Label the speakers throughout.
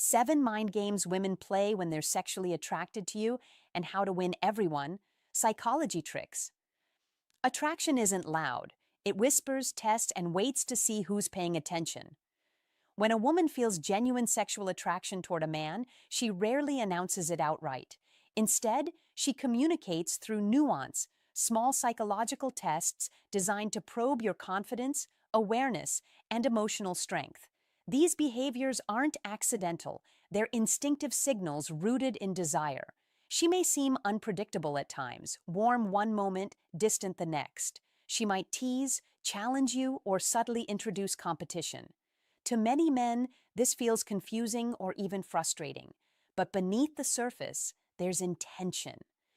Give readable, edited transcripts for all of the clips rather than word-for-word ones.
Speaker 1: 7 mind games women play when they're sexually attracted to you, and how to win everyone, psychology tricks. Attraction isn't loud. It whispers, tests, and waits to see who's paying attention. When a woman feels genuine sexual attraction toward a man, she rarely announces it outright. Instead, she communicates through nuance, small psychological tests designed to probe your confidence, awareness, and emotional strength. These behaviors aren't accidental, they're instinctive signals rooted in desire. She may seem unpredictable at times, warm one moment, distant the next. She might tease, challenge you, or subtly introduce competition. To many men, this feels confusing or even frustrating. But beneath the surface, there's intention.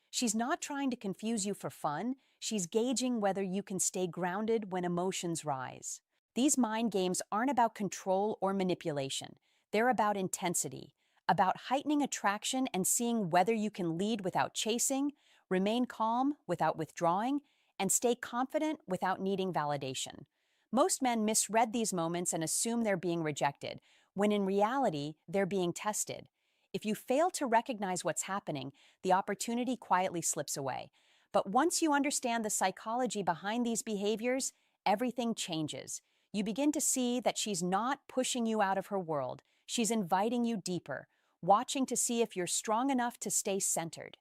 Speaker 1: She's not trying to confuse you for fun, she's gauging whether you can stay grounded when emotions rise. These mind games aren't about control or manipulation. They're about intensity, about heightening attraction and seeing whether you can lead without chasing, remain calm without withdrawing, and stay confident without needing validation. Most men misread these moments and assume they're being rejected, when in reality, they're being tested. If you fail to recognize what's happening, the opportunity quietly slips away. But once you understand the psychology behind these behaviors, everything changes. You begin to see that she's not pushing you out of her world. She's inviting you deeper, watching to see if you're strong enough to stay centered.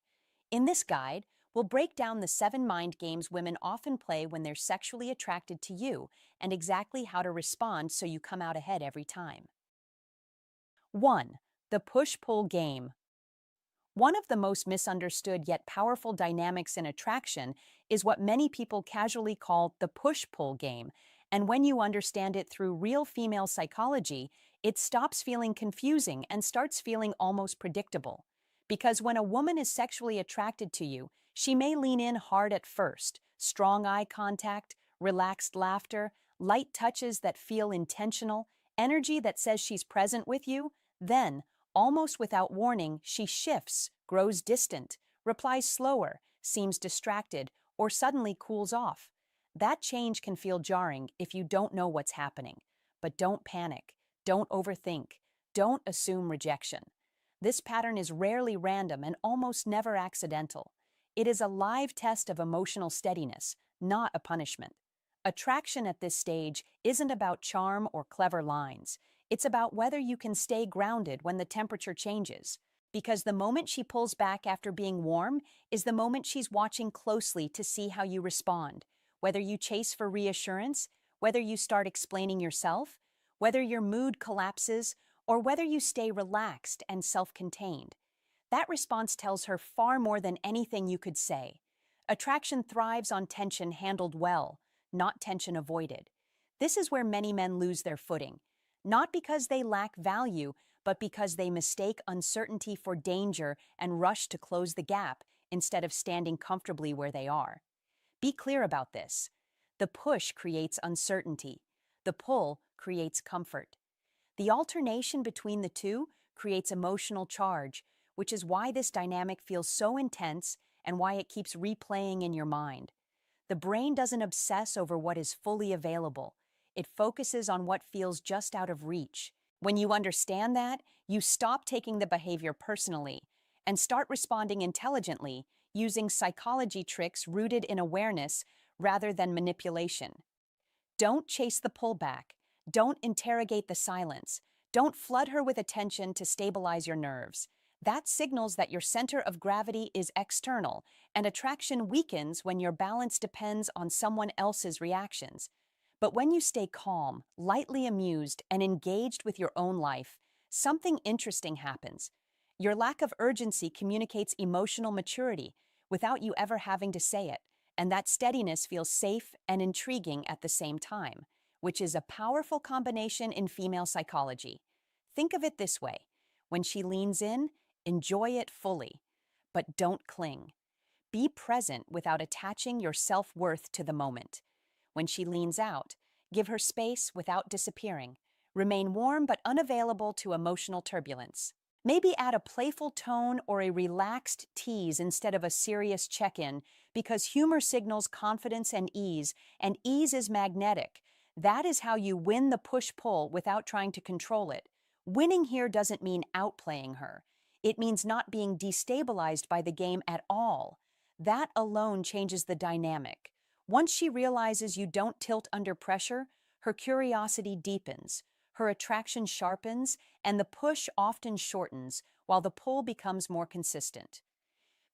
Speaker 1: In this guide, we'll break down the 7 mind games women often play when they're sexually attracted to you and exactly how to respond so you come out ahead every time. 1. The push-pull game. One of the most misunderstood yet powerful dynamics in attraction is what many people casually call the push-pull game, and when you understand it through real female psychology, it stops feeling confusing and starts feeling almost predictable. Because when a woman is sexually attracted to you, she may lean in hard at first, strong eye contact, relaxed laughter, light touches that feel intentional, energy that says she's present with you. Then, almost without warning, she shifts, grows distant, replies slower, seems distracted, or suddenly cools off. That change can feel jarring if you don't know what's happening. But don't panic, don't overthink, don't assume rejection. This pattern is rarely random and almost never accidental. It is a live test of emotional steadiness, not a punishment. Attraction at this stage isn't about charm or clever lines. It's about whether you can stay grounded when the temperature changes. Because the moment she pulls back after being warm is the moment she's watching closely to see how you respond. Whether you chase for reassurance, whether you start explaining yourself, whether your mood collapses, or whether you stay relaxed and self-contained. That response tells her far more than anything you could say. Attraction thrives on tension handled well, not tension avoided. This is where many men lose their footing, not because they lack value, but because they mistake uncertainty for danger and rush to close the gap instead of standing comfortably where they are. Be clear about this. The push creates uncertainty. The pull creates comfort. The alternation between the two creates emotional charge, which is why this dynamic feels so intense and why it keeps replaying in your mind. The brain doesn't obsess over what is fully available. It focuses on what feels just out of reach. When you understand that, you stop taking the behavior personally and start responding intelligently, using psychology tricks rooted in awareness rather than manipulation. Don't chase the pullback. Don't interrogate the silence. Don't flood her with attention to stabilize your nerves. That signals that your center of gravity is external, and attraction weakens when your balance depends on someone else's reactions. But when you stay calm, lightly amused, and engaged with your own life, something interesting happens. Your lack of urgency communicates emotional maturity without you ever having to say it, and that steadiness feels safe and intriguing at the same time, which is a powerful combination in female psychology. Think of it this way. When she leans in, enjoy it fully, but don't cling. Be present without attaching your self-worth to the moment. When she leans out, give her space without disappearing. Remain warm but unavailable to emotional turbulence. Maybe add a playful tone or a relaxed tease instead of a serious check-in, because humor signals confidence and ease is magnetic. That is how you win the push-pull without trying to control it. Winning here doesn't mean outplaying her. It means not being destabilized by the game at all. That alone changes the dynamic. Once she realizes you don't tilt under pressure, her curiosity deepens, her attraction sharpens, and the push often shortens while the pull becomes more consistent.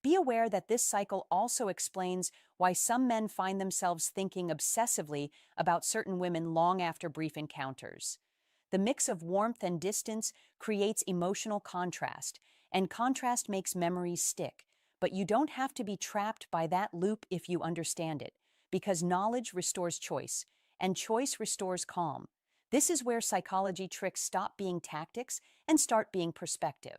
Speaker 1: Be aware that this cycle also explains why some men find themselves thinking obsessively about certain women long after brief encounters. The mix of warmth and distance creates emotional contrast, and contrast makes memories stick. But you don't have to be trapped by that loop if you understand it, because knowledge restores choice, and choice restores calm. This is where psychology tricks stop being tactics and start being perspective.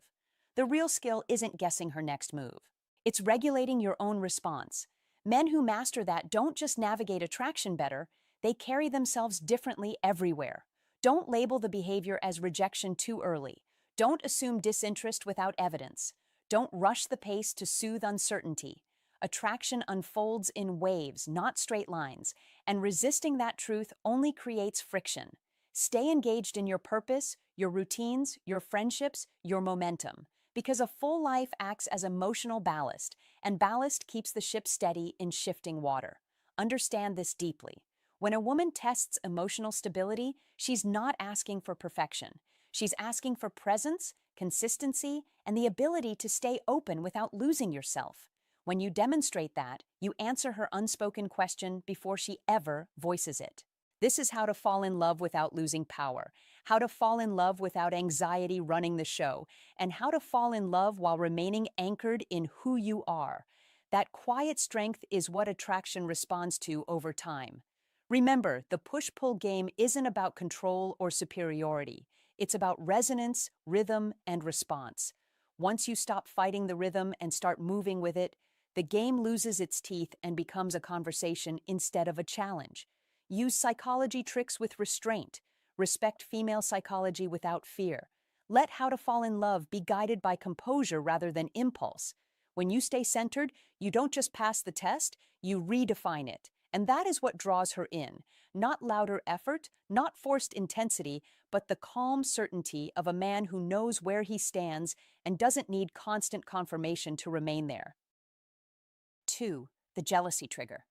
Speaker 1: The real skill isn't guessing her next move. It's regulating your own response. Men who master that don't just navigate attraction better, they carry themselves differently everywhere. Don't label the behavior as rejection too early. Don't assume disinterest without evidence. Don't rush the pace to soothe uncertainty. Attraction unfolds in waves, not straight lines, and resisting that truth only creates friction. Stay engaged in your purpose, your routines, your friendships, your momentum, because a full life acts as emotional ballast, and ballast keeps the ship steady in shifting water. Understand this deeply. When a woman tests emotional stability, she's not asking for perfection. She's asking for presence, consistency, and the ability to stay open without losing yourself. When you demonstrate that, you answer her unspoken question before she ever voices it. This is how to fall in love without losing power, how to fall in love without anxiety running the show, and how to fall in love while remaining anchored in who you are. That quiet strength is what attraction responds to over time. Remember, the push-pull game isn't about control or superiority. It's about resonance, rhythm, and response. Once you stop fighting the rhythm and start moving with it, the game loses its teeth and becomes a conversation instead of a challenge. Use psychology tricks with restraint. Respect female psychology without fear. Let how to fall in love be guided by composure rather than impulse. When you stay centered, you don't just pass the test, you redefine it. And that is what draws her in. Not louder effort, not forced intensity, but the calm certainty of a man who knows where he stands and doesn't need constant confirmation to remain there. 2. The jealousy trigger.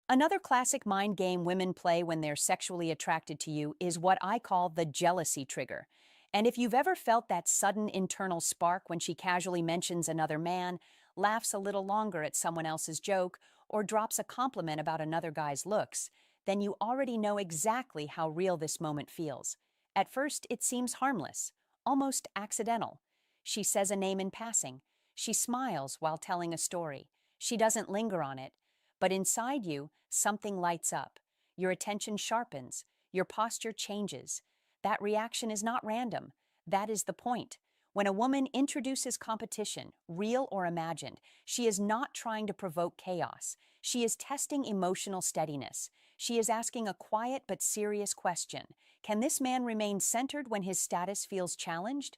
Speaker 1: Another classic mind game women play when they're sexually attracted to you is what I call the jealousy trigger. And if you've ever felt that sudden internal spark when she casually mentions another man, laughs a little longer at someone else's joke, or drops a compliment about another guy's looks, then you already know exactly how real this moment feels. At first, it seems harmless, almost accidental. She says a name in passing. She smiles while telling a story. She doesn't linger on it. But inside you, something lights up. Your attention sharpens. Your posture changes. That reaction is not random. That is the point. When a woman introduces competition, real or imagined, she is not trying to provoke chaos. She is testing emotional steadiness. She is asking a quiet but serious question. Can this man remain centered when his status feels challenged?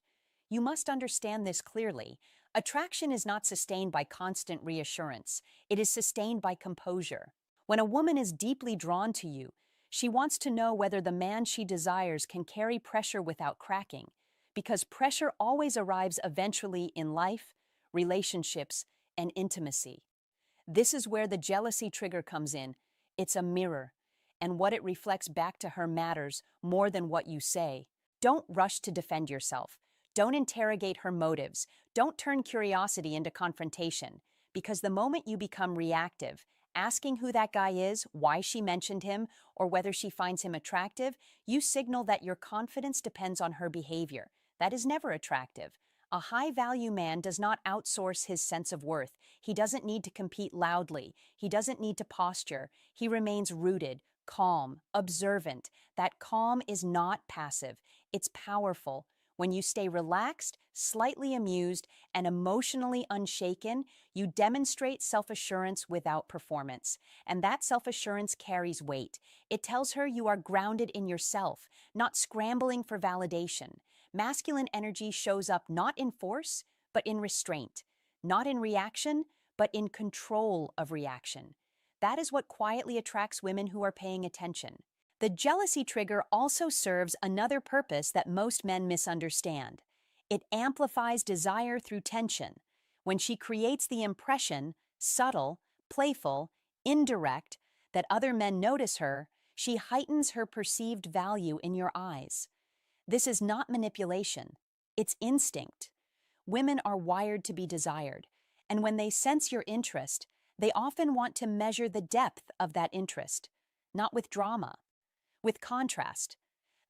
Speaker 1: You must understand this clearly. Attraction is not sustained by constant reassurance. It is sustained by composure. When a woman is deeply drawn to you, she wants to know whether the man she desires can carry pressure without cracking, because pressure always arrives eventually in life, relationships, and intimacy. This is where the jealousy trigger comes in. It's a mirror, and what it reflects back to her matters more than what you say. Don't rush to defend yourself. Don't interrogate her motives. Don't turn curiosity into confrontation, because the moment you become reactive, asking who that guy is, why she mentioned him, or whether she finds him attractive, you signal that your confidence depends on her behavior. That is never attractive. A high-value man does not outsource his sense of worth. He doesn't need to compete loudly. He doesn't need to posture. He remains rooted, calm, observant. That calm is not passive. It's powerful. When you stay relaxed, slightly amused, and emotionally unshaken, you demonstrate self-assurance without performance. And that self-assurance carries weight. It tells her you are grounded in yourself, not scrambling for validation. Masculine energy shows up not in force, but in restraint. Not in reaction, but in control of reaction. That is what quietly attracts women who are paying attention. The jealousy trigger also serves another purpose that most men misunderstand. It amplifies desire through tension. When she creates the impression, subtle, playful, indirect, that other men notice her, she heightens her perceived value in your eyes. This is not manipulation. It's instinct. Women are wired to be desired, and when they sense your interest, they often want to measure the depth of that interest, not with drama, with contrast.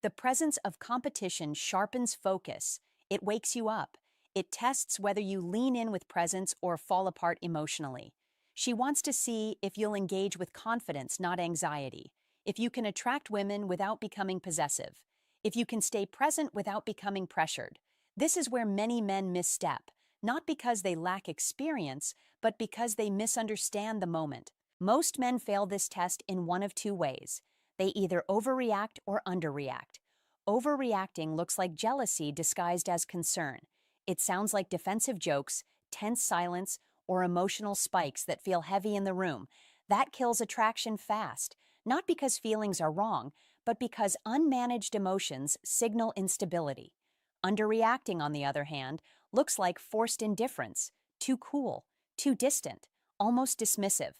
Speaker 1: The presence of competition sharpens focus. It wakes you up. It tests whether you lean in with presence or fall apart emotionally. She wants to see if you'll engage with confidence, not anxiety. If you can attract women without becoming possessive. If you can stay present without becoming pressured. This is where many men misstep, not because they lack experience, but because they misunderstand the moment. Most men fail this test in one of two ways. They either overreact or underreact. Overreacting looks like jealousy disguised as concern. It sounds like defensive jokes, tense silence, or emotional spikes that feel heavy in the room. That kills attraction fast, not because feelings are wrong, but because unmanaged emotions signal instability. Underreacting, on the other hand, looks like forced indifference, too cool, too distant, almost dismissive.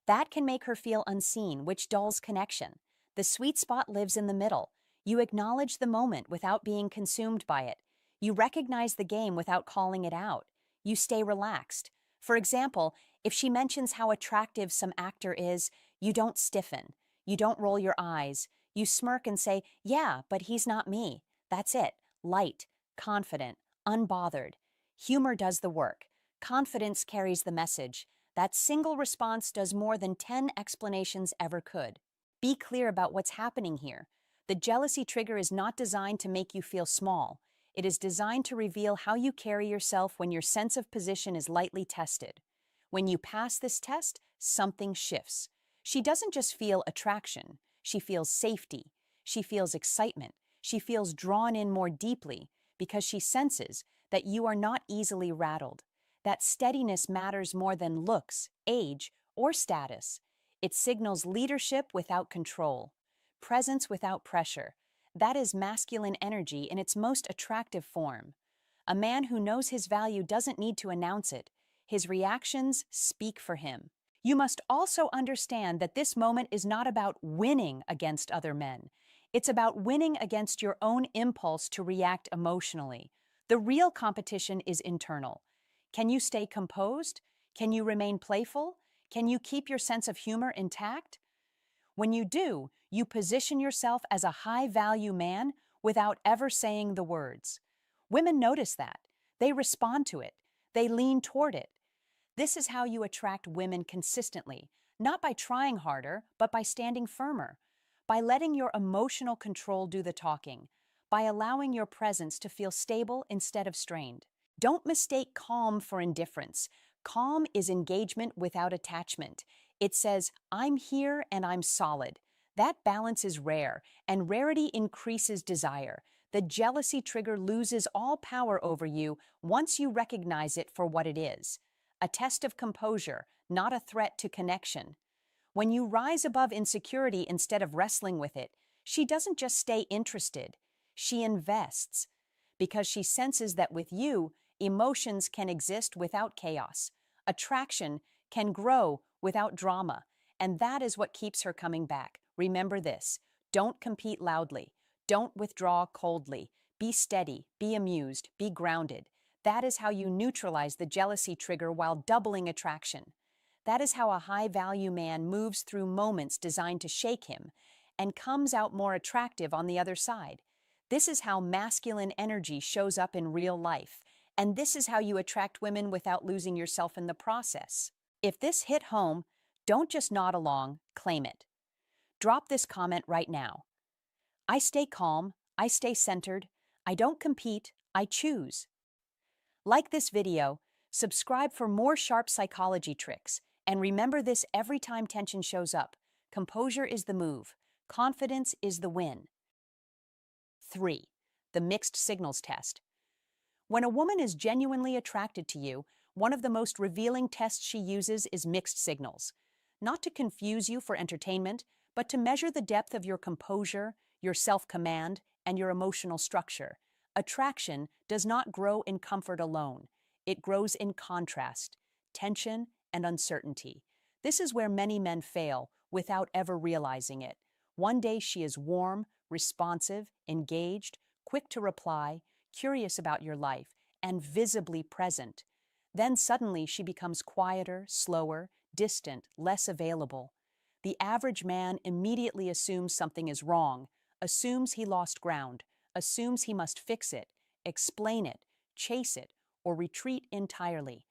Speaker 1: That can make her feel unseen, which dulls connection. The sweet spot lives in the middle. You acknowledge the moment without being consumed by it. You recognize the game without calling it out. You stay relaxed. For example, if she mentions how attractive some actor is, you don't stiffen. You don't roll your eyes. You smirk and say, "Yeah, but he's not me." That's it. Light, confident, unbothered. Humor does the work. Confidence carries the message. That single response does more than 10 explanations ever could. Be clear about what's happening here. The jealousy trigger is not designed to make you feel small. It is designed to reveal how you carry yourself when your sense of position is lightly tested. When you pass this test, something shifts. She doesn't just feel attraction. She feels safety. She feels excitement. She feels drawn in more deeply because she senses that you are not easily rattled. That steadiness matters more than looks, age, or status. It signals leadership without control, presence without pressure. That is masculine energy in its most attractive form. A man who knows his value doesn't need to announce it. His reactions speak for him. You must also understand that this moment is not about winning against other men. It's about winning against your own impulse to react emotionally. The real competition is internal. Can you stay composed? Can you remain playful? Can you keep your sense of humor intact? When you do, you position yourself as a high-value man without ever saying the words. Women notice that. They respond to it. They lean toward it. This is how you attract women consistently, not by trying harder, but by standing firmer, by letting your emotional control do the talking, by allowing your presence to feel stable instead of strained. Don't mistake calm for indifference. Calm is engagement without attachment. It says, "I'm here and I'm solid." That balance is rare, and rarity increases desire. The jealousy trigger loses all power over you once you recognize it for what it is. A test of composure, not a threat to connection. When you rise above insecurity instead of wrestling with it, she doesn't just stay interested. She invests, because she senses that with you, emotions can exist without chaos. Attraction can grow without drama, and that is what keeps her coming back. Remember this: don't compete loudly. Don't withdraw coldly. Be steady, be amused, be grounded. That is how you neutralize the jealousy trigger while doubling attraction. That is how a high-value man moves through moments designed to shake him and comes out more attractive on the other side. This is how masculine energy shows up in real life, and this is how you attract women without losing yourself in the process. If this hit home, don't just nod along, claim it. Drop this comment right now. I stay calm, I stay centered, I don't compete, I choose. Like this video, subscribe for more sharp psychology tricks, and remember this every time tension shows up. Composure is the move. Confidence is the win. 3. The mixed signals test. When a woman is genuinely attracted to you, one of the most revealing tests she uses is mixed signals. Not to confuse you for entertainment, but to measure the depth of your composure, your self-command, and your emotional structure. Attraction does not grow in comfort alone. It grows in contrast, tension, and uncertainty. This is where many men fail without ever realizing it. One day she is warm, responsive, engaged, quick to reply, curious about your life, and visibly present. Then suddenly she becomes quieter, slower, distant, less available. The average man immediately assumes something is wrong, assumes he lost ground, assumes he must fix it, explain it, chase it, or retreat entirely.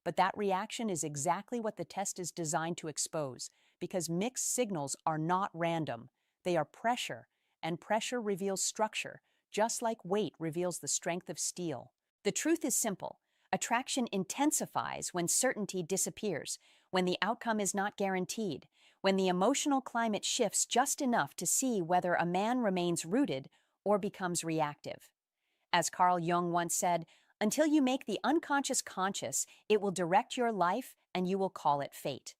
Speaker 1: But that reaction is exactly what the test is designed to expose, because mixed signals are not random. They are pressure, and pressure reveals structure, just like weight reveals the strength of steel. The truth is simple. Attraction intensifies when certainty disappears, when the outcome is not guaranteed, when the emotional climate shifts just enough to see whether a man remains rooted or becomes reactive. As Carl Jung once said, until you make the unconscious conscious, it will direct your life and you will call it fate.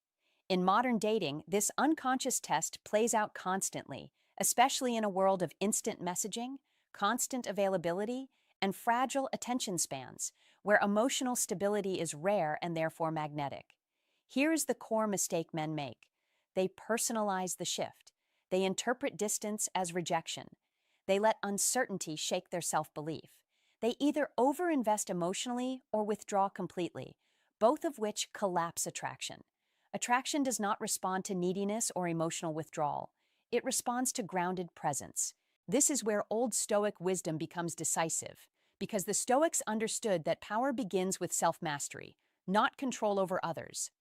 Speaker 1: In modern dating, this unconscious test plays out constantly, especially in a world of instant messaging, constant availability, and fragile attention spans, where emotional stability is rare and therefore magnetic. Here is the core mistake men make. They personalize the shift. They interpret distance as rejection. They let uncertainty shake their self-belief. They either overinvest emotionally or withdraw completely, both of which collapse attraction. Attraction does not respond to neediness or emotional withdrawal. It responds to grounded presence. This is where Old Stoic wisdom becomes decisive, because the Stoics understood that power begins with self-mastery, not control over others.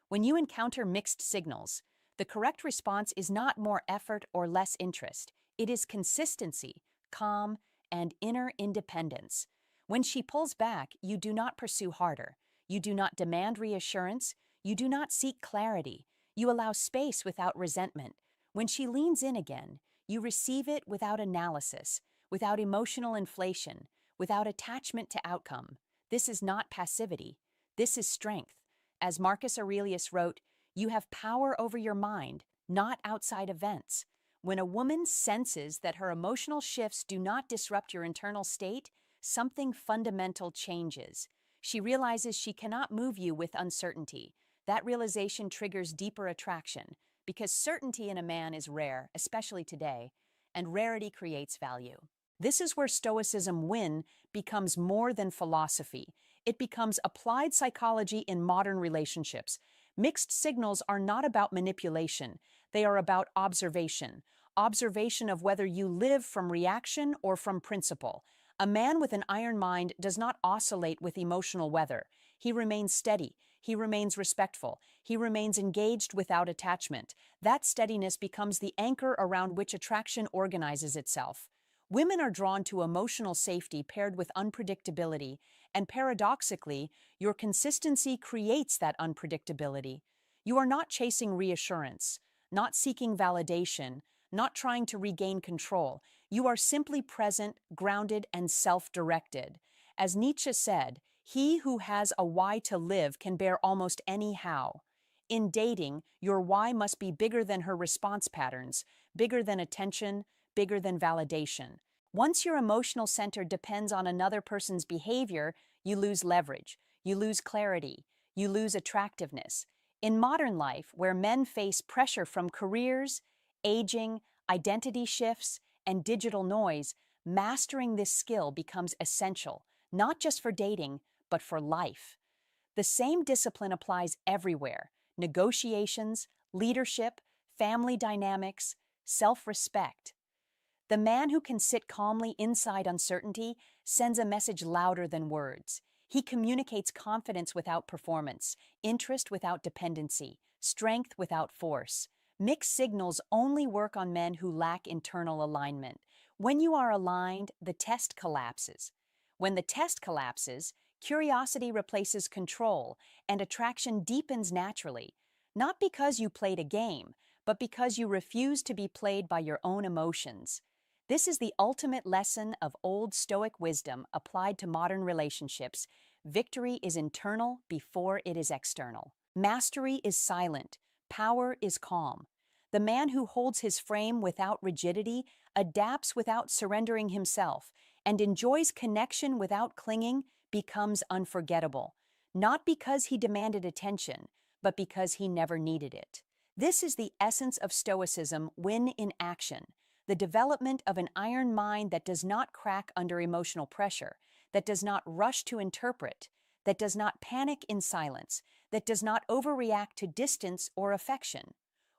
Speaker 1: When you encounter mixed signals, the correct response is not more effort or less interest. It is consistency, calm, and inner independence. When she pulls back, you do not pursue harder. You do not demand reassurance. You do not seek clarity. You allow space without resentment. When she leans in again, you receive it without analysis, without emotional inflation, without attachment to outcome. This is not passivity. This is strength. As Marcus Aurelius wrote, you have power over your mind, not outside events. When a woman senses that her emotional shifts do not disrupt your internal state, something fundamental changes. She realizes she cannot move you with uncertainty. That realization triggers deeper attraction, because certainty in a man is rare, especially today, and rarity creates value. This is where Stoicism becomes more than philosophy. It becomes applied psychology in modern relationships. Mixed signals are not about manipulation. They are about observation. Observation of whether you live from reaction or from principle. A man with an iron mind does not oscillate with emotional weather. He remains steady. He remains respectful. He remains engaged without attachment. That steadiness becomes the anchor around which attraction organizes itself. Women are drawn to emotional safety paired with unpredictability, and paradoxically, your consistency creates that unpredictability. You are not chasing reassurance, not seeking validation, not trying to regain control. You are simply present, grounded, and self-directed. As Nietzsche said, he who has a why to live can bear almost any how. In dating, your why must be bigger than her response patterns, bigger than attention, bigger than validation. Once your emotional center depends on another person's behavior, you lose leverage, you lose clarity, you lose attractiveness. In modern life, where men face pressure from careers, aging, identity shifts, and digital noise, mastering this skill becomes essential, not just for dating, but for life. The same discipline applies everywhere: negotiations, leadership, family dynamics, self-respect. The man who can sit calmly inside uncertainty sends a message louder than words. He communicates confidence without performance, interest without dependency, strength without force. Mixed signals only work on men who lack internal alignment. When you are aligned, the test collapses. When the test collapses, curiosity replaces control, and attraction deepens naturally, not because you played a game, but because you refuse to be played by your own emotions. This is the ultimate lesson of Old Stoic wisdom applied to modern relationships. Victory is internal before it is external. Mastery is silent. Power is calm. The man who holds his frame without rigidity, adapts without surrendering himself, and enjoys connection without clinging becomes unforgettable, not because he demanded attention, but because he never needed it. This is the essence of Stoicism when in action, the development of an iron mind that does not crack under emotional pressure, that does not rush to interpret, that does not panic in silence, that does not overreact to distance or affection.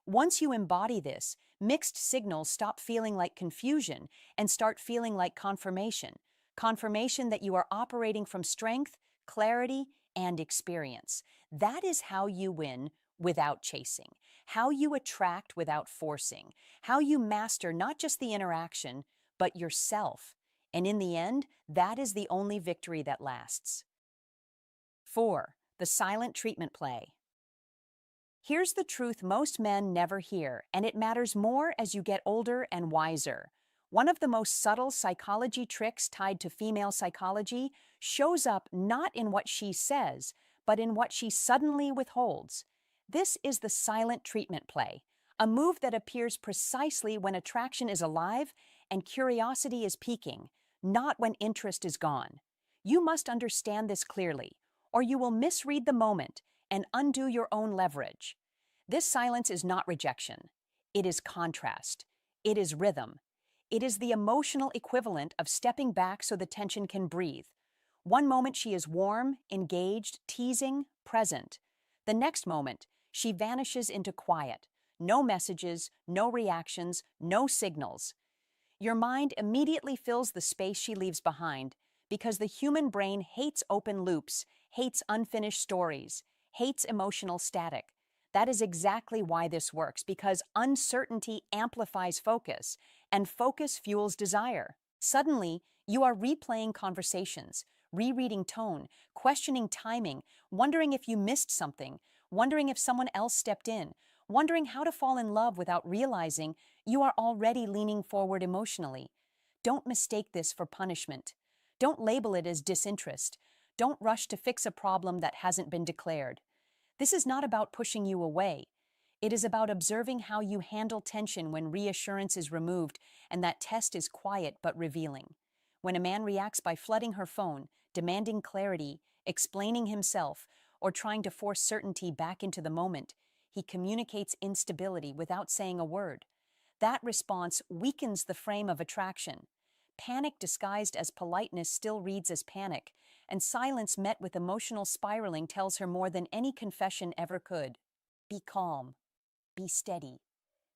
Speaker 1: Once you embody this, mixed signals stop feeling like confusion and start feeling like confirmation. Confirmation that you are operating from strength, clarity, and experience. That is how you win without chasing, how you attract without forcing, how you master not just the interaction, but yourself. And in the end, that is the only victory that lasts. 4. The silent treatment play. Here's the truth most men never hear, and it matters more as you get older and wiser. One of the most subtle psychology tricks tied to female psychology shows up not in what she says, but in what she suddenly withholds. This is the silent treatment play, a move that appears precisely when attraction is alive and curiosity is peaking, not when interest is gone. You must understand this clearly, or you will misread the moment and undo your own leverage. This silence is not rejection. It is contrast. It is rhythm. It is the emotional equivalent of stepping back so the tension can breathe. One moment she is warm, engaged, teasing, present. The next moment, she vanishes into quiet. No messages, no reactions, no signals. Your mind immediately fills the space she leaves behind because the human brain hates open loops, hates unfinished stories, hates emotional static. That is exactly why this works, because uncertainty amplifies focus, and focus fuels desire. Suddenly, you are replaying conversations, rereading tone, questioning timing, wondering if you missed something, wondering if someone else stepped in, wondering how to fall in love without realizing you are already leaning forward emotionally. Don't mistake this for punishment. Don't label it as disinterest. Don't rush to fix a problem that hasn't been declared. This is not about pushing you away. It is about observing how you handle tension when reassurance is removed and that test is quiet but revealing. When a man reacts by flooding her phone, demanding clarity, explaining himself, or trying to force certainty back into the moment, he communicates instability without saying a word. That response weakens the frame of attraction. Panic disguised as politeness still reads as panic, and silence met with emotional spiraling tells her more than any confession ever could. Be calm. Be steady.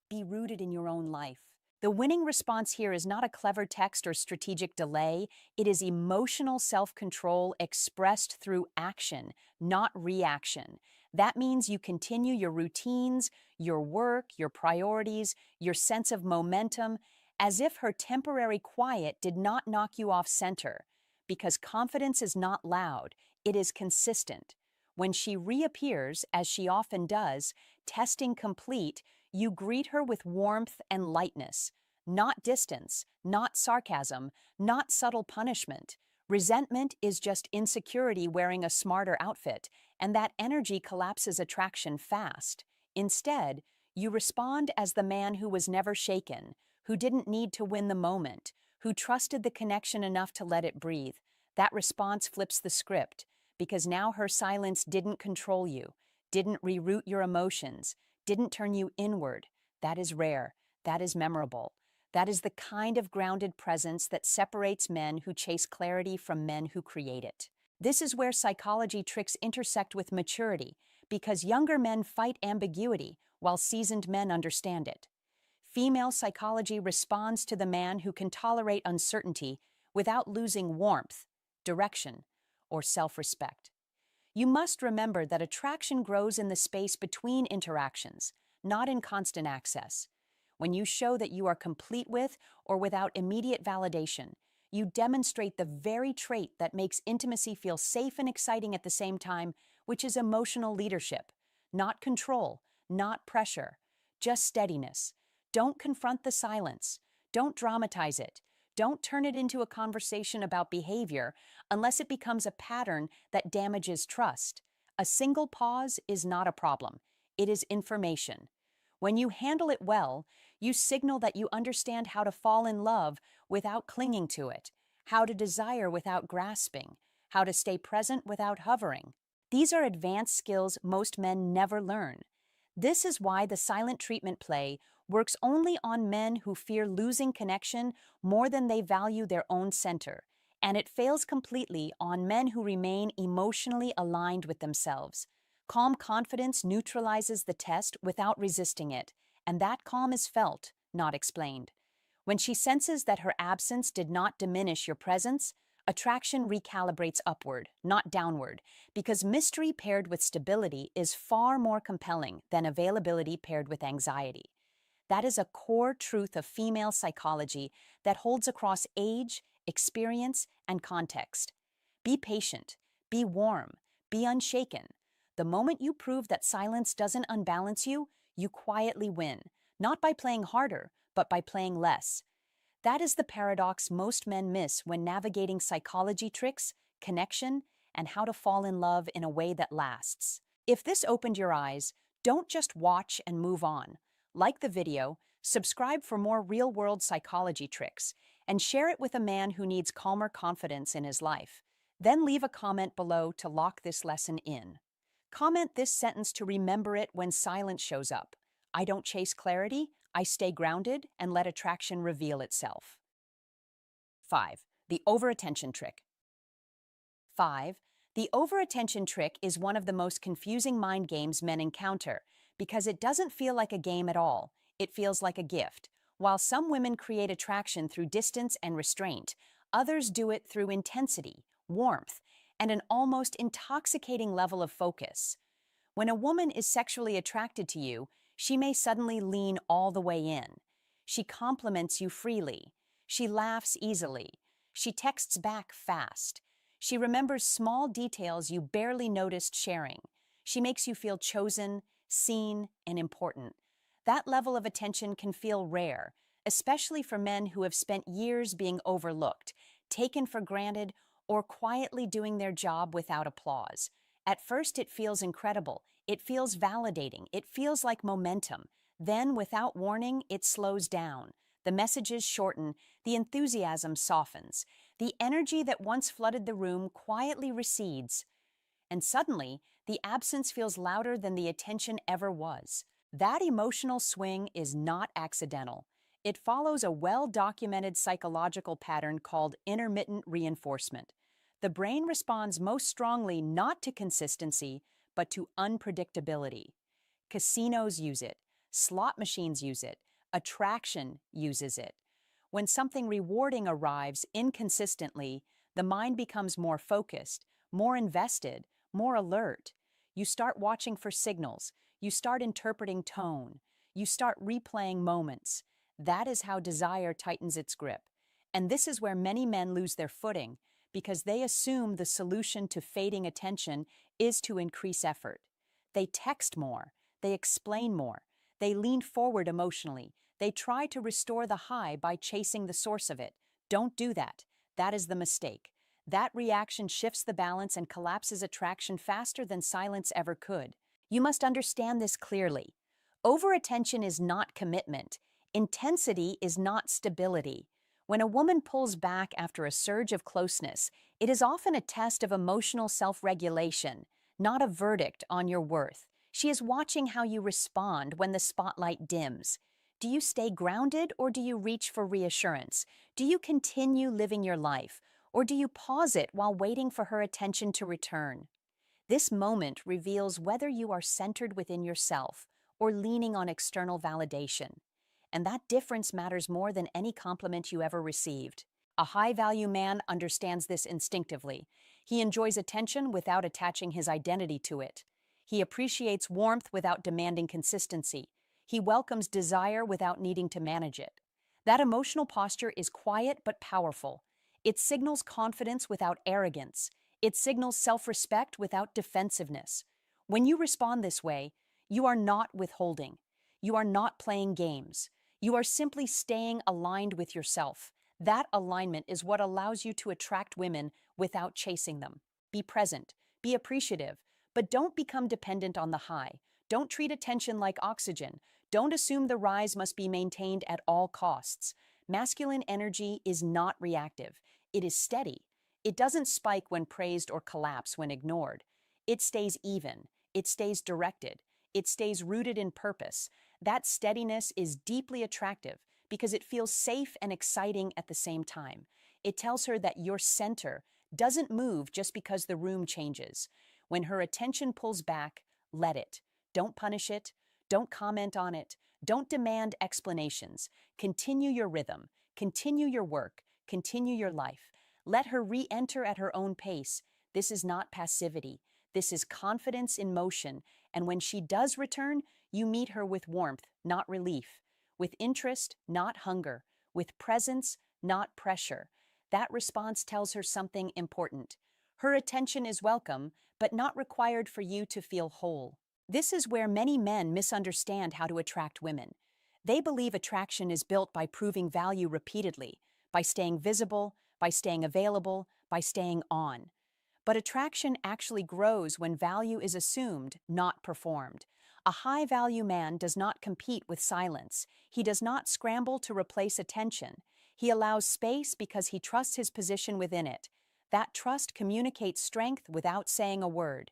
Speaker 1: Be rooted in your own life. The winning response here is not a clever text or strategic delay. It is emotional self-control expressed through action, not reaction. That means you continue your routines, your work, your priorities, your sense of momentum, as if her temporary quiet did not knock you off center. Because confidence is not loud, it is consistent. When she reappears, as she often does, testing complete, you greet her with warmth and lightness, not distance, not sarcasm, not subtle punishment. Resentment is just insecurity wearing a smarter outfit, and that energy collapses attraction fast. Instead, you respond as the man who was never shaken, who didn't need to win the moment, who trusted the connection enough to let it breathe. That response flips the script, because now her silence didn't control you, didn't reroute your emotions, didn't turn you inward. That is rare. That is memorable. That is the kind of grounded presence that separates men who chase clarity from men who create it. This is where psychology tricks intersect with maturity, because younger men fight ambiguity while seasoned men understand it. Female psychology responds to the man who can tolerate uncertainty without losing warmth, direction, or self-respect. You must remember that attraction grows in the space between interactions, not in constant access. When you show that you are complete with or without immediate validation, you demonstrate the very trait that makes intimacy feel safe and exciting at the same time, which is emotional leadership, not control, not pressure, just steadiness. Don't confront the silence. Don't dramatize it. Don't turn it into a conversation about behavior unless it becomes a pattern that damages trust. A single pause is not a problem. It is information. When you handle it well, you signal that you understand how to fall in love without clinging to it, how to desire without grasping, how to stay present without hovering. These are advanced skills most men never learn. This is why the silent treatment play works only on men who fear losing connection more than they value their own center, and it fails completely on men who remain emotionally aligned with themselves. Calm confidence neutralizes the test without resisting it, and that calm is felt, not explained. When she senses that her absence did not diminish your presence, attraction recalibrates upward, not downward, because mystery paired with stability is far more compelling than availability paired with anxiety. That is a core truth of female psychology that holds across age, experience, and context. Be patient, be warm, be unshaken. The moment you prove that silence doesn't unbalance you, you quietly win, not by playing harder, but by playing less. That is the paradox most men miss when navigating psychology tricks, connection, and how to fall in love in a way that lasts. If this opened your eyes, don't just watch and move on. Like the video, subscribe for more real-world psychology tricks, and share it with a man who needs calmer confidence in his life. Then leave a comment below to lock this lesson in. Comment this sentence to remember it when silence shows up. I don't chase clarity, I stay grounded and let attraction reveal itself. 5. The overattention trick. 5. The overattention trick is one of the most confusing mind games men encounter because it doesn't feel like a game at all. It feels like a gift. While some women create attraction through distance and restraint, others do it through intensity, warmth, and an almost intoxicating level of focus. When a woman is sexually attracted to you, she may suddenly lean all the way in. She compliments you freely. She laughs easily. She texts back fast. She remembers small details you barely noticed sharing. She makes you feel chosen, seen, and important. That level of attention can feel rare, especially for men who have spent years being overlooked, taken for granted, or quietly doing their job without applause. At first, it feels incredible. It feels validating. It feels like momentum. Then, without warning, it slows down. The messages shorten. The enthusiasm softens. The energy that once flooded the room quietly recedes. And suddenly, the absence feels louder than the attention ever was. That emotional swing is not accidental. It follows a well-documented psychological pattern called intermittent reinforcement. The brain responds most strongly not to consistency, but to unpredictability. Casinos use it. Slot machines use it. Attraction uses it. When something rewarding arrives inconsistently, the mind becomes more focused, more invested, more alert. You start watching for signals. You start interpreting tone. You start replaying moments. That is how desire tightens its grip. And this is where many men lose their footing, because they assume the solution to fading attention is to increase effort. They text more. They explain more. They lean forward emotionally. They try to restore the high by chasing the source of it. Don't do that. That is the mistake. That reaction shifts the balance and collapses attraction faster than silence ever could. You must understand this clearly. Overattention is not commitment. Intensity is not stability. When a woman pulls back after a surge of closeness, it is often a test of emotional self-regulation, not a verdict on your worth. She is watching how you respond when the spotlight dims. Do you stay grounded or do you reach for reassurance? Do you continue living your life or do you pause it while waiting for her attention to return? This moment reveals whether you are centered within yourself or leaning on external validation. And that difference matters more than any compliment you ever received. A high-value man understands this instinctively. He enjoys attention without attaching his identity to it. He appreciates warmth without demanding consistency. He welcomes desire without needing to manage it. That emotional posture is quiet but powerful. It signals confidence without arrogance. It signals self-respect without defensiveness. When you respond this way, you are not withholding. You are not playing games. You are simply staying aligned with yourself. That alignment is what allows you to attract women without chasing them. Be present, be appreciative, but don't become dependent on the high. Don't treat attention like oxygen. Don't assume the rise must be maintained at all costs. Masculine energy is not reactive. It is steady. It doesn't spike when praised or collapse when ignored. It stays even. It stays directed. It stays rooted in purpose. That steadiness is deeply attractive because it feels safe and exciting at the same time. It tells her that your center doesn't move just because the room changes. When her attention pulls back, let it. Don't punish it. Don't comment on it. Don't demand explanations. Continue your rhythm. Continue your work. Continue your life. Let her re-enter at her own pace. This is not passivity. This is confidence in motion. And when she does return, you meet her with warmth, not relief. With interest, not hunger. With presence, not pressure. That response tells her something important. Her attention is welcome, but not required for you to feel whole. This is where many men misunderstand how to attract women. They believe attraction is built by proving value repeatedly, by staying visible, by staying available, by staying on. But attraction actually grows when value is assumed, not performed. A high-value man does not compete with silence. He does not scramble to replace attention. He allows space because he trusts his position within it. That trust communicates strength without saying a word.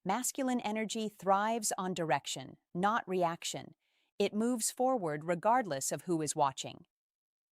Speaker 1: Masculine energy thrives on direction, not reaction. It moves forward regardless of who is watching.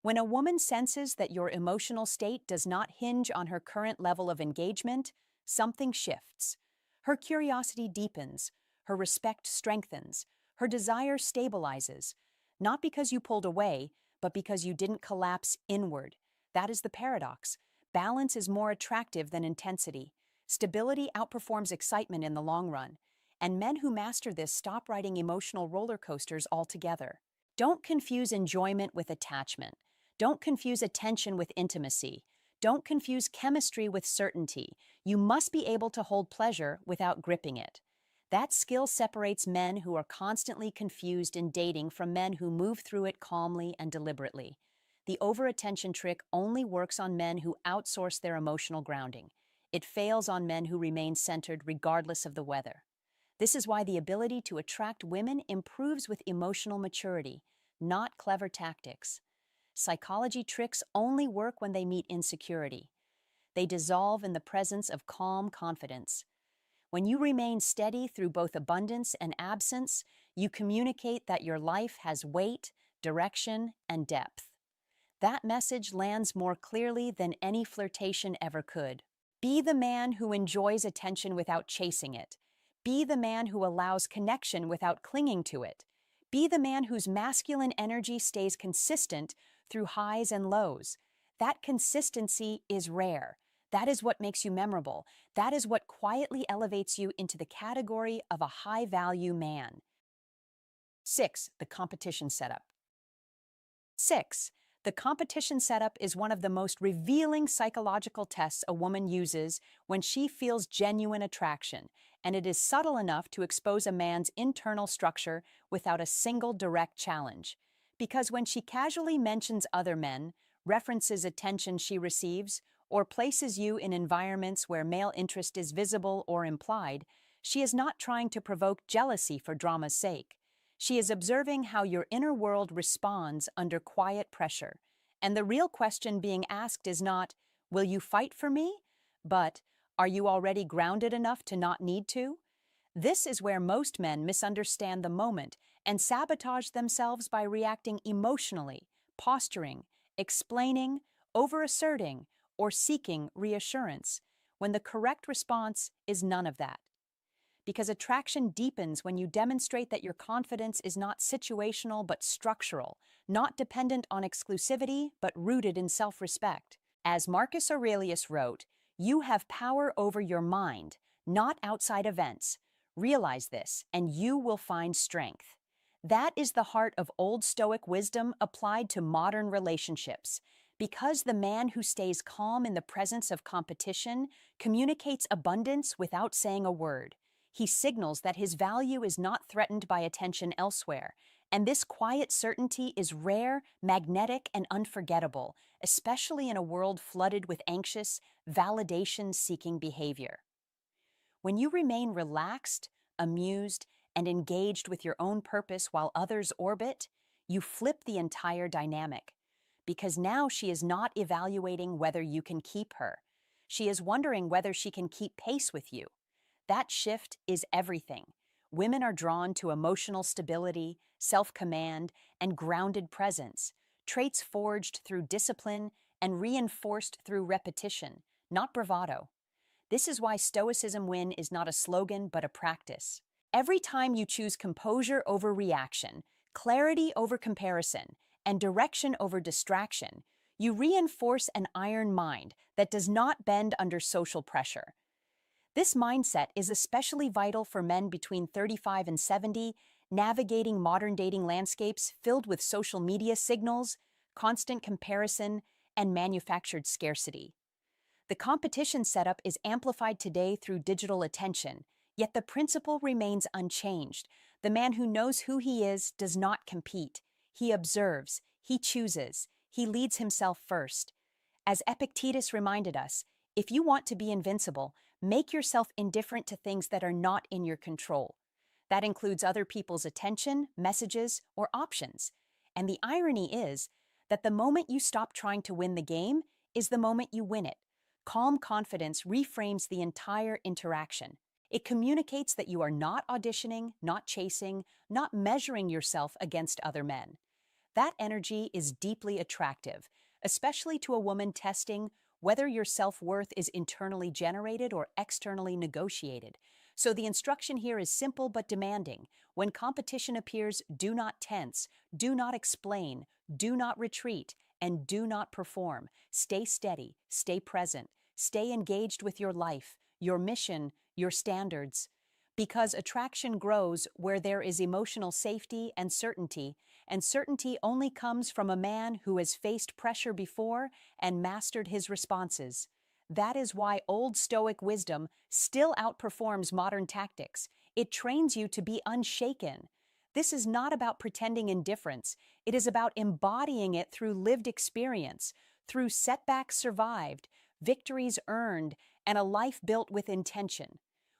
Speaker 1: When a woman senses that your emotional state does not hinge on her current level of engagement, something shifts. Her curiosity deepens, her respect strengthens, her desire stabilizes, not because you pulled away, but because you didn't collapse inward. That is the paradox. Balance is more attractive than intensity. Stability outperforms excitement in the long run, and men who master this stop riding emotional roller coasters altogether. Don't confuse enjoyment with attachment. Don't confuse attention with intimacy. Don't confuse chemistry with certainty. You must be able to hold pleasure without gripping it. That skill separates men who are constantly confused in dating from men who move through it calmly and deliberately. The overattention trick only works on men who outsource their emotional grounding. It fails on men who remain centered regardless of the weather. This is why the ability to attract women improves with emotional maturity, not clever tactics. Psychology tricks only work when they meet insecurity. They dissolve in the presence of calm confidence. When you remain steady through both abundance and absence, you communicate that your life has weight, direction, and depth. That message lands more clearly than any flirtation ever could. Be the man who enjoys attention without chasing it. Be the man who allows connection without clinging to it. Be the man whose masculine energy stays consistent through highs and lows. That consistency is rare. That is what makes you memorable. That is what quietly elevates you into the category of a high-value man. 6. The competition setup. 6. The competition setup is one of the most revealing psychological tests a woman uses when she feels genuine attraction, and it is subtle enough to expose a man's internal structure without a single direct challenge. Because when she casually mentions other men, references attention she receives, or places you in environments where male interest is visible or implied, she is not trying to provoke jealousy for drama's sake. She is observing how your inner world responds under quiet pressure. And the real question being asked is not, will you fight for me? But, are you already grounded enough to not need to? This is where most men misunderstand the moment and sabotage themselves by reacting emotionally, posturing, explaining, over-asserting, or seeking reassurance, when the correct response is none of that. Because attraction deepens when you demonstrate that your confidence is not situational but structural, not dependent on exclusivity but rooted in self-respect. As Marcus Aurelius wrote, "You have power over your mind, not outside events. Realize this, and you will find strength." That is the heart of Old Stoic wisdom applied to modern relationships. Because the man who stays calm in the presence of competition communicates abundance without saying a word. He signals that his value is not threatened by attention elsewhere, and this quiet certainty is rare, magnetic, and unforgettable, especially in a world flooded with anxious, validation-seeking behavior. When you remain relaxed, amused, and engaged with your own purpose while others orbit, you flip the entire dynamic. Because now she is not evaluating whether you can keep her. She is wondering whether she can keep pace with you. That shift is everything. Women are drawn to emotional stability, self-command, and grounded presence, traits forged through discipline and reinforced through repetition, not bravado. This is why Stoicism win is not a slogan but a practice. Every time you choose composure over reaction, clarity over comparison, and direction over distraction, you reinforce an iron mind that does not bend under social pressure. This mindset is especially vital for men between 35 and 70, navigating modern dating landscapes filled with social media signals, constant comparison, and manufactured scarcity. The competition setup is amplified today through digital attention, yet the principle remains unchanged. The man who knows who he is does not compete. He observes, he chooses, he leads himself first. As Epictetus reminded us, if you want to be invincible, make yourself indifferent to things that are not in your control. That includes other people's attention, messages, or options. And the irony is that the moment you stop trying to win the game is the moment you win it. Calm confidence reframes the entire interaction. It communicates that you are not auditioning, not chasing, not measuring yourself against other men. That energy is deeply attractive, especially to a woman testing whether your self-worth is internally generated or externally negotiated. So the instruction here is simple but demanding. When competition appears, do not tense, do not explain, do not retreat, and do not perform. Stay steady, stay present, stay engaged with your life, your mission, your standards. Because attraction grows where there is emotional safety and certainty only comes from a man who has faced pressure before and mastered his responses. That is why Old Stoic wisdom still outperforms modern tactics. It trains you to be unshaken. This is not about pretending indifference. It is about embodying it through lived experience, through setbacks survived, victories earned, and a life built with intention.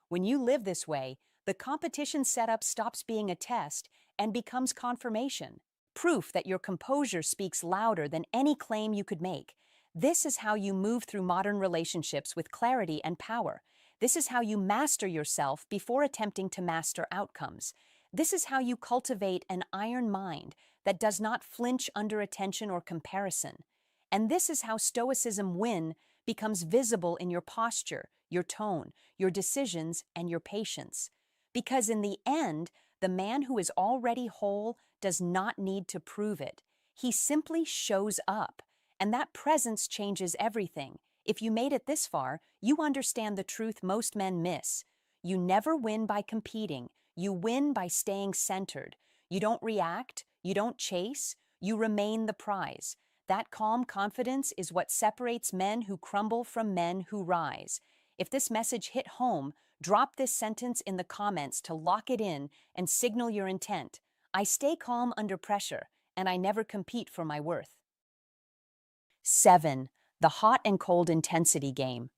Speaker 1: When you live this way, the competition setup stops being a test and becomes confirmation, proof that your composure speaks louder than any claim you could make. This is how you move through modern relationships with clarity and power. This is how you master yourself before attempting to master outcomes. This is how you cultivate an iron mind that does not flinch under attention or comparison. And this is how Stoicism win becomes visible in your posture, your tone, your decisions, and your patience. Because in the end, the man who is already whole does not need to prove it. He simply shows up, and that presence changes everything. If you made it this far, you understand the truth most men miss. You never win by competing. You win by staying centered. You don't react, you don't chase, you remain the prize. That calm confidence is what separates men who crumble from men who rise. If this message hit home, drop this sentence in the comments to lock it in and signal your intent. I stay calm under pressure, and I never compete for my worth. 7. The hot and cold intensity game.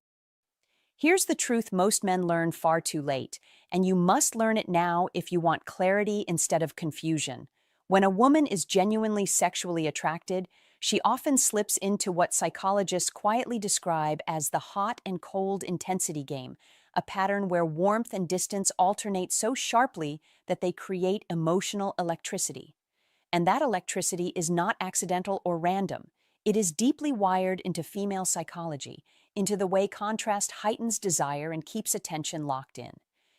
Speaker 1: Here's the truth most men learn far too late, and you must learn it now if you want clarity instead of confusion. When a woman is genuinely sexually attracted, she often slips into what psychologists quietly describe as the hot and cold intensity game, a pattern where warmth and distance alternate so sharply that they create emotional electricity. And that electricity is not accidental or random. It is deeply wired into female psychology, into the way contrast heightens desire and keeps attention locked in.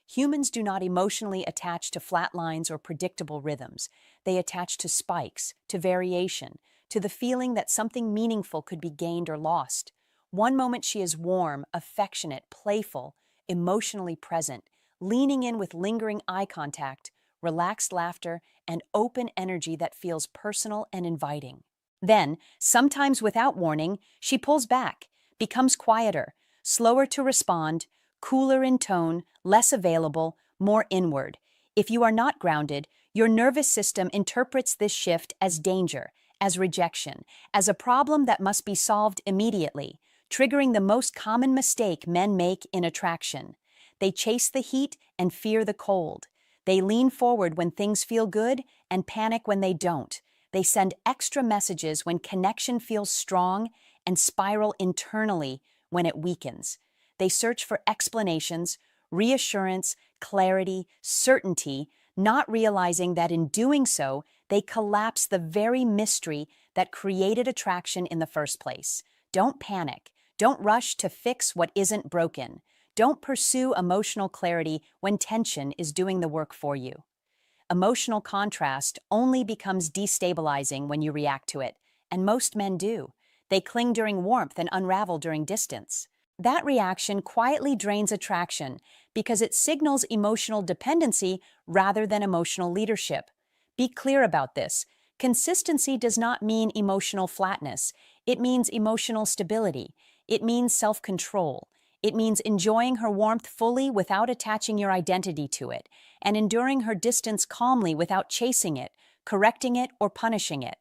Speaker 1: Humans do not emotionally attach to flat lines or predictable rhythms. They attach to spikes, to variation, to the feeling that something meaningful could be gained or lost. One moment she is warm, affectionate, playful, emotionally present, leaning in with lingering eye contact, relaxed laughter, and open energy that feels personal and inviting. Then, sometimes without warning, she pulls back, becomes quieter, slower to respond, cooler in tone, less available, more inward. If you are not grounded, your nervous system interprets this shift as danger, as rejection, as a problem that must be solved immediately, triggering the most common mistake men make in attraction. They chase the heat and fear the cold. They lean forward when things feel good and panic when they don't. They send extra messages when connection feels strong and spiral internally when it weakens. They search for explanations, reassurance, clarity, certainty, not realizing that in doing so, they collapse the very mystery that created attraction in the first place. Don't panic. Don't rush to fix what isn't broken. Don't pursue emotional clarity when tension is doing the work for you. Emotional contrast only becomes destabilizing when you react to it, and most men do. They cling during warmth and unravel during distance. That reaction quietly drains attraction because it signals emotional dependency rather than emotional leadership. Be clear about this. Consistency does not mean emotional flatness. It means emotional stability. It means self-control. It means enjoying her warmth fully without attaching your identity to it, and enduring her distance calmly without chasing it, correcting it, or punishing it.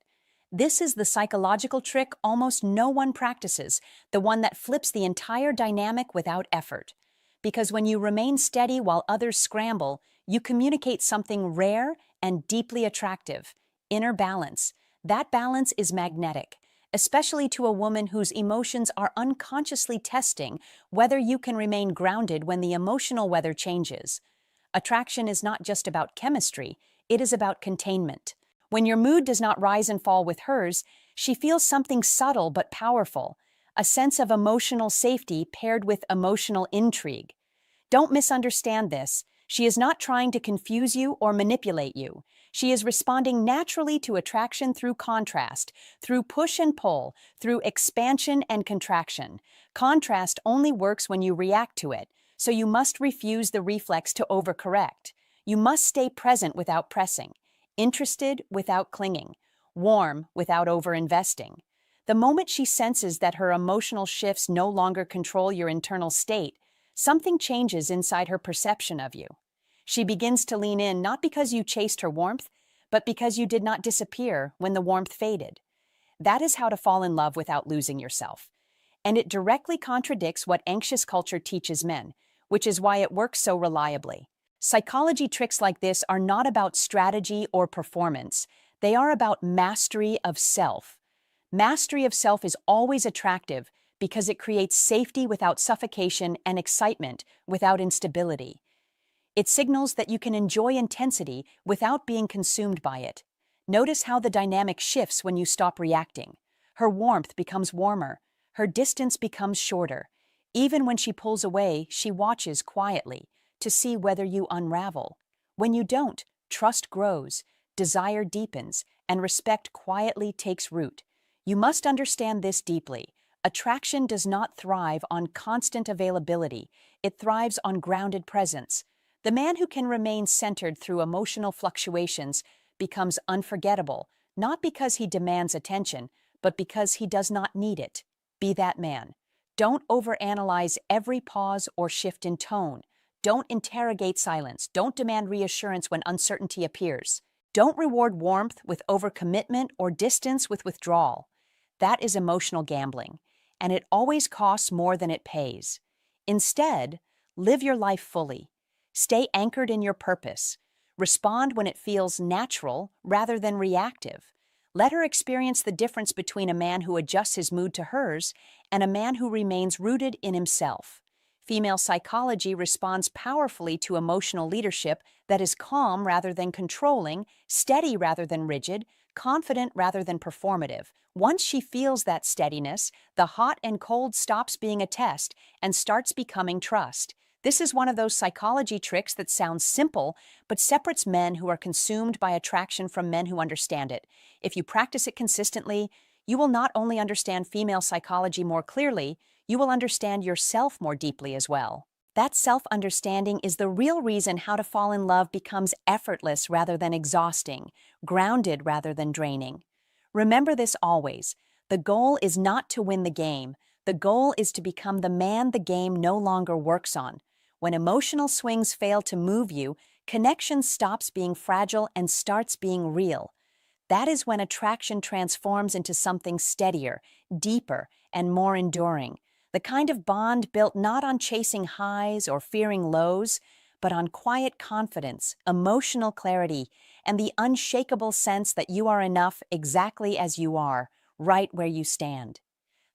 Speaker 1: This is the psychological trick almost no one practices, the one that flips the entire dynamic without effort. Because when you remain steady while others scramble, you communicate something rare and deeply attractive: inner balance. That balance is magnetic, especially to a woman whose emotions are unconsciously testing whether you can remain grounded when the emotional weather changes. Attraction is not just about chemistry, it is about containment. When your mood does not rise and fall with hers, she feels something subtle but powerful, a sense of emotional safety paired with emotional intrigue. Don't misunderstand this. She is not trying to confuse you or manipulate you. She is responding naturally to attraction through contrast, through push and pull, through expansion and contraction. Contrast only works when you react to it, so you must refuse the reflex to overcorrect. You must stay present without pressing, interested without clinging, warm without overinvesting. The moment she senses that her emotional shifts no longer control your internal state, something changes inside her perception of you. She begins to lean in not because you chased her warmth, but because you did not disappear when the warmth faded. That is how to fall in love without losing yourself. And it directly contradicts what anxious culture teaches men, which is why it works so reliably. Psychology tricks like this are not about strategy or performance. They are about mastery of self. Mastery of self is always attractive because it creates safety without suffocation and excitement without instability. It signals that you can enjoy intensity without being consumed by it. Notice how the dynamic shifts when you stop reacting. Her warmth becomes warmer. Her distance becomes shorter. Even when she pulls away, she watches quietly to see whether you unravel. When you don't, trust grows, desire deepens, and respect quietly takes root. You must understand this deeply. Attraction does not thrive on constant availability. It thrives on grounded presence. The man who can remain centered through emotional fluctuations becomes unforgettable, not because he demands attention, but because he does not need it. Be that man. Don't overanalyze every pause or shift in tone. Don't interrogate silence. Don't demand reassurance when uncertainty appears. Don't reward warmth with overcommitment or distance with withdrawal. That is emotional gambling, and it always costs more than it pays. Instead, live your life fully. Stay anchored in your purpose. Respond when it feels natural rather than reactive. Let her experience the difference between a man who adjusts his mood to hers and a man who remains rooted in himself. Female psychology responds powerfully to emotional leadership that is calm rather than controlling, steady rather than rigid, confident rather than performative. Once she feels that steadiness, the hot and cold stops being a test and starts becoming trust. This is one of those psychology tricks that sounds simple, but separates men who are consumed by attraction from men who understand it. If you practice it consistently, you will not only understand female psychology more clearly, you will understand yourself more deeply as well. That self-understanding is the real reason how to fall in love becomes effortless rather than exhausting, grounded rather than draining. Remember this always. The goal is not to win the game. The goal is to become the man the game no longer works on. When emotional swings fail to move you, connection stops being fragile and starts being real. That is when attraction transforms into something steadier, deeper, and more enduring. The kind of bond built not on chasing highs or fearing lows, but on quiet confidence, emotional clarity, and the unshakable sense that you are enough exactly as you are, right where you stand.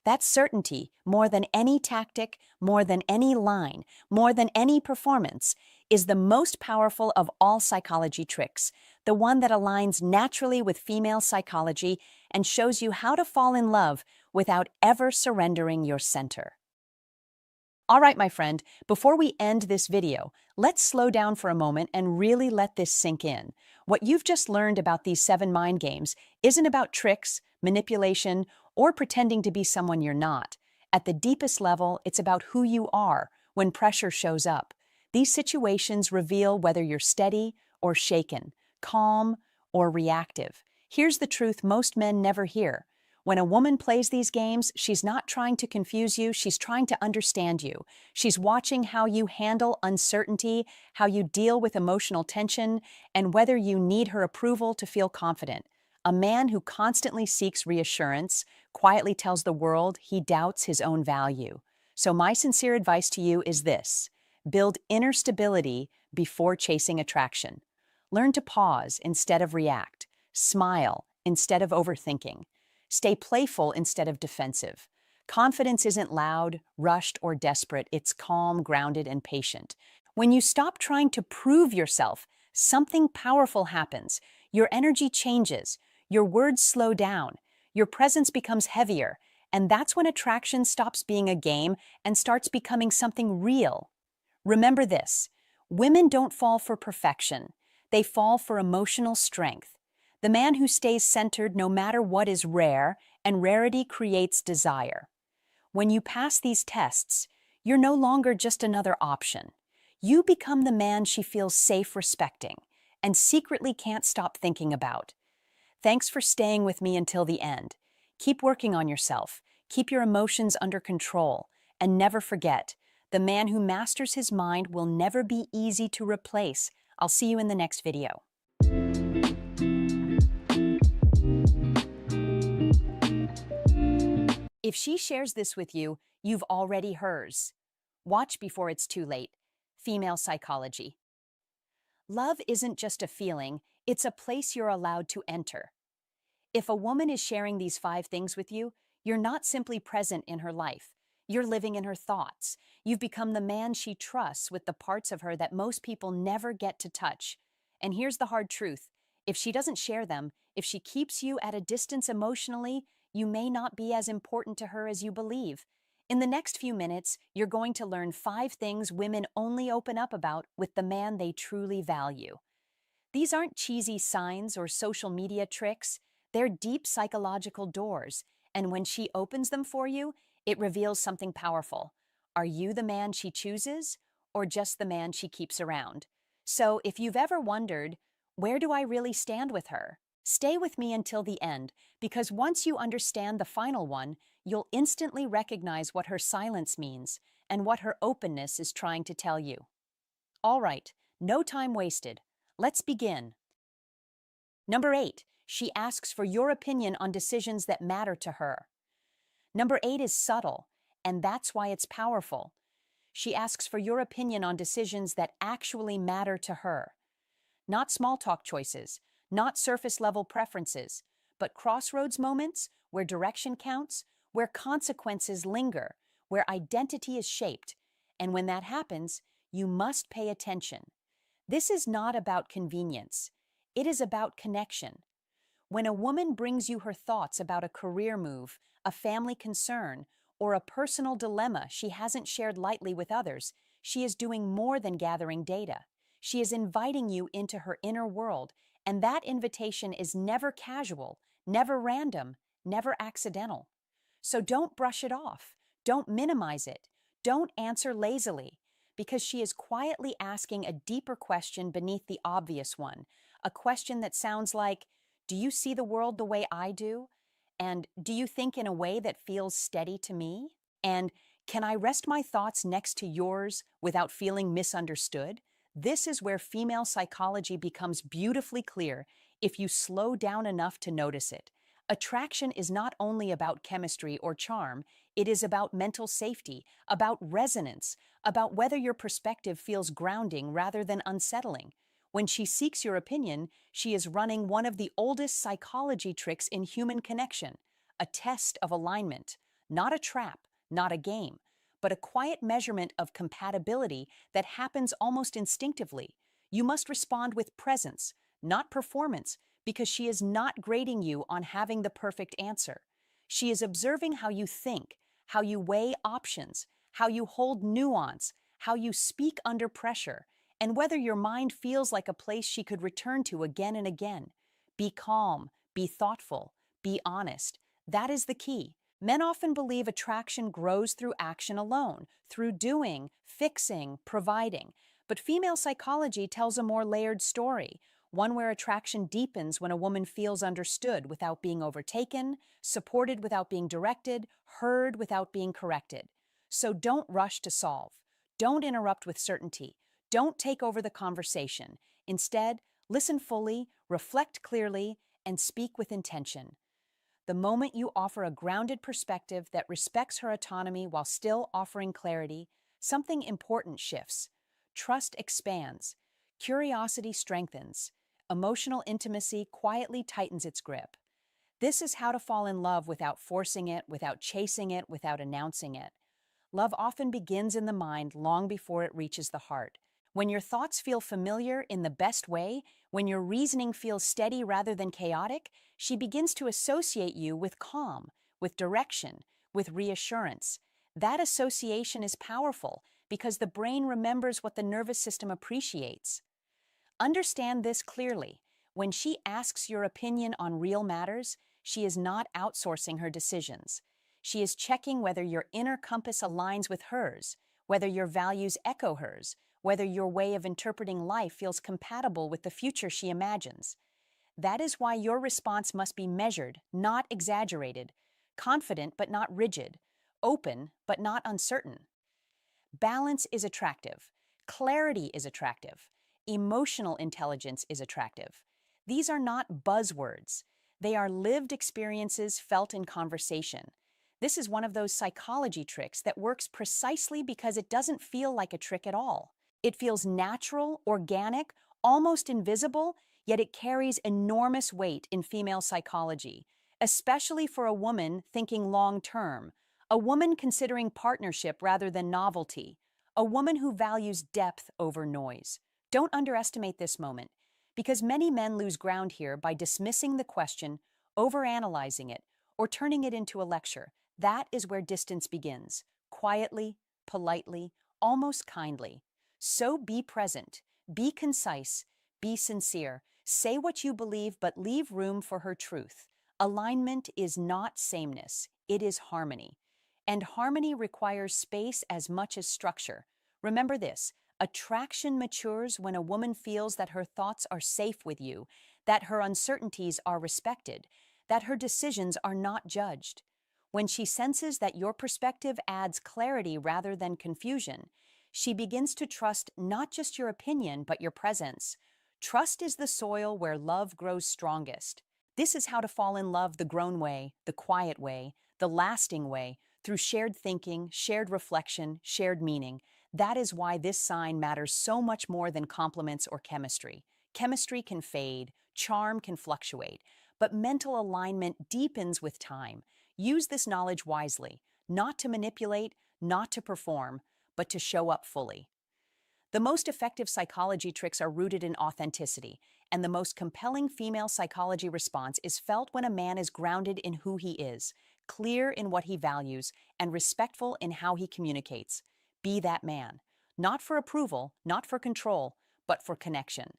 Speaker 1: That certainty, more than any tactic, more than any line, more than any performance, is the most powerful of all psychology tricks, the one that aligns naturally with female psychology and shows you how to fall in love without ever surrendering your center. All right, my friend, before we end this video, let's slow down for a moment and really let this sink in. What you've just learned about these 7 mind games isn't about tricks, manipulation, or pretending to be someone you're not. At the deepest level, it's about who you are when pressure shows up. These situations reveal whether you're steady or shaken, calm or reactive. Here's the truth most men never hear. When a woman plays these games, she's not trying to confuse you, she's trying to understand you. She's watching how you handle uncertainty, how you deal with emotional tension, and whether you need her approval to feel confident. A man who constantly seeks reassurance quietly tells the world he doubts his own value. So my sincere advice to you is this: build inner stability before chasing attraction. Learn to pause instead of react, smile instead of overthinking. Stay playful instead of defensive. Confidence isn't loud, rushed, or desperate. It's calm, grounded, and patient. When you stop trying to prove yourself, something powerful happens. Your energy changes. Your words slow down. Your presence becomes heavier. And that's when attraction stops being a game and starts becoming something real. Remember this: women don't fall for perfection. They fall for emotional strength. The man who stays centered no matter what is rare, and rarity creates desire. When you pass these tests, you're no longer just another option. You become the man she feels safe respecting and secretly can't stop thinking about. Thanks for staying with me until the end. Keep working on yourself, keep your emotions under control, and never forget, the man who masters his mind will never be easy to replace. I'll see you in the next video. If she shares this with you, you've already hers. Watch before it's too late. Female psychology. Love isn't just a feeling, it's a place you're allowed to enter. If a woman is sharing these 5 things with you, you're not simply present in her life. You're living in her thoughts. You've become the man she trusts with the parts of her that most people never get to touch. And here's the hard truth: if she doesn't share them, if she keeps you at a distance emotionally, you may not be as important to her as you believe. In the next few minutes, you're going to learn 5 things women only open up about with the man they truly value. These aren't cheesy signs or social media tricks. They're deep psychological doors, and when she opens them for you, it reveals something powerful. Are you the man she chooses, or just the man she keeps around? So if you've ever wondered, where do I really stand with her? Stay with me until the end, because once you understand the final one, you'll instantly recognize what her silence means and what her openness is trying to tell you. All right, no time wasted. Let's begin. Number 8, she asks for your opinion on decisions that matter to her. Number 8 is subtle, and that's why it's powerful. She asks for your opinion on decisions that actually matter to her. Not small talk choices, not surface level preferences, but crossroads moments where direction counts, where consequences linger, where identity is shaped. And when that happens, you must pay attention. This is not about convenience. It is about connection. When a woman brings you her thoughts about a career move, a family concern, or a personal dilemma she hasn't shared lightly with others, she is doing more than gathering data. She is inviting you into her inner world, and that invitation is never casual, never random, never accidental. So don't brush it off. Don't minimize it. Don't answer lazily, because she is quietly asking a deeper question beneath the obvious one, a question that sounds like, do you see the world the way I do? And do you think in a way that feels steady to me? And can I rest my thoughts next to yours without feeling misunderstood? This is where female psychology becomes beautifully clear if you slow down enough to notice it. Attraction is not only about chemistry or charm, It is about mental safety, about resonance, about whether your perspective feels grounding rather than unsettling. When she seeks your opinion, she is running one of the oldest psychology tricks in human connection, a test of alignment, not a trap, not a game, but a quiet measurement of compatibility that happens almost instinctively. You must respond with presence, not performance, because she is not grading you on having the perfect answer. She is observing how you think, how you weigh options, how you hold nuance, how you speak under pressure, and whether your mind feels like a place she could return to again and again. Be calm, be thoughtful, be honest. That is the key. Men often believe attraction grows through action alone, through doing, fixing, providing. But female psychology tells a more layered story, one where attraction deepens when a woman feels understood without being overtaken, supported without being directed, heard without being corrected. So don't rush to solve. Don't interrupt with certainty. Don't take over the conversation. Instead, listen fully, reflect clearly, and speak with intention. The moment you offer a grounded perspective that respects her autonomy while still offering clarity, something important shifts. Trust expands. Curiosity strengthens. Emotional intimacy quietly tightens its grip. This is how to fall in love without forcing it, without chasing it, without announcing it. Love often begins in the mind long before it reaches the heart. When your thoughts feel familiar in the best way, when your reasoning feels steady rather than chaotic, she begins to associate you with calm, with direction, with reassurance. That association is powerful because the brain remembers what the nervous system appreciates. Understand this clearly. When she asks your opinion on real matters, she is not outsourcing her decisions. She is checking whether your inner compass aligns with hers, whether your values echo hers, whether your way of interpreting life feels compatible with the future she imagines. That is why your response must be measured, not exaggerated, confident but not rigid, open but not uncertain. Balance is attractive. Clarity is attractive. Emotional intelligence is attractive. These are not buzzwords. They are lived experiences felt in conversation. This is one of those psychology tricks that works precisely because it doesn't feel like a trick at all. It feels natural, organic, almost invisible, yet it carries enormous weight in female psychology, especially for a woman thinking long-term, a woman considering partnership rather than novelty, a woman who values depth over noise. Don't underestimate this moment, because many men lose ground here by dismissing the question, overanalyzing it, or turning it into a lecture. That is where distance begins, quietly, politely, almost kindly. So be present, be concise, be sincere. Say what you believe, but leave room for her truth. Alignment is not sameness, it is harmony. And harmony requires space as much as structure. Remember this, attraction matures when a woman feels that her thoughts are safe with you, that her uncertainties are respected, that her decisions are not judged. When she senses that your perspective adds clarity rather than confusion, she begins to trust not just your opinion, but your presence. Trust is the soil where love grows strongest. This is how to fall in love the grown way, the quiet way, the lasting way, through shared thinking, shared reflection, shared meaning. That is why this sign matters so much more than compliments or chemistry. Chemistry can fade, charm can fluctuate, but mental alignment deepens with time. Use this knowledge wisely, not to manipulate, not to perform, but to show up fully. The most effective psychology tricks are rooted in authenticity, and the most compelling female psychology response is felt when a man is grounded in who he is, clear in what he values, and respectful in how he communicates. Be that man. Not for approval, not for control, but for connection.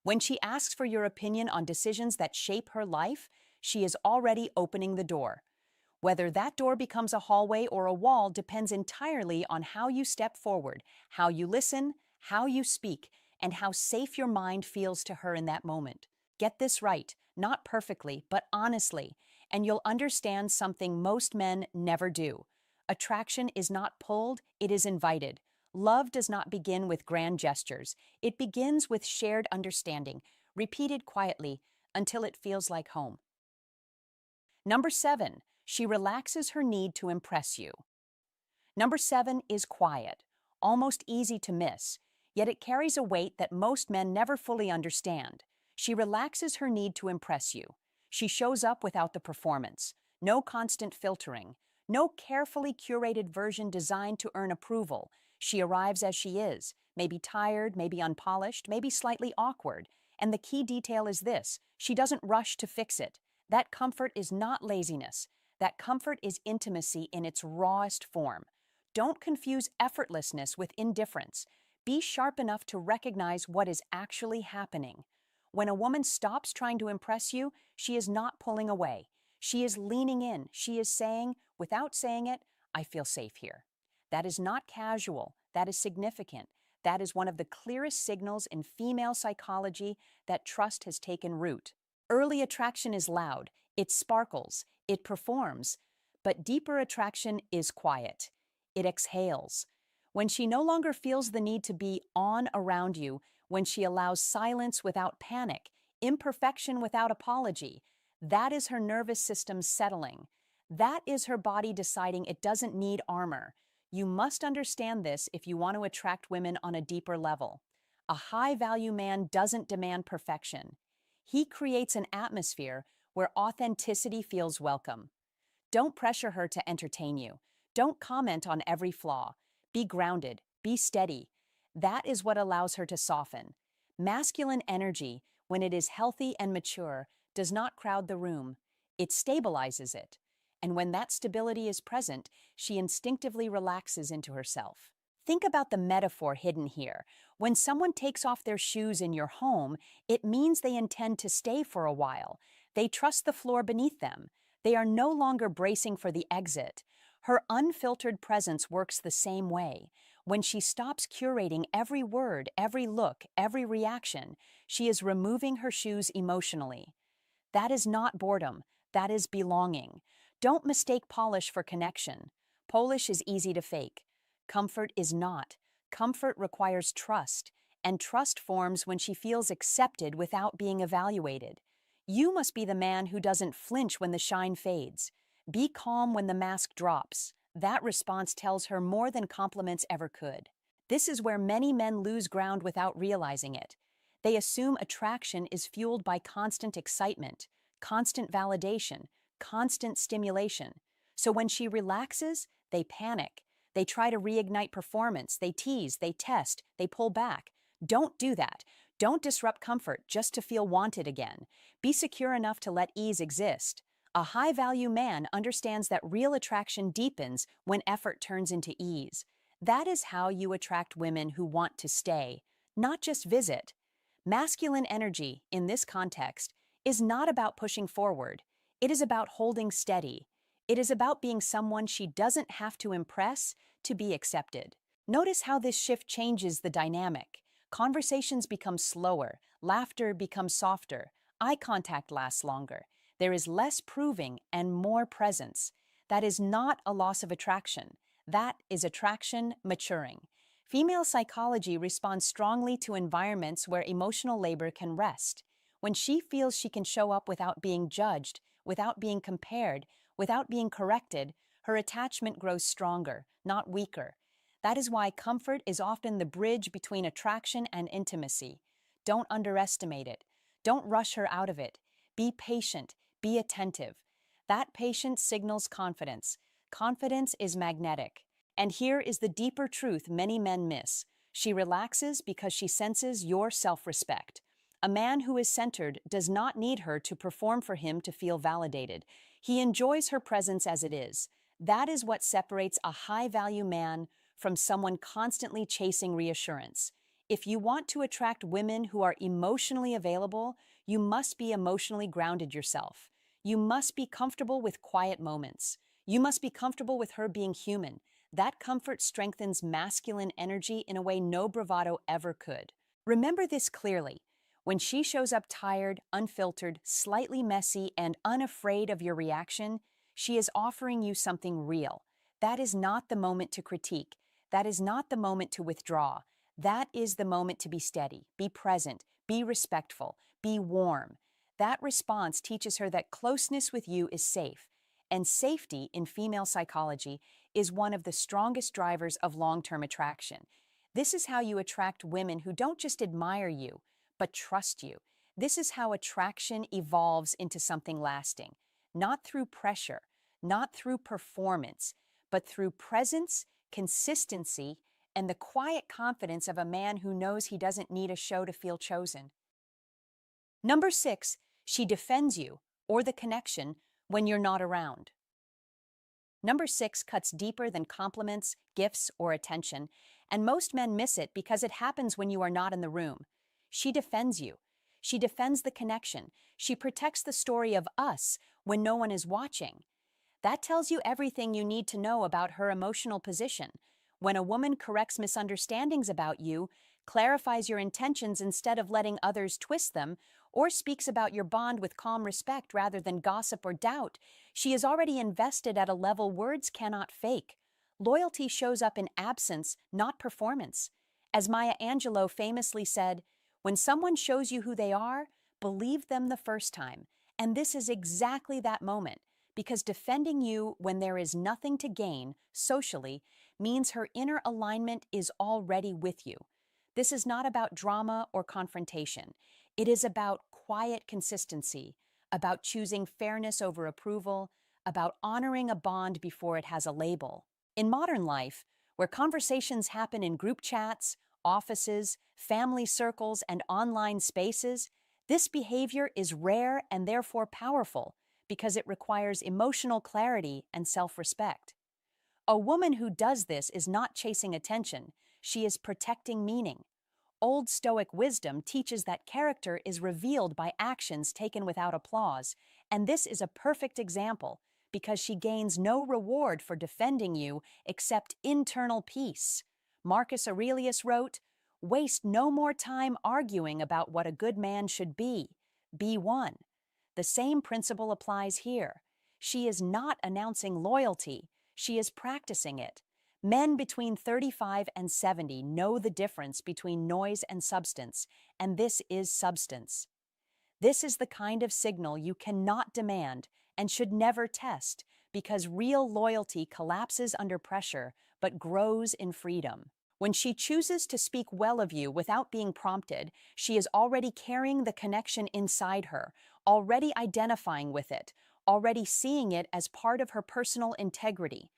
Speaker 1: When she asks for your opinion on decisions that shape her life, she is already opening the door. Whether that door becomes a hallway or a wall depends entirely on how you step forward, how you listen, how you speak, and how safe your mind feels to her in that moment. Get this right, not perfectly, but honestly, and you'll understand something most men never do. Attraction is not pulled, it is invited. Love does not begin with grand gestures. It begins with shared understanding, repeated quietly until it feels like home. Number 7, She relaxes her need to impress you. Number 7 is quiet, almost easy to miss, yet it carries a weight that most men never fully understand. She relaxes her need to impress you. She shows up without the performance, no constant filtering, no carefully curated version designed to earn approval. She arrives as she is, maybe tired, maybe unpolished, maybe slightly awkward. And the key detail is this: she doesn't rush to fix it. That comfort is not laziness. That comfort is intimacy in its rawest form. Don't confuse effortlessness with indifference. Be sharp enough to recognize what is actually happening. When a woman stops trying to impress you, she is not pulling away. She is leaning in. She is saying, without saying it, I feel safe here. That is not casual. That is significant. That is one of the clearest signals in female psychology that trust has taken root. Early attraction is loud. It sparkles. It performs. But deeper attraction is quiet. It exhales. When she no longer feels the need to be on around you, when she allows silence without panic, imperfection without apology, that is her nervous system settling. That is her body deciding it doesn't need armor. You must understand this if you want to attract women on a deeper level. A high-value man doesn't demand perfection. He creates an atmosphere where authenticity feels welcome. Don't pressure her to entertain you. Don't comment on every flaw. Be grounded. Be steady. That is what allows her to soften. Masculine energy, when it is healthy and mature, does not crowd the room. It stabilizes it. And when that stability is present, she instinctively relaxes into herself. Think about the metaphor hidden here. When someone takes off their shoes in your home, it means they intend to stay for a while. They trust the floor beneath them. They are no longer bracing for the exit. Her unfiltered presence works the same way. When she stops curating every word, every look, every reaction, she is removing her shoes emotionally. That is not boredom. That is belonging. Don't mistake polish for connection. Polish is easy to fake. Comfort is not. Comfort requires trust, and trust forms when she feels accepted without being evaluated. You must be the man who doesn't flinch when the shine fades. Be calm when the mask drops. That response tells her more than compliments ever could. This is where many men lose ground without realizing it. They assume attraction is fueled by constant excitement, constant validation, constant stimulation. So when she relaxes, they panic. They try to reignite performance. They tease, they test, they pull back. Don't do that. Don't disrupt comfort just to feel wanted again. Be secure enough to let ease exist. A high-value man understands that real attraction deepens when effort turns into ease. That is how you attract women who want to stay, not just visit. Masculine energy, in this context, is not about pushing forward. It is about holding steady. It is about being someone she doesn't have to impress to be accepted. Notice how this shift changes the dynamic. Conversations become slower, laughter becomes softer, eye contact lasts longer. There is less proving and more presence. That is not a loss of attraction. That is attraction maturing. Female psychology responds strongly to environments where emotional labor can rest. When she feels she can show up without being judged, without being compared, without being corrected, her attachment grows stronger, not weaker. That is why comfort is often the bridge between attraction and intimacy. Don't underestimate it. Don't rush her out of it. Be patient. Be attentive. That patience signals confidence. Confidence is magnetic. And here is the deeper truth many men miss. She relaxes because she senses your self-respect. A man who is centered does not need her to perform for him to feel validated. He enjoys her presence as it is. That is what separates a high-value man from someone constantly chasing reassurance. If you want to attract women who are emotionally available, you must be emotionally grounded yourself. You must be comfortable with quiet moments. You must be comfortable with her being human. That comfort strengthens masculine energy in a way no bravado ever could. Remember this clearly. When she shows up tired, unfiltered, slightly messy, and unafraid of your reaction, she is offering you something real. That is not the moment to critique. That is not the moment to withdraw. That is the moment to be steady, be present, be respectful, be warm. That response teaches her that closeness with you is safe, and safety in female psychology is one of the strongest drivers of long-term attraction. This is how you attract women who don't just admire you, but trust you. This is how attraction evolves into something lasting, not through pressure, not through performance, but through presence, consistency, and the quiet confidence of a man who knows he doesn't need a show to feel chosen. Number 6, she defends you, or the connection, when you're not around. Number 6 cuts deeper than compliments, gifts, or attention, and most men miss it because it happens when you are not in the room. She defends you. She defends the connection. She protects the story of us when no one is watching. That tells you everything you need to know about her emotional position. When a woman corrects misunderstandings about you, clarifies your intentions instead of letting others twist them, or speaks about your bond with calm respect rather than gossip or doubt, she is already invested at a level words cannot fake. Loyalty shows up in absence, not performance. As Maya Angelou famously said, "When someone shows you who they are, believe them the first time." And this is exactly that moment, because defending you when there is nothing to gain, socially, means her inner alignment is already with you. This is not about drama or confrontation. It is about quiet consistency, about choosing fairness over approval, about honoring a bond before it has a label. In modern life, where conversations happen in group chats, offices, family circles, and online spaces, this behavior is rare and therefore powerful because it requires emotional clarity and self-respect. A woman who does this is not chasing attention, she is protecting meaning. Old Stoic wisdom teaches that character is revealed by actions taken without applause, and this is a perfect example because she gains no reward for defending you except internal peace. Marcus Aurelius wrote, "Waste no more time arguing about what a good man should be. Be one." The same principle applies here. She is not announcing loyalty, she is practicing it. Men between 35 and 70 know the difference between noise and substance, and this is substance. This is the kind of signal you cannot demand and should never test, because real loyalty collapses under pressure but grows in freedom. When she chooses to speak well of you without being prompted, she is already carrying the connection inside her, already identifying with it, already seeing it as part of her personal integrity.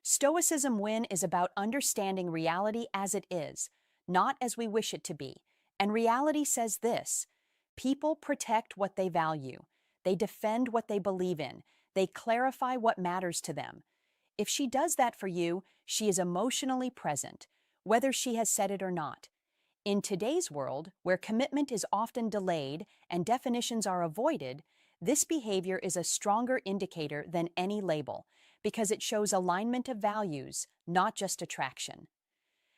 Speaker 1: Stoicism win is about understanding reality as it is, not as we wish it to be. And reality says this: people protect what they value. They defend what they believe in. They clarify what matters to them. If she does that for you, she is emotionally present, whether she has said it or not. In today's world, where commitment is often delayed and definitions are avoided, this behavior is a stronger indicator than any label, because it shows alignment of values, not just attraction.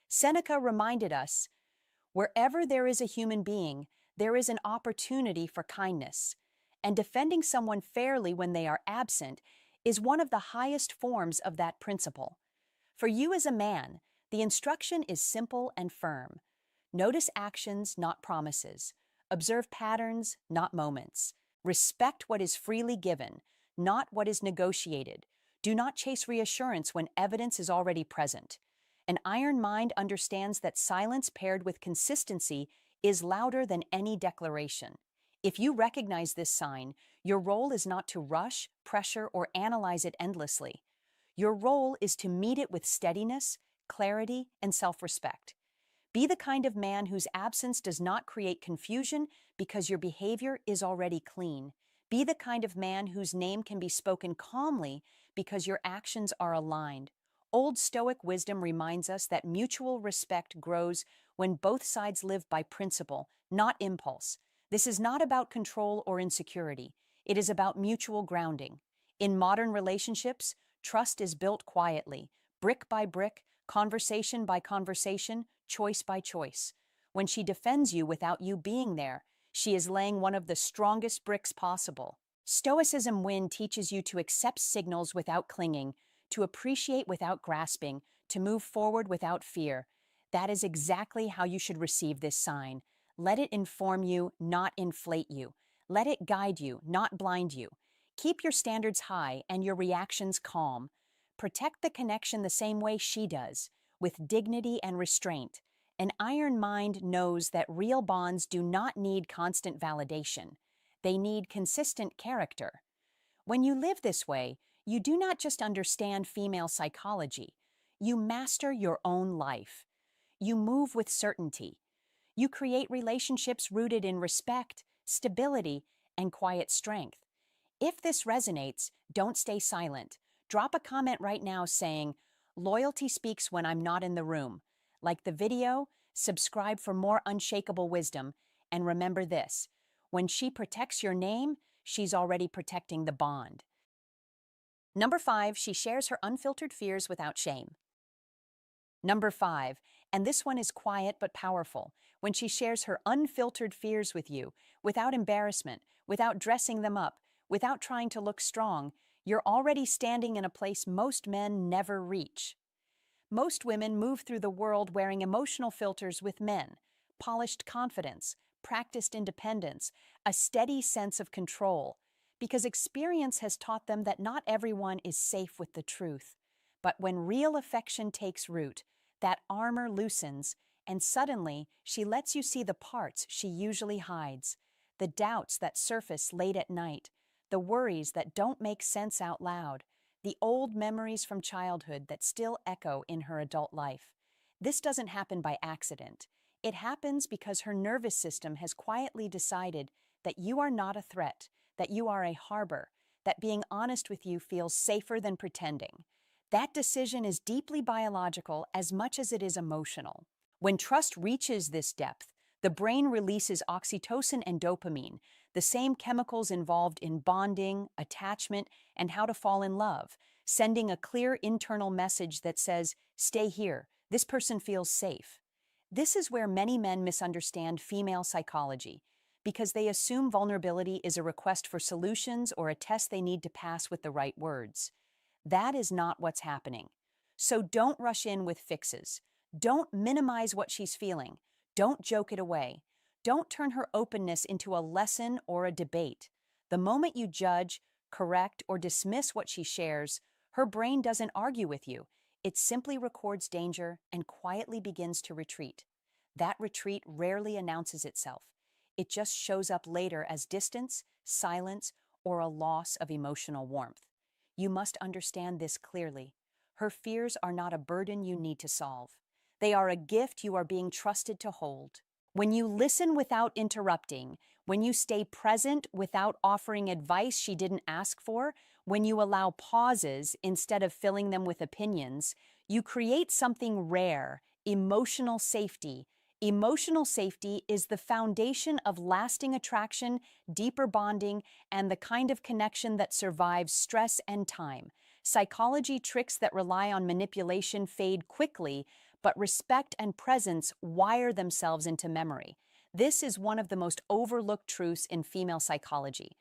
Speaker 1: Seneca reminded us, "Wherever there is a human being, there is an opportunity for kindness," and defending someone fairly when they are absent is one of the highest forms of that principle. For you as a man, the instruction is simple and firm. Notice actions, not promises. Observe patterns, not moments. Respect what is freely given, not what is negotiated. Do not chase reassurance when evidence is already present. An iron mind understands that silence paired with consistency is louder than any declaration. If you recognize this sign, your role is not to rush, pressure, or analyze it endlessly. Your role is to meet it with steadiness, clarity, and self-respect. Be the kind of man whose absence does not create confusion because your behavior is already clean. Be the kind of man whose name can be spoken calmly because your actions are aligned. Old Stoic wisdom reminds us that mutual respect grows when both sides live by principle, not impulse. This is not about control or insecurity. It is about mutual grounding. In modern relationships, trust is built quietly, brick by brick, conversation by conversation, choice by choice. When she defends you without you being there, she is laying one of the strongest bricks possible. Stoicism win teaches you to accept signals without clinging, to appreciate without grasping, to move forward without fear. That is exactly how you should receive this sign. Let it inform you, not inflate you. Let it guide you, not blind you. Keep your standards high and your reactions calm. Protect the connection the same way she does, with dignity and restraint. An iron mind knows that real bonds do not need constant validation. They need consistent character. When you live this way, you do not just understand female psychology, you master your own life. You move with certainty. You create relationships rooted in respect, stability, and quiet strength. If this resonates, don't stay silent. Drop a comment right now saying, "Loyalty speaks when I'm not in the room." Like the video, subscribe for more unshakable wisdom, and remember this: when she protects your name, she's already protecting the bond. Number 5, she shares her unfiltered fears without shame. Number 5, and this one is quiet but powerful, when she shares her unfiltered fears with you, without embarrassment, without dressing them up, without trying to look strong, you're already standing in a place most men never reach. Most women move through the world wearing emotional filters with men: polished confidence, practiced independence, a steady sense of control, because experience has taught them that not everyone is safe with the truth. But when real affection takes root, that armor loosens, and suddenly she lets you see the parts she usually hides, the doubts that surface late at night, the worries that don't make sense out loud, the old memories from childhood that still echo in her adult life. This doesn't happen by accident. It happens because her nervous system has quietly decided that you are not a threat, that you are a harbor, that being honest with you feels safer than pretending. That decision is deeply biological as much as it is emotional. When trust reaches this depth, the brain releases oxytocin and dopamine, the same chemicals involved in bonding, attachment, and how to fall in love, sending a clear internal message that says, "Stay here, this person feels safe." This is where many men misunderstand female psychology, because they assume vulnerability is a request for solutions or a test they need to pass with the right words. That is not what's happening. So don't rush in with fixes. Don't minimize what she's feeling. Don't joke it away. Don't turn her openness into a lesson or a debate. The moment you judge, correct, or dismiss what she shares, her brain doesn't argue with you. It simply records danger and quietly begins to retreat. That retreat rarely announces itself. It just shows up later as distance, silence, or a loss of emotional warmth. You must understand this clearly. Her fears are not a burden you need to solve. They are a gift you are being trusted to hold. When you listen without interrupting, when you stay present without offering advice she didn't ask for, when you allow pauses instead of filling them with opinions, you create something rare: emotional safety. Emotional safety is the foundation of lasting attraction, deeper bonding, and the kind of connection that survives stress and time. Psychology tricks that rely on manipulation fade quickly, but respect and presence wire themselves into memory. This is one of the most overlooked truths in female psychology.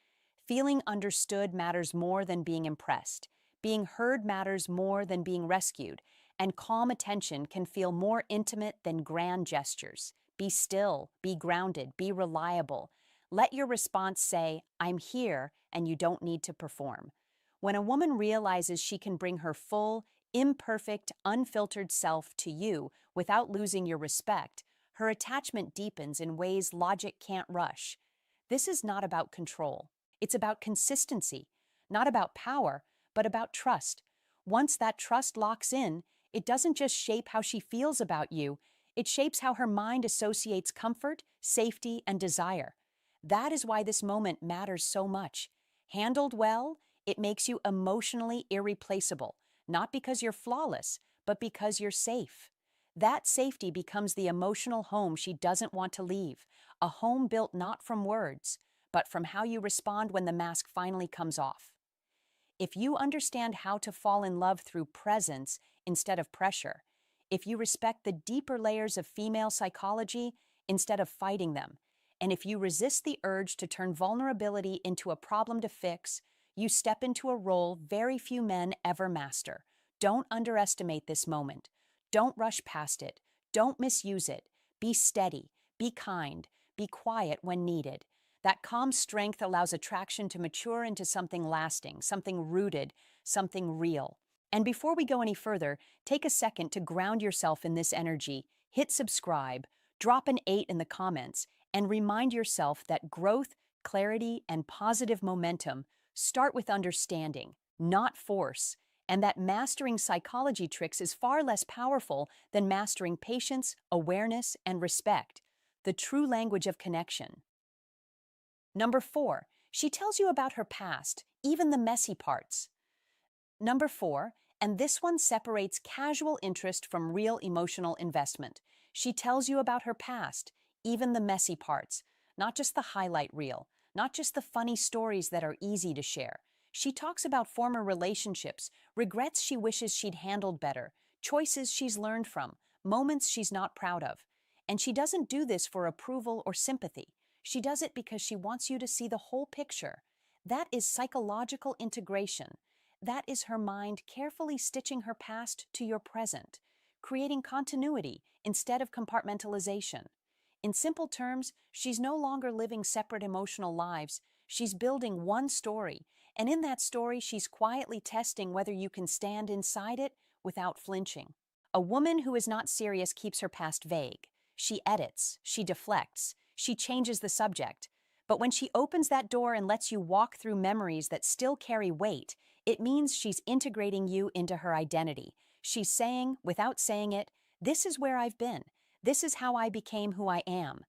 Speaker 1: Feeling understood matters more than being impressed. Being heard matters more than being rescued. And calm attention can feel more intimate than grand gestures. Be still, be grounded, be reliable. Let your response say, "I'm here," and you don't need to perform. When a woman realizes she can bring her full, imperfect, unfiltered self to you without losing your respect, her attachment deepens in ways logic can't rush. This is not about control. It's about consistency, not about power, but about trust. Once that trust locks in, it doesn't just shape how she feels about you, it shapes how her mind associates comfort, safety, and desire. That is why this moment matters so much. Handled well, it makes you emotionally irreplaceable, not because you're flawless, but because you're safe. That safety becomes the emotional home she doesn't want to leave, a home built not from words, but from how you respond when the mask finally comes off. If you understand how to fall in love through presence instead of pressure, if you respect the deeper layers of female psychology instead of fighting them, and if you resist the urge to turn vulnerability into a problem to fix, you step into a role very few men ever master. Don't underestimate this moment. Don't rush past it. Don't misuse it. Be steady. Be kind. Be quiet when needed. That calm strength allows attraction to mature into something lasting, something rooted, something real. And before we go any further, take a second to ground yourself in this energy. Hit subscribe, drop an 8 in the comments, and remind yourself that growth, clarity, and positive momentum start with understanding, not force, and that mastering psychology tricks is far less powerful than mastering patience, awareness, and respect, the true language of connection. Number 4, she tells you about her past, even the messy parts. Number 4, and this one separates casual interest from real emotional investment. She tells you about her past, even the messy parts, not just the highlight reel, not just the funny stories that are easy to share. She talks about former relationships, regrets she wishes she'd handled better, choices she's learned from, moments she's not proud of. And she doesn't do this for approval or sympathy. She does it because she wants you to see the whole picture. That is psychological integration. That is her mind carefully stitching her past to your present, creating continuity instead of compartmentalization. In simple terms, she's no longer living separate emotional lives. She's building one story, and in that story, she's quietly testing whether you can stand inside it without flinching. A woman who is not serious keeps her past vague. She edits, she deflects, she changes the subject. But when she opens that door and lets you walk through memories that still carry weight, it means she's integrating you into her identity. She's saying, without saying it, this is where I've been. This is how I became who I am.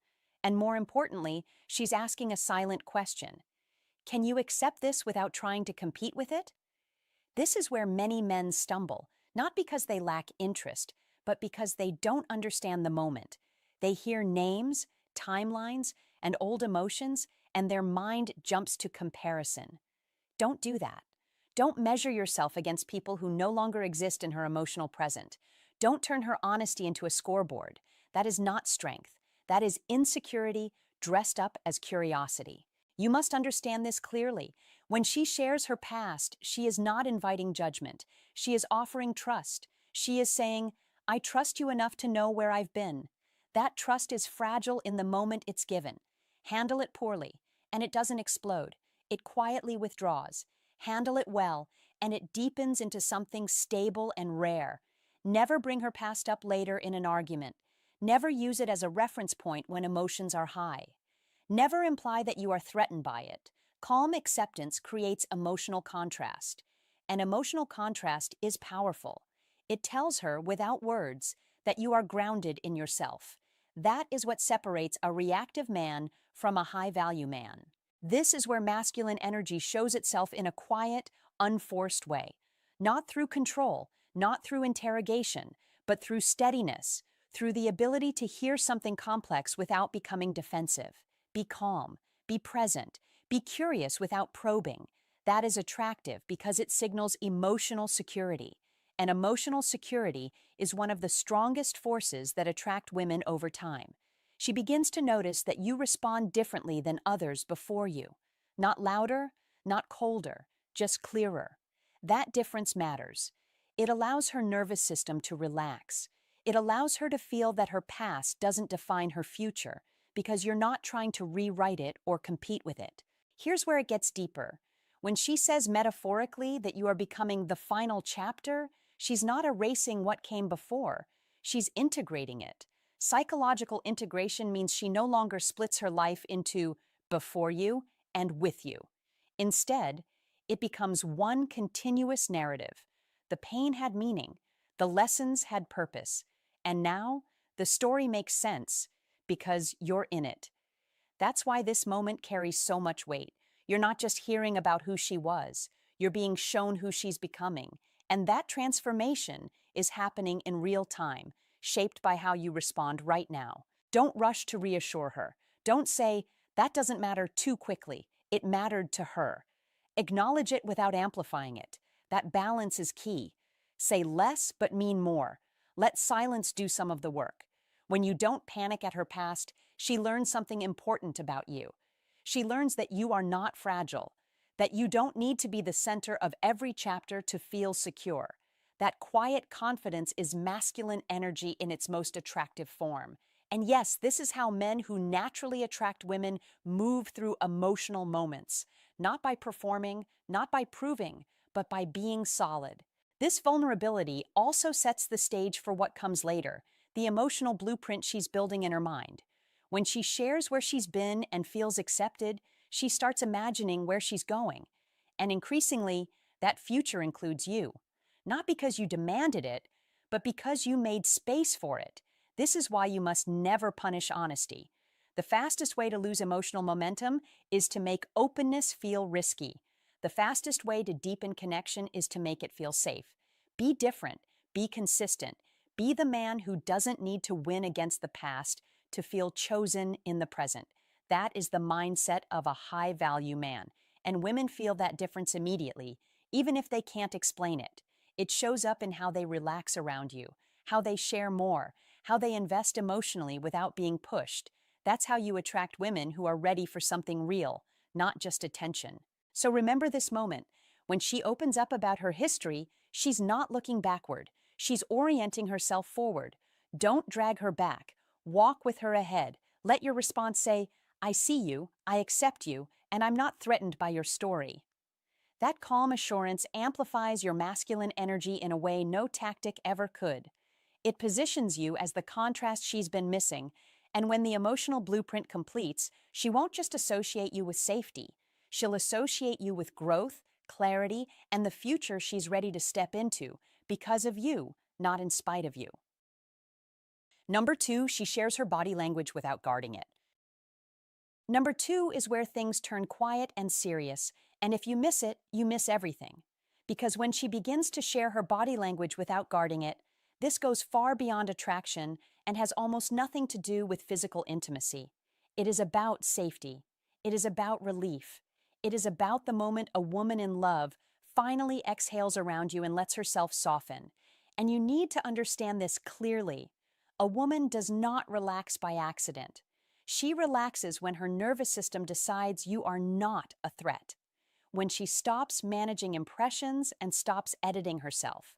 Speaker 1: And more importantly, she's asking a silent question. Can you accept this without trying to compete with it? This is where many men stumble, not because they lack interest, but because they don't understand the moment. They hear names, timelines, and old emotions, and their mind jumps to comparison. Don't do that. Don't measure yourself against people who no longer exist in her emotional present. Don't turn her honesty into a scoreboard. That is not strength. That is insecurity dressed up as curiosity. You must understand this clearly. When she shares her past, she is not inviting judgment. She is offering trust. She is saying, I trust you enough to know where I've been. That trust is fragile in the moment it's given. Handle it poorly, and it doesn't explode. It quietly withdraws. Handle it well, and it deepens into something stable and rare. Never bring her past up later in an argument. Never use it as a reference point when emotions are high. Never imply that you are threatened by it. Calm acceptance creates emotional contrast. And emotional contrast is powerful. It tells her, without words, that you are grounded in yourself. That is what separates a reactive man from a high-value man. This is where masculine energy shows itself in a quiet, unforced way. Not through control, not through interrogation, but through steadiness, through the ability to hear something complex without becoming defensive. Be calm, be present, be curious without probing. That is attractive because it signals emotional security. And emotional security is one of the strongest forces that attract women over time. She begins to notice that you respond differently than others before you. Not louder, not colder, just clearer. That difference matters. It allows her nervous system to relax. It allows her to feel that her past doesn't define her future because you're not trying to rewrite it or compete with it. Here's where it gets deeper. When she says metaphorically that you are becoming the final chapter, she's not erasing what came before. She's integrating it. Psychological integration means she no longer splits her life into before you and with you. Instead, it becomes one continuous narrative. The pain had meaning, the lessons had purpose, and now the story makes sense because you're in it. That's why this moment carries so much weight. You're not just hearing about who she was, you're being shown who she's becoming. And that transformation is happening in real time, shaped by how you respond right now. Don't rush to reassure her. Don't say, that doesn't matter too quickly. It mattered to her. Acknowledge it without amplifying it. That balance is key. Say less but mean more. Let silence do some of the work. When you don't panic at her past, she learns something important about you. She learns that you are not fragile, that you don't need to be the center of every chapter to feel secure. That quiet confidence is masculine energy in its most attractive form, And yes, this is how men who naturally attract women move through emotional moments, not by performing, not by proving, but by being solid. This vulnerability also sets the stage for what comes later, the emotional blueprint she's building in her mind. When she shares where she's been and feels accepted, she starts imagining where she's going. And increasingly, that future includes you. Not because you demanded it, but because you made space for it. This is why you must never punish honesty. The fastest way to lose emotional momentum is to make openness feel risky. The fastest way to deepen connection is to make it feel safe. Be different, be consistent, be the man who doesn't need to win against the past to feel chosen in the present. That is the mindset of a high-value man, and women feel that difference immediately, even if they can't explain it. It shows up in how they relax around you, how they share more, how they invest emotionally without being pushed. That's how you attract women who are ready for something real, not just attention. So remember this moment. When she opens up about her history, she's not looking backward. She's orienting herself forward. Don't drag her back. Walk with her ahead. Let your response say, I see you, I accept you, and I'm not threatened by your story. That calm assurance amplifies your masculine energy in a way no tactic ever could. It positions you as the contrast she's been missing, and when the emotional blueprint completes, she won't just associate you with safety. She'll associate you with growth, clarity, and the future she's ready to step into because of you, not in spite of you. Number 2, she shares her body language without guarding it. Number 2 is where things turn quiet and serious, and if you miss it, you miss everything. Because when she begins to share her body language without guarding it, this goes far beyond attraction and has almost nothing to do with physical intimacy. It is about safety. It is about relief. It is about the moment a woman in love finally exhales around you and lets herself soften. And you need to understand this clearly. A woman does not relax by accident. She relaxes when her nervous system decides you are not a threat, when she stops managing impressions and stops editing herself,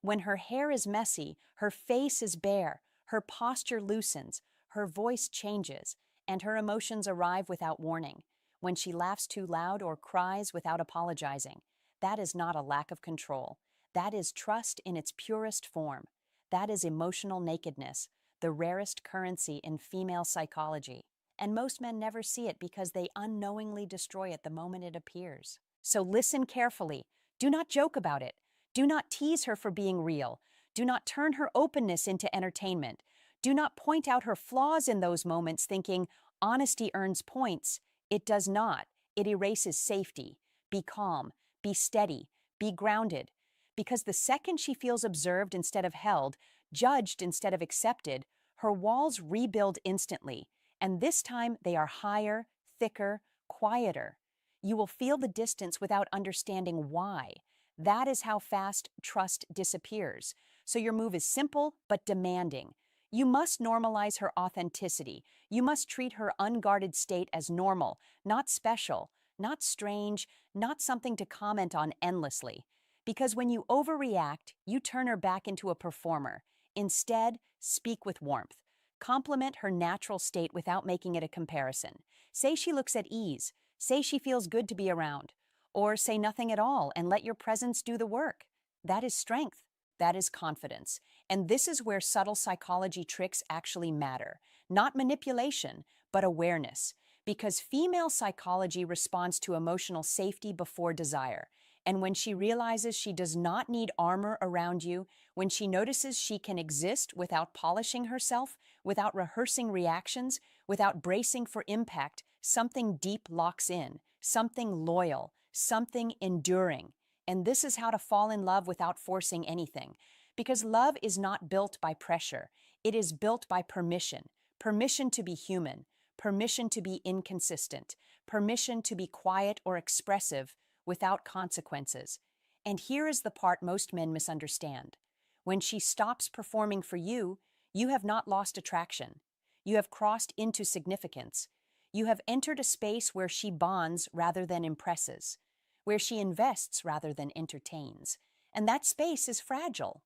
Speaker 1: when her hair is messy, her face is bare, her posture loosens, her voice changes, and her emotions arrive without warning, when she laughs too loud or cries without apologizing. That is not a lack of control. That is trust in its purest form. That is emotional nakedness, the rarest currency in female psychology. And most men never see it because they unknowingly destroy it the moment it appears. So listen carefully. Do not joke about it. Do not tease her for being real. Do not turn her openness into entertainment. Do not point out her flaws in those moments thinking honesty earns points. It does not. It erases safety. Be calm. Be steady. Be grounded. Because the second she feels observed instead of held, judged instead of accepted, her walls rebuild instantly, and this time they are higher, thicker, quieter. You will feel the distance without understanding why. That is how fast trust disappears. So your move is simple but demanding. You must normalize her authenticity. You must treat her unguarded state as normal, not special, not strange, not something to comment on endlessly. Because when you overreact, you turn her back into a performer. Instead, speak with warmth. Compliment her natural state without making it a comparison. Say she looks at ease. Say she feels good to be around. Or say nothing at all and let your presence do the work. That is strength. That is confidence. And this is where subtle psychology tricks actually matter. Not manipulation, but awareness. Because female psychology responds to emotional safety before desire. And when she realizes she does not need armor around you, when she notices she can exist without polishing herself, without rehearsing reactions, without bracing for impact, something deep locks in, something loyal, something enduring. And this is how to fall in love without forcing anything. Because love is not built by pressure. It is built by permission. Permission to be human. Permission to be inconsistent. Permission to be quiet or expressive without consequences. And here is the part most men misunderstand. When she stops performing for you, you have not lost attraction. You have crossed into significance. You have entered a space where she bonds rather than impresses, where she invests rather than entertains. And that space is fragile.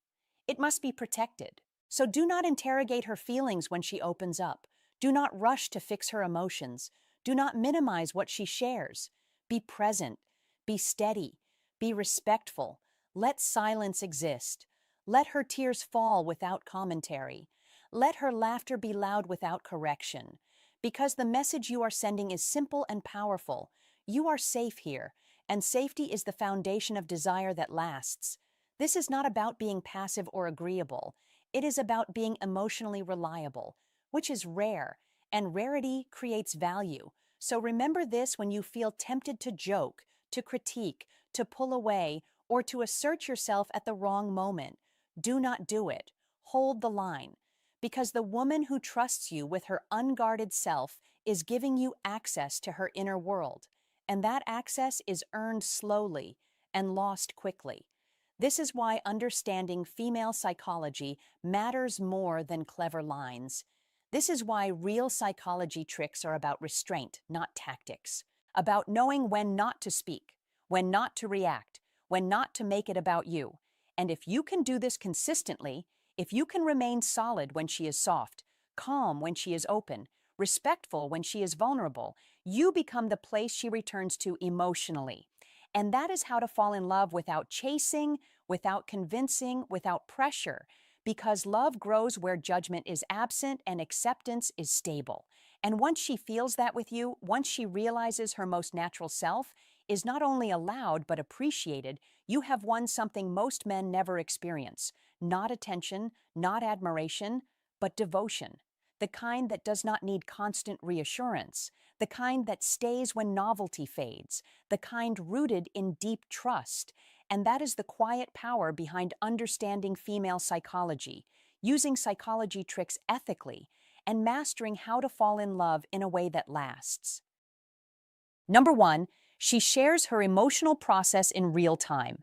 Speaker 1: It must be protected. So do not interrogate her feelings when she opens up. Do not rush to fix her emotions. Do not minimize what she shares. Be present. Be steady. Be respectful. Let silence exist. Let her tears fall without commentary. Let her laughter be loud without correction. Because the message you are sending is simple and powerful. You are safe here, and safety is the foundation of desire that lasts. This is not about being passive or agreeable. It is about being emotionally reliable, which is rare, and rarity creates value. So remember this when you feel tempted to joke, to critique, to pull away, or to assert yourself at the wrong moment. Do not do it. Hold the line. Because the woman who trusts you with her unguarded self is giving you access to her inner world, and that access is earned slowly and lost quickly. This is why understanding female psychology matters more than clever lines. This is why real psychology tricks are about restraint, not tactics, about knowing when not to speak, when not to react, when not to make it about you. And if you can do this consistently, if you can remain solid when she is soft, calm when she is open, respectful when she is vulnerable, you become the place she returns to emotionally. And that is how to fall in love without chasing, without convincing, without pressure, because love grows where judgment is absent and acceptance is stable. And once she feels that with you, once she realizes her most natural self is not only allowed but appreciated, you have won something most men never experience. Not attention, not admiration, but devotion. The kind that does not need constant reassurance, the kind that stays when novelty fades, the kind rooted in deep trust. And that is the quiet power behind understanding female psychology, using psychology tricks ethically, and mastering how to fall in love in a way that lasts. Number 1, she shares her emotional process in real time.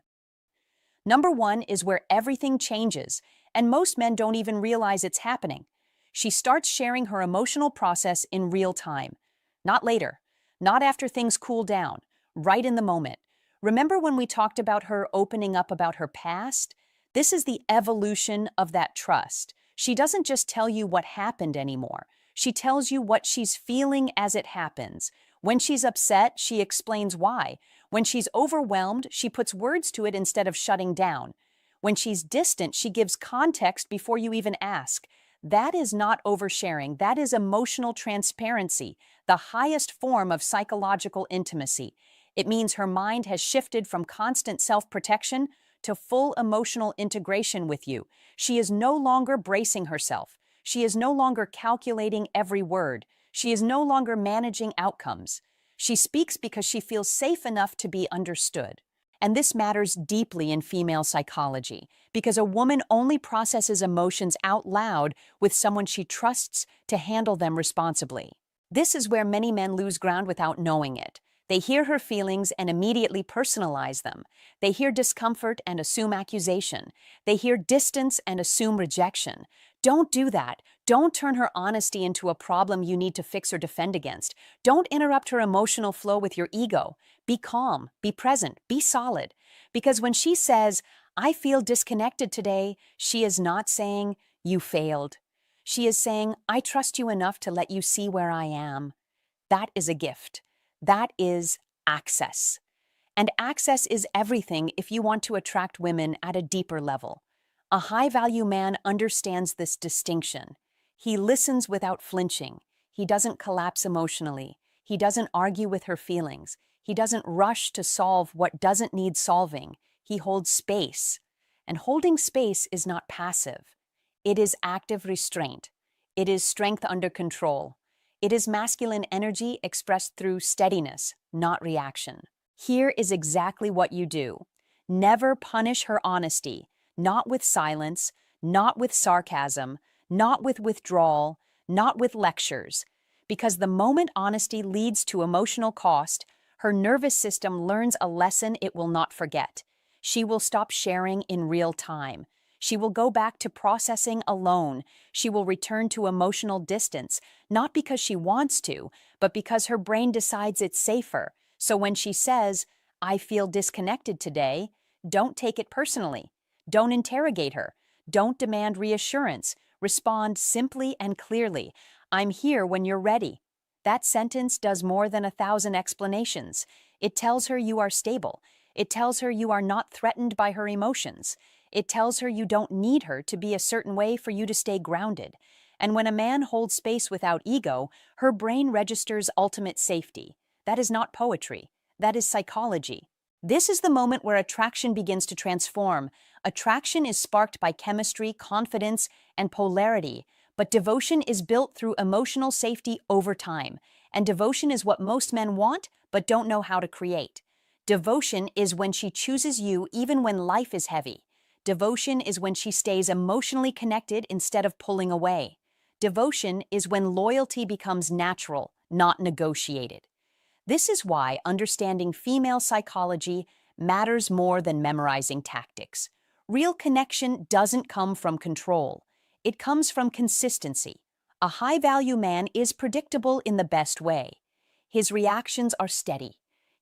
Speaker 1: Number 1 is where everything changes, and most men don't even realize it's happening. She starts sharing her emotional process in real time. Not later, not after things cool down, right in the moment. Remember when we talked about her opening up about her past? This is the evolution of that trust. She doesn't just tell you what happened anymore. She tells you what she's feeling as it happens. When she's upset, she explains why. When she's overwhelmed, she puts words to it instead of shutting down. When she's distant, she gives context before you even ask. That is not oversharing. That is emotional transparency, the highest form of psychological intimacy. It means her mind has shifted from constant self-protection to full emotional integration with you. She is no longer bracing herself. She is no longer calculating every word. She is no longer managing outcomes. She speaks because she feels safe enough to be understood. And this matters deeply in female psychology, because a woman only processes emotions out loud with someone she trusts to handle them responsibly. This is where many men lose ground without knowing it. They hear her feelings and immediately personalize them. They hear discomfort and assume accusation. They hear distance and assume rejection. Don't do that. Don't turn her honesty into a problem you need to fix or defend against. Don't interrupt her emotional flow with your ego. Be calm, be present, be solid. Because when she says, "I feel disconnected today," she is not saying, "You failed." She is saying, "I trust you enough to let you see where I am." That is a gift. That is access. And access is everything if you want to attract women at a deeper level. A high-value man understands this distinction. He listens without flinching. He doesn't collapse emotionally. He doesn't argue with her feelings. He doesn't rush to solve what doesn't need solving. He holds space. And holding space is not passive. It is active restraint. It is strength under control. It is masculine energy expressed through steadiness, not reaction. Here is exactly what you do. Never punish her honesty, not with silence, not with sarcasm, not with withdrawal, not with lectures. Because the moment honesty leads to emotional cost, her nervous system learns a lesson it will not forget. She will stop sharing in real time. She will go back to processing alone. She will return to emotional distance, not because she wants to, but because her brain decides it's safer. So when she says, "I feel disconnected today," don't take it personally. Don't interrogate her. Don't demand reassurance. Respond simply and clearly. I'm here when you're ready. That sentence does more than 1,000 explanations. It tells her you are stable. It tells her you are not threatened by her emotions. It tells her you don't need her to be a certain way for you to stay grounded. And when a man holds space without ego, her brain registers ultimate safety. That is not poetry. That is psychology. This is the moment where attraction begins to transform. Attraction is sparked by chemistry, confidence, and polarity. But devotion is built through emotional safety over time. And devotion is what most men want, but don't know how to create. Devotion is when she chooses you even when life is heavy. Devotion is when she stays emotionally connected instead of pulling away. Devotion is when loyalty becomes natural, not negotiated. This is why understanding female psychology matters more than memorizing tactics. Real connection doesn't come from control. It comes from consistency. A high-value man is predictable in the best way. His reactions are steady.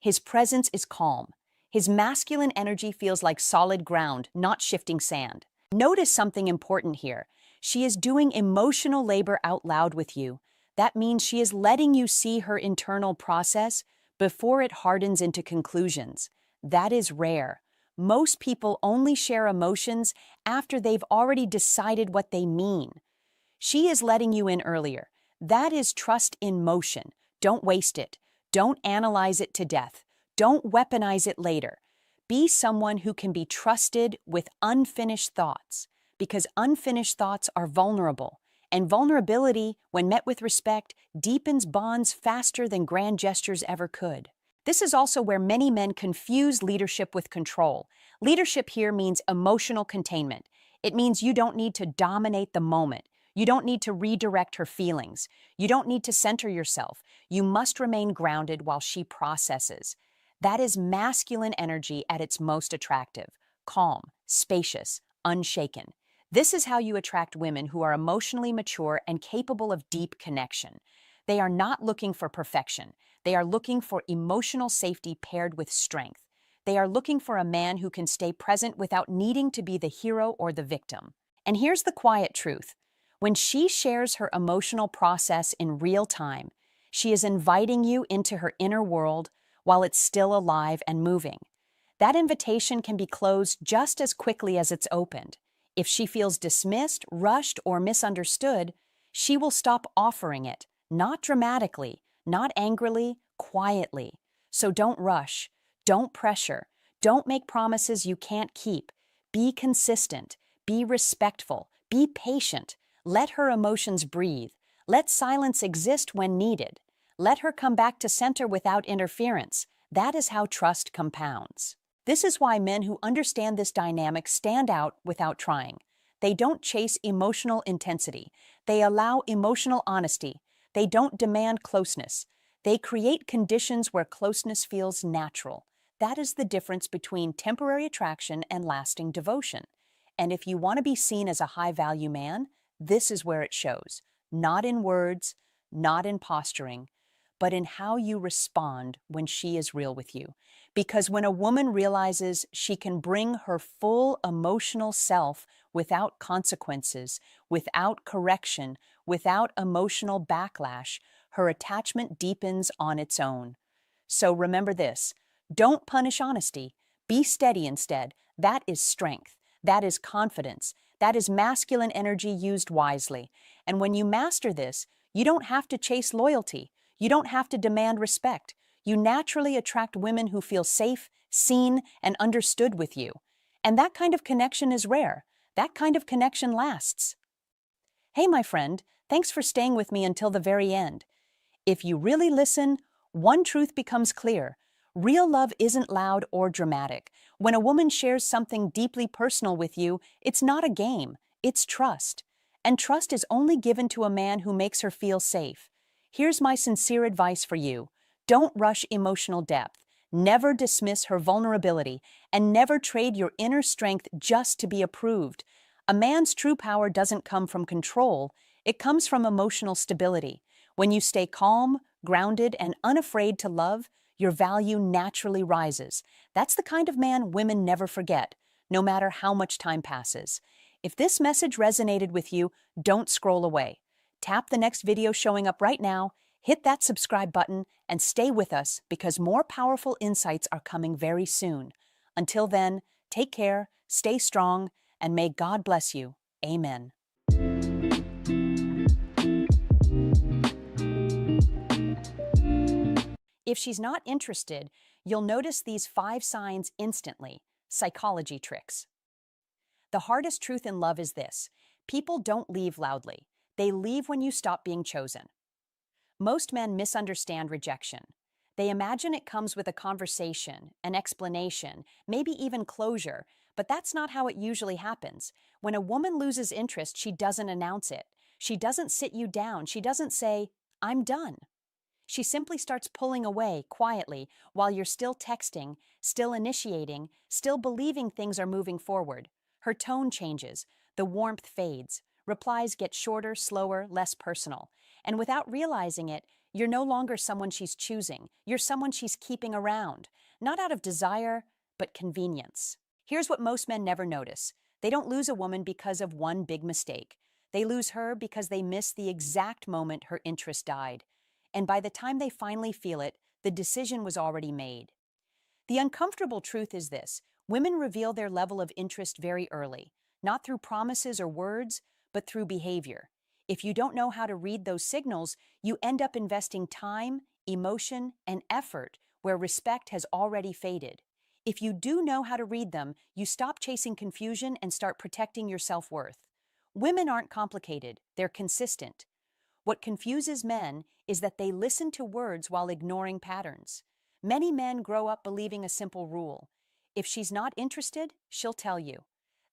Speaker 1: His presence is calm. His masculine energy feels like solid ground, not shifting sand. Notice something important here. She is doing emotional labor out loud with you. That means she is letting you see her internal process before it hardens into conclusions. That is rare. Most people only share emotions after they've already decided what they mean. She is letting you in earlier. That is trust in motion. Don't waste it. Don't analyze it to death. Don't weaponize it later. Be someone who can be trusted with unfinished thoughts, because unfinished thoughts are vulnerable. And vulnerability, when met with respect, deepens bonds faster than grand gestures ever could. This is also where many men confuse leadership with control. Leadership here means emotional containment. It means you don't need to dominate the moment. You don't need to redirect her feelings. You don't need to center yourself. You must remain grounded while she processes. That is masculine energy at its most attractive, calm, spacious, unshaken. This is how you attract women who are emotionally mature and capable of deep connection. They are not looking for perfection. They are looking for emotional safety paired with strength. They are looking for a man who can stay present without needing to be the hero or the victim. And here's the quiet truth. When she shares her emotional process in real time, she is inviting you into her inner world while it's still alive and moving. That invitation can be closed just as quickly as it's opened. If she feels dismissed, rushed, or misunderstood, she will stop offering it, not dramatically, not angrily, quietly. So don't rush, don't pressure, don't make promises you can't keep. Be consistent, be respectful, be patient. Let her emotions breathe. Let silence exist when needed. Let her come back to center without interference. That is how trust compounds. This is why men who understand this dynamic stand out without trying. They don't chase emotional intensity. They allow emotional honesty. They don't demand closeness. They create conditions where closeness feels natural. That is the difference between temporary attraction and lasting devotion. And if you want to be seen as a high-value man, this is where it shows. Not in words, not in posturing, but in how you respond when she is real with you. Because when a woman realizes she can bring her full emotional self without consequences, without correction, without emotional backlash, her attachment deepens on its own. So remember this, don't punish honesty. Be steady instead. That is strength. That is confidence. That is masculine energy used wisely. And when you master this, you don't have to chase loyalty. You don't have to demand respect. You naturally attract women who feel safe, seen, and understood with you. And that kind of connection is rare. That kind of connection lasts. Hey, my friend, thanks for staying with me until the very end. If you really listen, one truth becomes clear. Real love isn't loud or dramatic. When a woman shares something deeply personal with you, it's not a game, it's trust. And trust is only given to a man who makes her feel safe. Here's my sincere advice for you. Don't rush emotional depth. Never dismiss her vulnerability, and never trade your inner strength just to be approved. A man's true power doesn't come from control, it comes from emotional stability. When you stay calm, grounded, and unafraid to love, your value naturally rises. That's the kind of man women never forget, no matter how much time passes. If this message resonated with you, don't scroll away. Tap the next video showing up right now, hit that subscribe button, and stay with us because more powerful insights are coming very soon. Until then, take care, stay strong, and may God bless you. Amen. If she's not interested, you'll notice these 5 signs instantly. Psychology tricks. The hardest truth in love is this: people don't leave loudly. They leave when you stop being chosen. Most men misunderstand rejection. They imagine it comes with a conversation, an explanation, maybe even closure, but that's not how it usually happens. When a woman loses interest, she doesn't announce it. She doesn't sit you down. She doesn't say, "I'm done." She simply starts pulling away quietly while you're still texting, still initiating, still believing things are moving forward. Her tone changes, the warmth fades, replies get shorter, slower, less personal. And without realizing it, you're no longer someone she's choosing. You're someone she's keeping around, not out of desire, but convenience. Here's what most men never notice. They don't lose a woman because of one big mistake. They lose her because they miss the exact moment her interest died. And by the time they finally feel it, the decision was already made. The uncomfortable truth is this: women reveal their level of interest very early, not through promises or words, but through behavior. If you don't know how to read those signals, you end up investing time, emotion, and effort where respect has already faded. If you do know how to read them, you stop chasing confusion and start protecting your self-worth. Women aren't complicated, they're consistent. What confuses men is that they listen to words while ignoring patterns. Many men grow up believing a simple rule: if she's not interested, she'll tell you.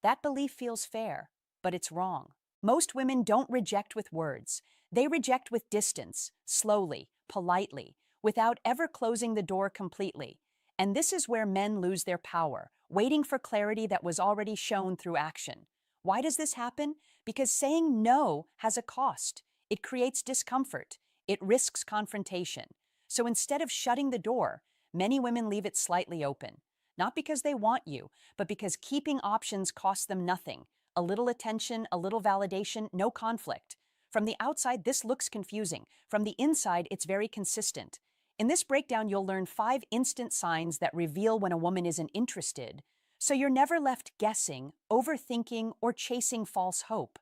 Speaker 1: That belief feels fair, but it's wrong. Most women don't reject with words. They reject with distance, slowly, politely, without ever closing the door completely. And this is where men lose their power, waiting for clarity that was already shown through action. Why does this happen? Because saying no has a cost. It creates discomfort. It risks confrontation. So instead of shutting the door, many women leave it slightly open. Not because they want you, but because keeping options costs them nothing. A little attention, a little validation, no conflict. From the outside, this looks confusing. From the inside, it's very consistent. In this breakdown, you'll learn 5 instant signs that reveal when a woman isn't interested, so you're never left guessing, overthinking, or chasing false hope.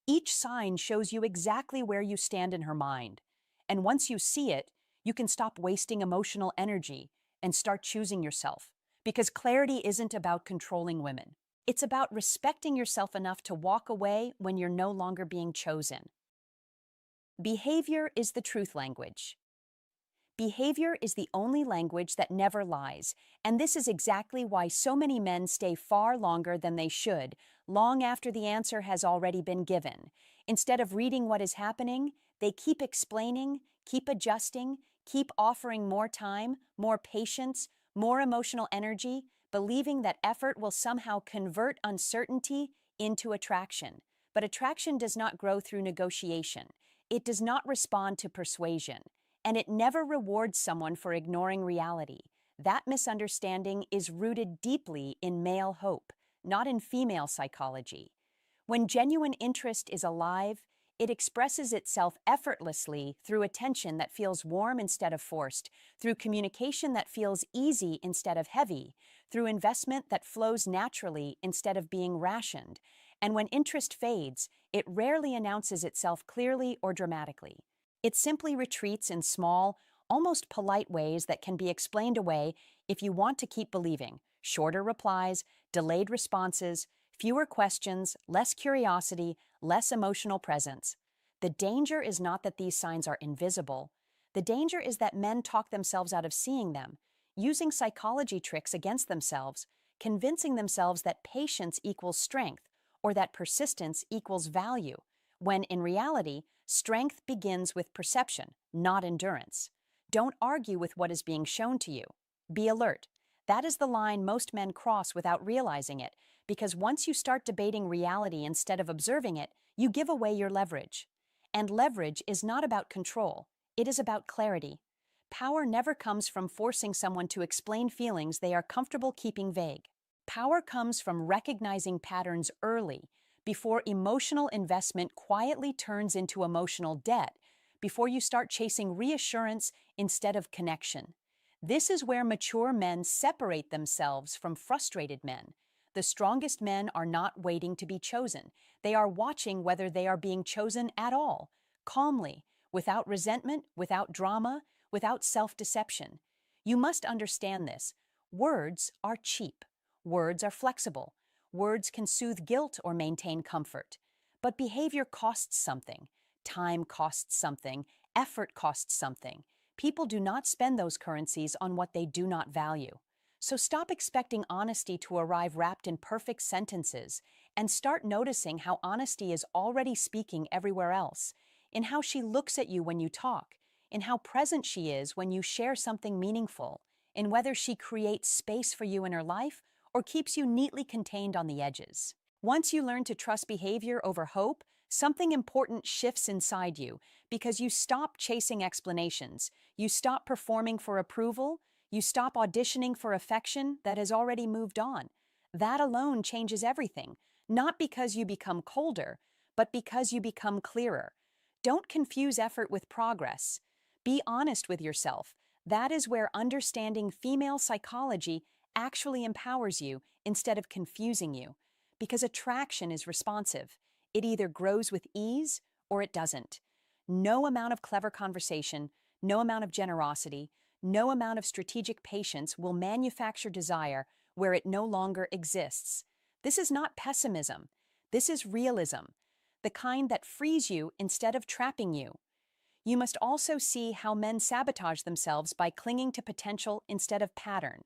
Speaker 1: Each sign shows you exactly where you stand in her mind. And once you see it, you can stop wasting emotional energy and start choosing yourself. Because clarity isn't about controlling women. It's about respecting yourself enough to walk away when you're no longer being chosen. Behavior is the truth language. Behavior is the only language that never lies, and this is exactly why so many men stay far longer than they should, long after the answer has already been given. Instead of reading what is happening, they keep explaining, keep adjusting, keep offering more time, more patience, more emotional energy, believing that effort will somehow convert uncertainty into attraction. But attraction does not grow through negotiation. It does not respond to persuasion. And it never rewards someone for ignoring reality. That misunderstanding is rooted deeply in male hope, not in female psychology. When genuine interest is alive, it expresses itself effortlessly through attention that feels warm instead of forced, through communication that feels easy instead of heavy, through investment that flows naturally instead of being rationed. And when interest fades, it rarely announces itself clearly or dramatically. It simply retreats in small, almost polite ways that can be explained away if you want to keep believing. Shorter replies, delayed responses, fewer questions, less curiosity, less emotional presence. The danger is not that these signs are invisible. The danger is that men talk themselves out of seeing them, using psychology tricks against themselves, convincing themselves that patience equals strength or that persistence equals value, when in reality, strength begins with perception, not endurance. Don't argue with what is being shown to you. Be alert. That is the line most men cross without realizing it, because once you start debating reality instead of observing it, you give away your leverage. And leverage is not about control. It is about clarity. Power never comes from forcing someone to explain feelings they are comfortable keeping vague. Power comes from recognizing patterns early, before emotional investment quietly turns into emotional debt, before you start chasing reassurance instead of connection. This is where mature men separate themselves from frustrated men. The strongest men are not waiting to be chosen. They are watching whether they are being chosen at all, calmly, without resentment, without drama, without self-deception. You must understand this. Words are cheap. Words are flexible. Words can soothe guilt or maintain comfort. But behavior costs something. Time costs something. Effort costs something. People do not spend those currencies on what they do not value. So stop expecting honesty to arrive wrapped in perfect sentences and start noticing how honesty is already speaking everywhere else, in how she looks at you when you talk, in how present she is when you share something meaningful, in whether she creates space for you in her life or keeps you neatly contained on the edges. Once you learn to trust behavior over hope, something important shifts inside you because you stop chasing explanations, you stop performing for approval, you stop auditioning for affection that has already moved on. That alone changes everything, not because you become colder, but because you become clearer. Don't confuse effort with progress. Be honest with yourself. That is where understanding female psychology actually empowers you instead of confusing you. Because attraction is responsive. It either grows with ease or it doesn't. No amount of clever conversation, no amount of generosity, no amount of strategic patience will manufacture desire where it no longer exists. This is not pessimism. This is realism, the kind that frees you instead of trapping you. You must also see how men sabotage themselves by clinging to potential instead of pattern,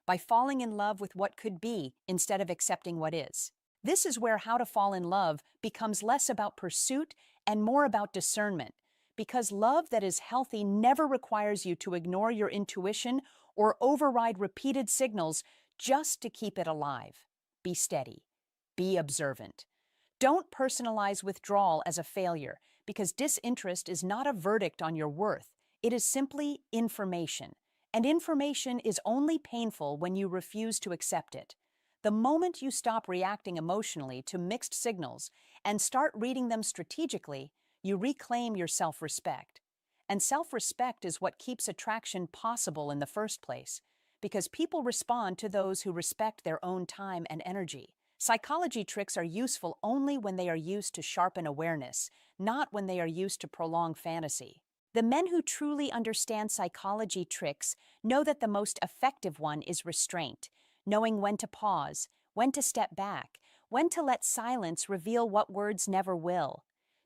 Speaker 1: by falling in love with what could be instead of accepting what is. This is where how to fall in love becomes less about pursuit and more about discernment, because love that is healthy never requires you to ignore your intuition or override repeated signals just to keep it alive. Be steady. Be observant. Don't personalize withdrawal as a failure, because disinterest is not a verdict on your worth. It is simply information. And information is only painful when you refuse to accept it. The moment you stop reacting emotionally to mixed signals and start reading them strategically, you reclaim your self-respect. And self-respect is what keeps attraction possible in the first place, because people respond to those who respect their own time and energy. Psychology tricks are useful only when they are used to sharpen awareness, not when they are used to prolong fantasy. The men who truly understand psychology tricks know that the most effective one is restraint, knowing when to pause, when to step back, when to let silence reveal what words never will.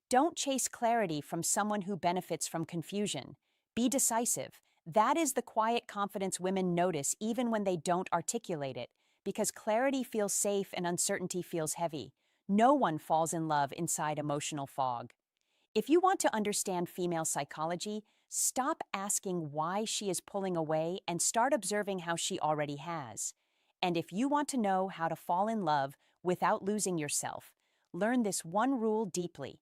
Speaker 1: Don't chase clarity from someone who benefits from confusion. Be decisive. That is the quiet confidence women notice even when they don't articulate it, because clarity feels safe and uncertainty feels heavy. No one falls in love inside emotional fog. If you want to understand female psychology, stop asking why she is pulling away and start observing how she already has. And if you want to know how to fall in love without losing yourself, learn this one rule deeply.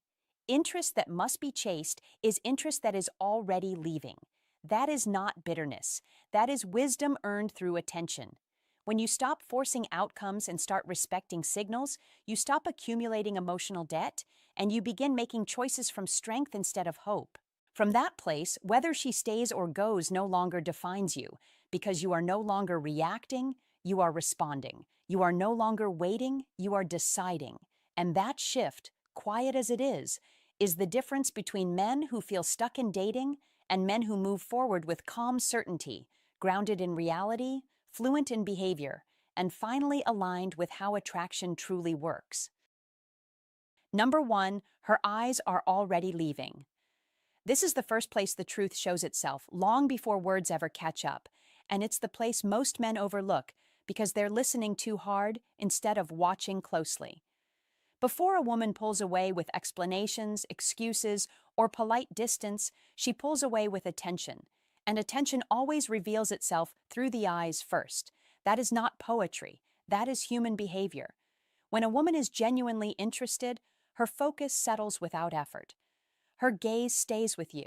Speaker 1: Interest that must be chased is interest that is already leaving. That is not bitterness. That is wisdom earned through attention. When you stop forcing outcomes and start respecting signals, you stop accumulating emotional debt, and you begin making choices from strength instead of hope. From that place, whether she stays or goes no longer defines you, because you are no longer reacting, you are responding. You are no longer waiting, you are deciding. And that shift, quiet as it is the difference between men who feel stuck in dating and men who move forward with calm certainty, grounded in reality, fluent in behavior, and finally aligned with how attraction truly works. Number 1, her eyes are already leaving. This is the first place the truth shows itself, long before words ever catch up, and it's the place most men overlook because they're listening too hard instead of watching closely. Before a woman pulls away with explanations, excuses, or polite distance, she pulls away with attention. And attention always reveals itself through the eyes first. That is not poetry. That is human behavior. When a woman is genuinely interested, her focus settles without effort. Her gaze stays with you,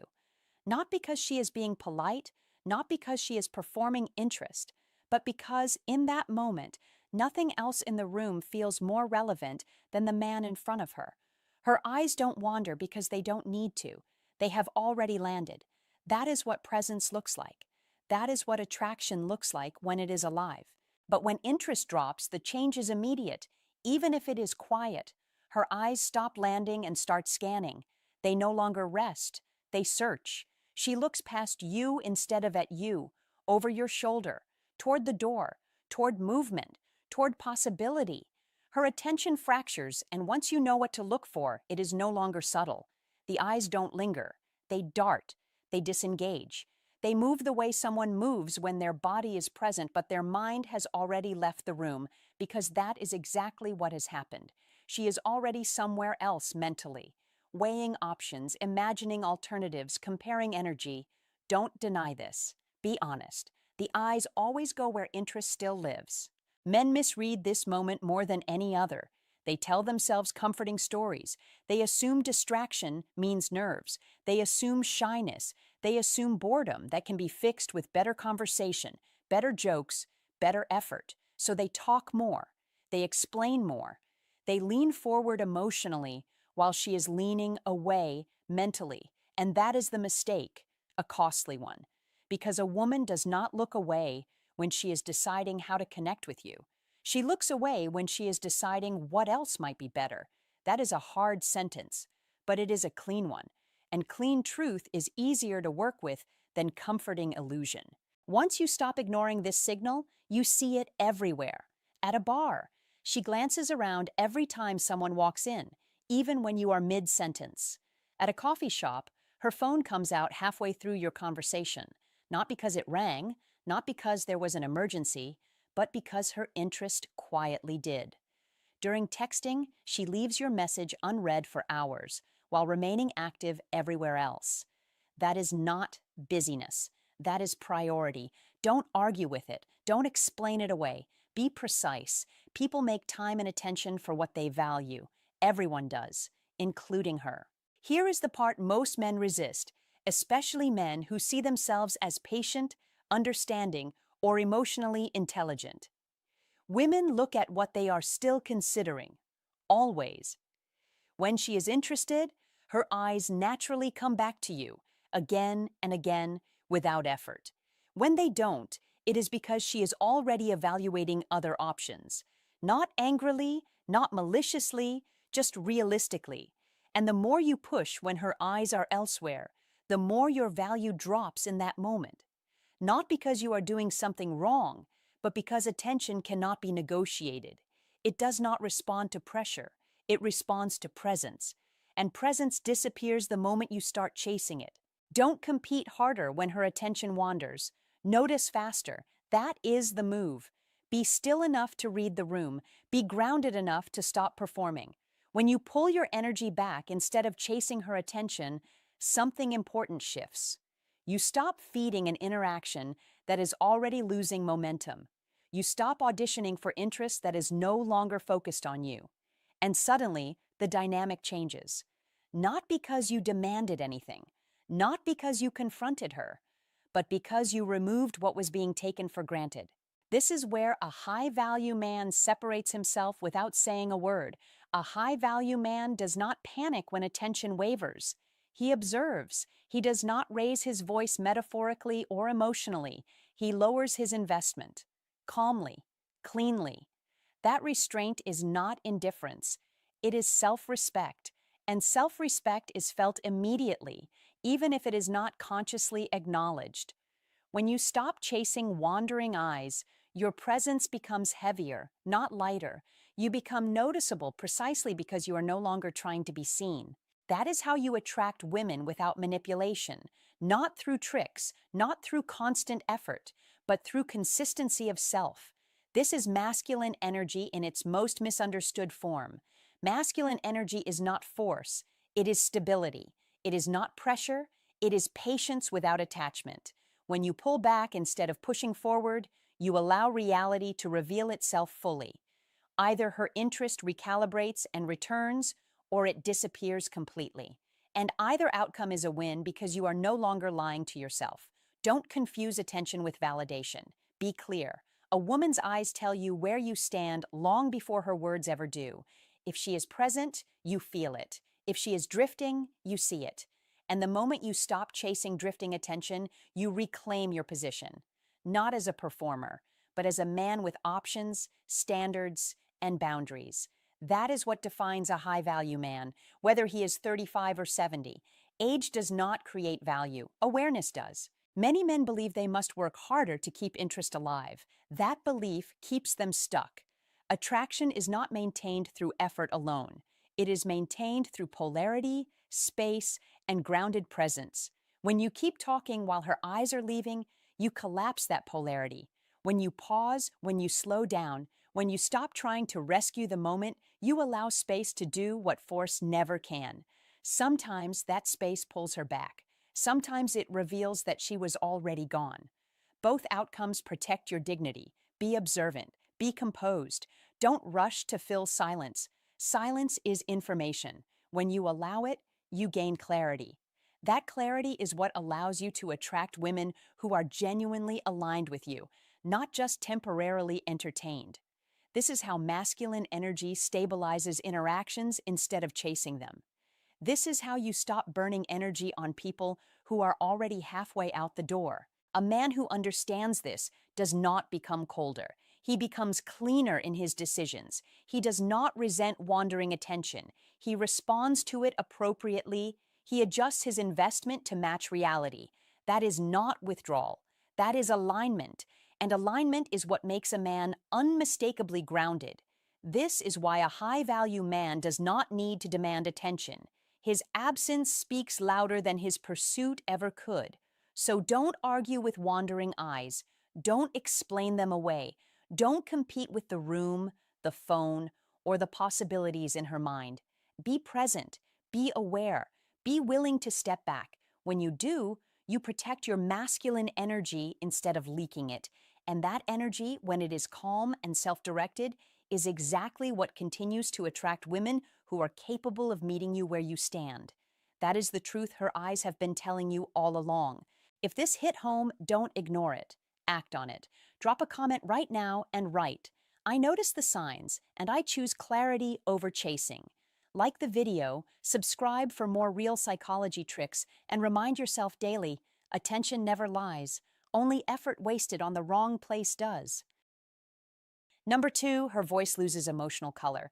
Speaker 1: not because she is being polite, not because she is performing interest, but because in that moment, Nothing else in the room feels more relevant than the man in front of her. Her eyes don't wander because they don't need to. They have already landed. That is what presence looks like. That is what attraction looks like when it is alive. But when interest drops, the change is immediate, even if it is quiet. Her eyes stop landing and start scanning. They no longer rest. They search. She looks past you instead of at you, over your shoulder, toward the door, toward movement, toward possibility. Her attention fractures, and once you know what to look for, it is no longer subtle. The eyes don't linger. They dart. They disengage. They move the way someone moves when their body is present, but their mind has already left the room, because that is exactly what has happened. She is already somewhere else mentally, weighing options, imagining alternatives, comparing energy. Don't deny this. Be honest. The eyes always go where interest still lives. Men misread this moment more than any other. They tell themselves comforting stories. They assume distraction means nerves. They assume shyness. They assume boredom that can be fixed with better conversation, better jokes, better effort. So they talk more. They explain more. They lean forward emotionally while she is leaning away mentally. And that is the mistake, a costly one. Because a woman does not look away when she is deciding how to connect with you. She looks away when she is deciding what else might be better. That is a hard sentence, but it is a clean one. And clean truth is easier to work with than comforting illusion. Once you stop ignoring this signal, you see it everywhere. At a bar, she glances around every time someone walks in, even when you are mid-sentence. At a coffee shop, her phone comes out halfway through your conversation, not because it rang, not because there was an emergency, but because her interest quietly did. During texting, she leaves your message unread for hours, while remaining active everywhere else. That is not busyness. That is priority. Don't argue with it. Don't explain it away. Be precise. People make time and attention for what they value. Everyone does, including her. Here is the part most men resist, especially men who see themselves as patient, understanding, or emotionally intelligent. Women look at what they are still considering, always. When she is interested, her eyes naturally come back to you, again and again, without effort. When they don't, it is because she is already evaluating other options. Not angrily, not maliciously, just realistically. And the more you push when her eyes are elsewhere, the more your value drops in that moment. Not because you are doing something wrong, but because attention cannot be negotiated. It does not respond to pressure. It responds to presence. And presence disappears the moment you start chasing it. Don't compete harder when her attention wanders. Notice faster. That is the move. Be still enough to read the room. Be grounded enough to stop performing. When you pull your energy back instead of chasing her attention, something important shifts. You stop feeding an interaction that is already losing momentum. You stop auditioning for interest that is no longer focused on you. And suddenly, the dynamic changes. Not because you demanded anything, not because you confronted her, but because you removed what was being taken for granted. This is where a high-value man separates himself without saying a word. A high-value man does not panic when attention wavers. He observes. He does not raise his voice metaphorically or emotionally. He lowers his investment. Calmly, cleanly. That restraint is not indifference. It is self-respect. And self-respect is felt immediately, even if it is not consciously acknowledged. When you stop chasing wandering eyes, your presence becomes heavier, not lighter. You become noticeable precisely because you are no longer trying to be seen. That is how you attract women without manipulation, not through tricks, not through constant effort, but through consistency of self. This is masculine energy in its most misunderstood form. Masculine energy is not force, it is stability. It is not pressure, it is patience without attachment. When you pull back instead of pushing forward, you allow reality to reveal itself fully. Either her interest recalibrates and returns, or it disappears completely. And either outcome is a win because you are no longer lying to yourself. Don't confuse attention with validation. Be clear. A woman's eyes tell you where you stand long before her words ever do. If she is present, you feel it. If she is drifting, you see it. And the moment you stop chasing drifting attention, you reclaim your position. Not as a performer, but as a man with options, standards, and boundaries. That is what defines a high-value man, whether he is 35 or 70. Age does not create value. Awareness does. Many men believe they must work harder to keep interest alive. That belief keeps them stuck. Attraction is not maintained through effort alone. It is maintained through polarity, space, and grounded presence. When you keep talking while her eyes are leaving, you collapse that polarity. When you pause, when you slow down, when you stop trying to rescue the moment, you allow space to do what force never can. Sometimes that space pulls her back. Sometimes it reveals that she was already gone. Both outcomes protect your dignity. Be observant. Be composed. Don't rush to fill silence. Silence is information. When you allow it, you gain clarity. That clarity is what allows you to attract women who are genuinely aligned with you, not just temporarily entertained. This is how masculine energy stabilizes interactions instead of chasing them. This is how you stop burning energy on people who are already halfway out the door. A man who understands this does not become colder. He becomes cleaner in his decisions. He does not resent wandering attention. He responds to it appropriately. He adjusts his investment to match reality. That is not withdrawal. That is alignment. And alignment is what makes a man unmistakably grounded. This is why a high-value man does not need to demand attention. His absence speaks louder than his pursuit ever could. So don't argue with wandering eyes. Don't explain them away. Don't compete with the room, the phone, or the possibilities in her mind. Be present. Be aware. Be willing to step back. When you do, you protect your masculine energy instead of leaking it. And that energy, when it is calm and self-directed, is exactly what continues to attract women who are capable of meeting you where you stand. That is the truth her eyes have been telling you all along. If this hit home, don't ignore it. Act on it. Drop a comment right now and write, "I notice the signs, and I choose clarity over chasing." Like the video, subscribe for more real psychology tricks, and remind yourself daily, attention never lies. Only effort wasted on the wrong place does. Number 2, her voice loses emotional color.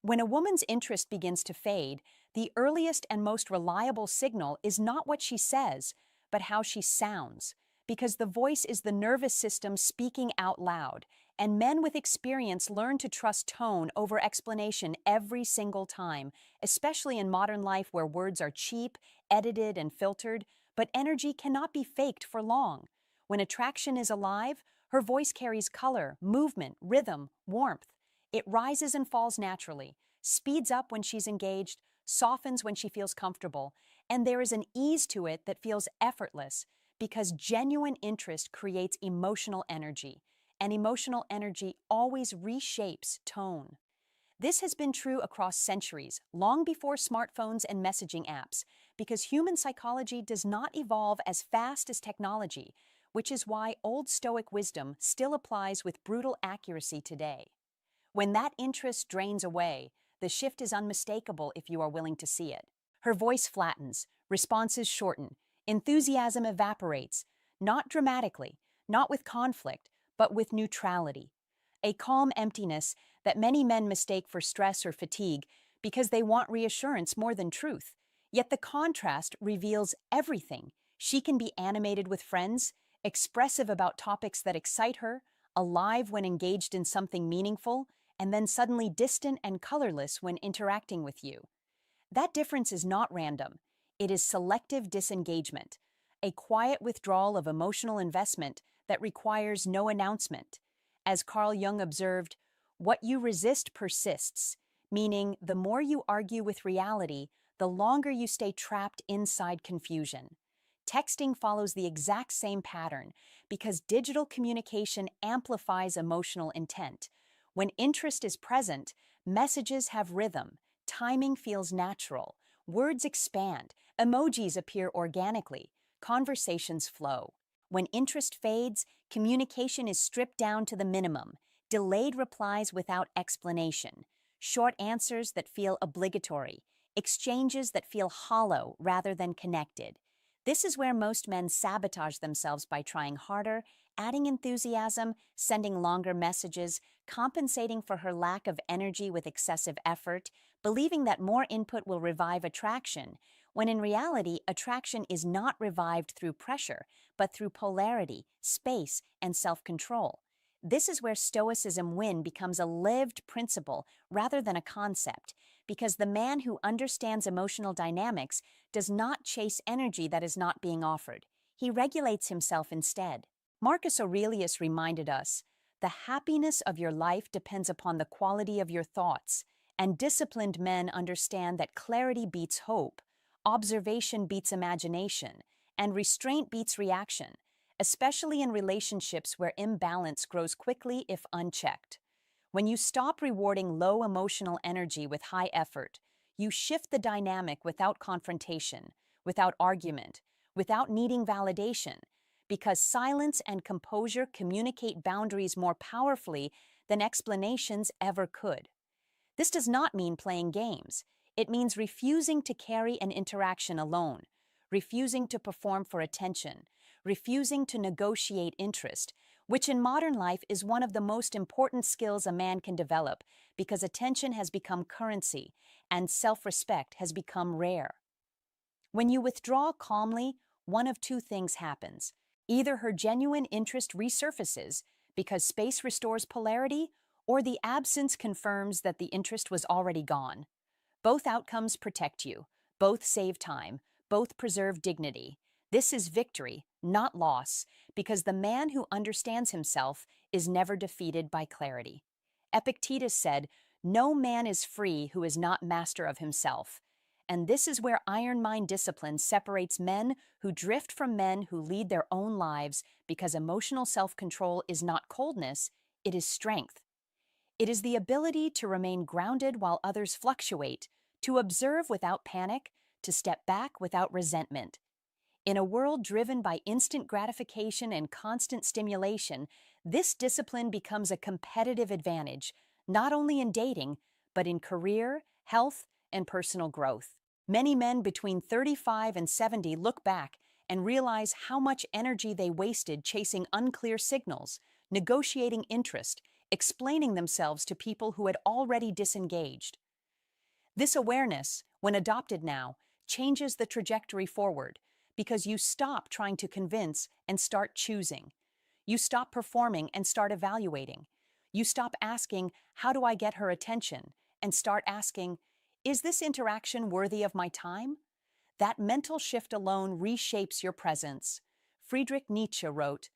Speaker 1: When a woman's interest begins to fade, the earliest and most reliable signal is not what she says, but how she sounds, because the voice is the nervous system speaking out loud, and men with experience learn to trust tone over explanation every single time, especially in modern life where words are cheap, edited, and filtered, but energy cannot be faked for long. When attraction is alive, her voice carries color, movement, rhythm, warmth. It rises and falls naturally, speeds up when she's engaged, softens when she feels comfortable, and there is an ease to it that feels effortless because genuine interest creates emotional energy, and emotional energy always reshapes tone. This has been true across centuries, long before smartphones and messaging apps, because human psychology does not evolve as fast as technology, which is why Old Stoic wisdom still applies with brutal accuracy today. When that interest drains away, the shift is unmistakable if you are willing to see it. Her voice flattens, responses shorten, enthusiasm evaporates, not dramatically, not with conflict, but with neutrality. A calm emptiness that many men mistake for stress or fatigue because they want reassurance more than truth. Yet the contrast reveals everything. She can be animated with friends, expressive about topics that excite her, alive when engaged in something meaningful, and then suddenly distant and colorless when interacting with you. That difference is not random. It is selective disengagement, a quiet withdrawal of emotional investment that requires no announcement. As Carl Jung observed, what you resist persists, meaning the more you argue with reality, the longer you stay trapped inside confusion. Texting follows the exact same pattern because digital communication amplifies emotional intent. When interest is present, messages have rhythm, timing feels natural, words expand, emojis appear organically, conversations flow. When interest fades, communication is stripped down to the minimum, delayed replies without explanation, short answers that feel obligatory, exchanges that feel hollow rather than connected. This is where most men sabotage themselves by trying harder, adding enthusiasm, sending longer messages, compensating for her lack of energy with excessive effort, believing that more input will revive attraction, when in reality, attraction is not revived through pressure, but through polarity, space, and self-control. This is where Stoicism win becomes a lived principle rather than a concept, because the man who understands emotional dynamics does not chase energy that is not being offered. He regulates himself instead. Marcus Aurelius reminded us, "The happiness of your life depends upon the quality of your thoughts, and disciplined men understand that clarity beats hope, observation beats imagination, and restraint beats reaction, especially in relationships where imbalance grows quickly if unchecked. When you stop rewarding low emotional energy with high effort, you shift the dynamic without confrontation, without argument, without needing validation, because silence and composure communicate boundaries more powerfully than explanations ever could. This does not mean playing games. It means refusing to carry an interaction alone, refusing to perform for attention, refusing to negotiate interest, which in modern life is one of the most important skills a man can develop because attention has become currency and self-respect has become rare. When you withdraw calmly, one of two things happens. Either her genuine interest resurfaces because space restores polarity, or the absence confirms that the interest was already gone. Both outcomes protect you, both save time, both preserve dignity. This is victory, not loss, because the man who understands himself is never defeated by clarity. Epictetus said, "No man is free who is not master of himself." And this is where iron mind discipline separates men who drift from men who lead their own lives, because emotional self-control is not coldness, it is strength. It is the ability to remain grounded while others fluctuate, to observe without panic, to step back without resentment. In a world driven by instant gratification and constant stimulation, this discipline becomes a competitive advantage, not only in dating, but in career, health, and personal growth. Many men between 35 and 70 look back and realize how much energy they wasted chasing unclear signals, negotiating interest, explaining themselves to people who had already disengaged. This awareness, when adopted now, changes the trajectory forward, because you stop trying to convince and start choosing. You stop performing and start evaluating. You stop asking, "How do I get her attention?" and start asking, "Is this interaction worthy of my time?" That mental shift alone reshapes your presence. Friedrich Nietzsche wrote,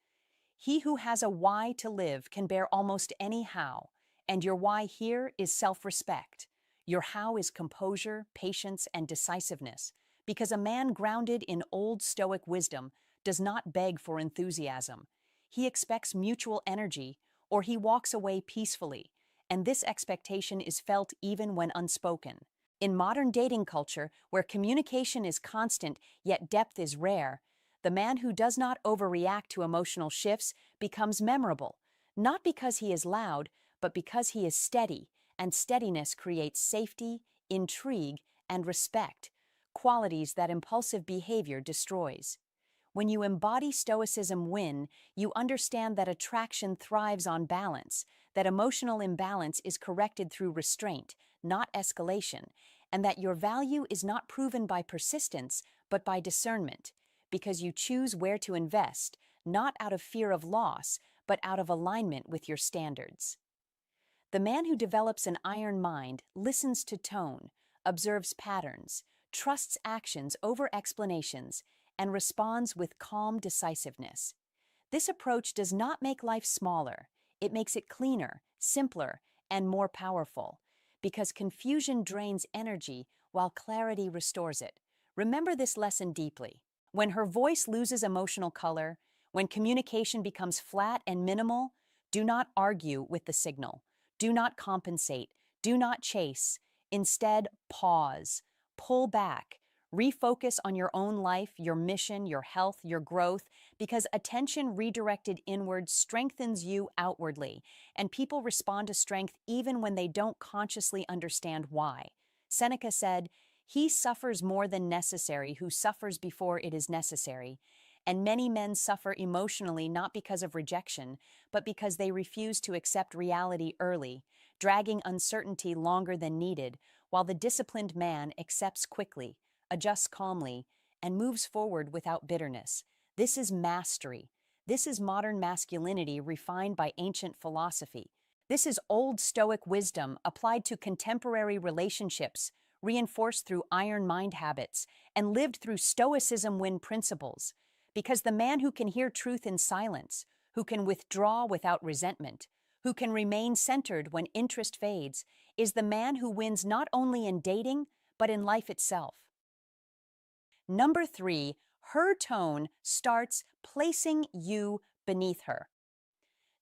Speaker 1: "He who has a why to live can bear almost any how, and your why here is self-respect. Your how is composure, patience, and decisiveness, because a man grounded in Old Stoic wisdom does not beg for enthusiasm. He expects mutual energy, or he walks away peacefully, and this expectation is felt even when unspoken. In modern dating culture, where communication is constant yet depth is rare, the man who does not overreact to emotional shifts becomes memorable, not because he is loud, but because he is steady, and steadiness creates safety, intrigue, and respect, qualities that impulsive behavior destroys. When you embody Stoicism win, you understand that attraction thrives on balance, that emotional imbalance is corrected through restraint, not escalation, and that your value is not proven by persistence, but by discernment, because you choose where to invest, not out of fear of loss, but out of alignment with your standards. The man who develops an iron mind listens to tone, observes patterns, trusts actions over explanations, and responds with calm decisiveness. This approach does not make life smaller. It makes it cleaner, simpler, and more powerful, because confusion drains energy while clarity restores it. Remember this lesson deeply. When her voice loses emotional color, when communication becomes flat and minimal, do not argue with the signal. Do not compensate. Do not chase. Instead, pause, pull back, Refocus on your own life, your mission, your health, your growth, because attention redirected inward strengthens you outwardly, and people respond to strength even when they don't consciously understand why. Seneca said, "He suffers more than necessary who suffers before it is necessary." And many men suffer emotionally not because of rejection, but because they refuse to accept reality early, dragging uncertainty longer than needed, while the disciplined man accepts quickly, adjusts calmly, and moves forward without bitterness. This is mastery. This is modern masculinity refined by ancient philosophy. This is Old Stoic wisdom applied to contemporary relationships, reinforced through iron mind habits, and lived through Stoicism win principles. Because the man who can hear truth in silence, who can withdraw without resentment, who can remain centered when interest fades, is the man who wins not only in dating, but in life itself. Number 3, her tone starts placing you beneath her.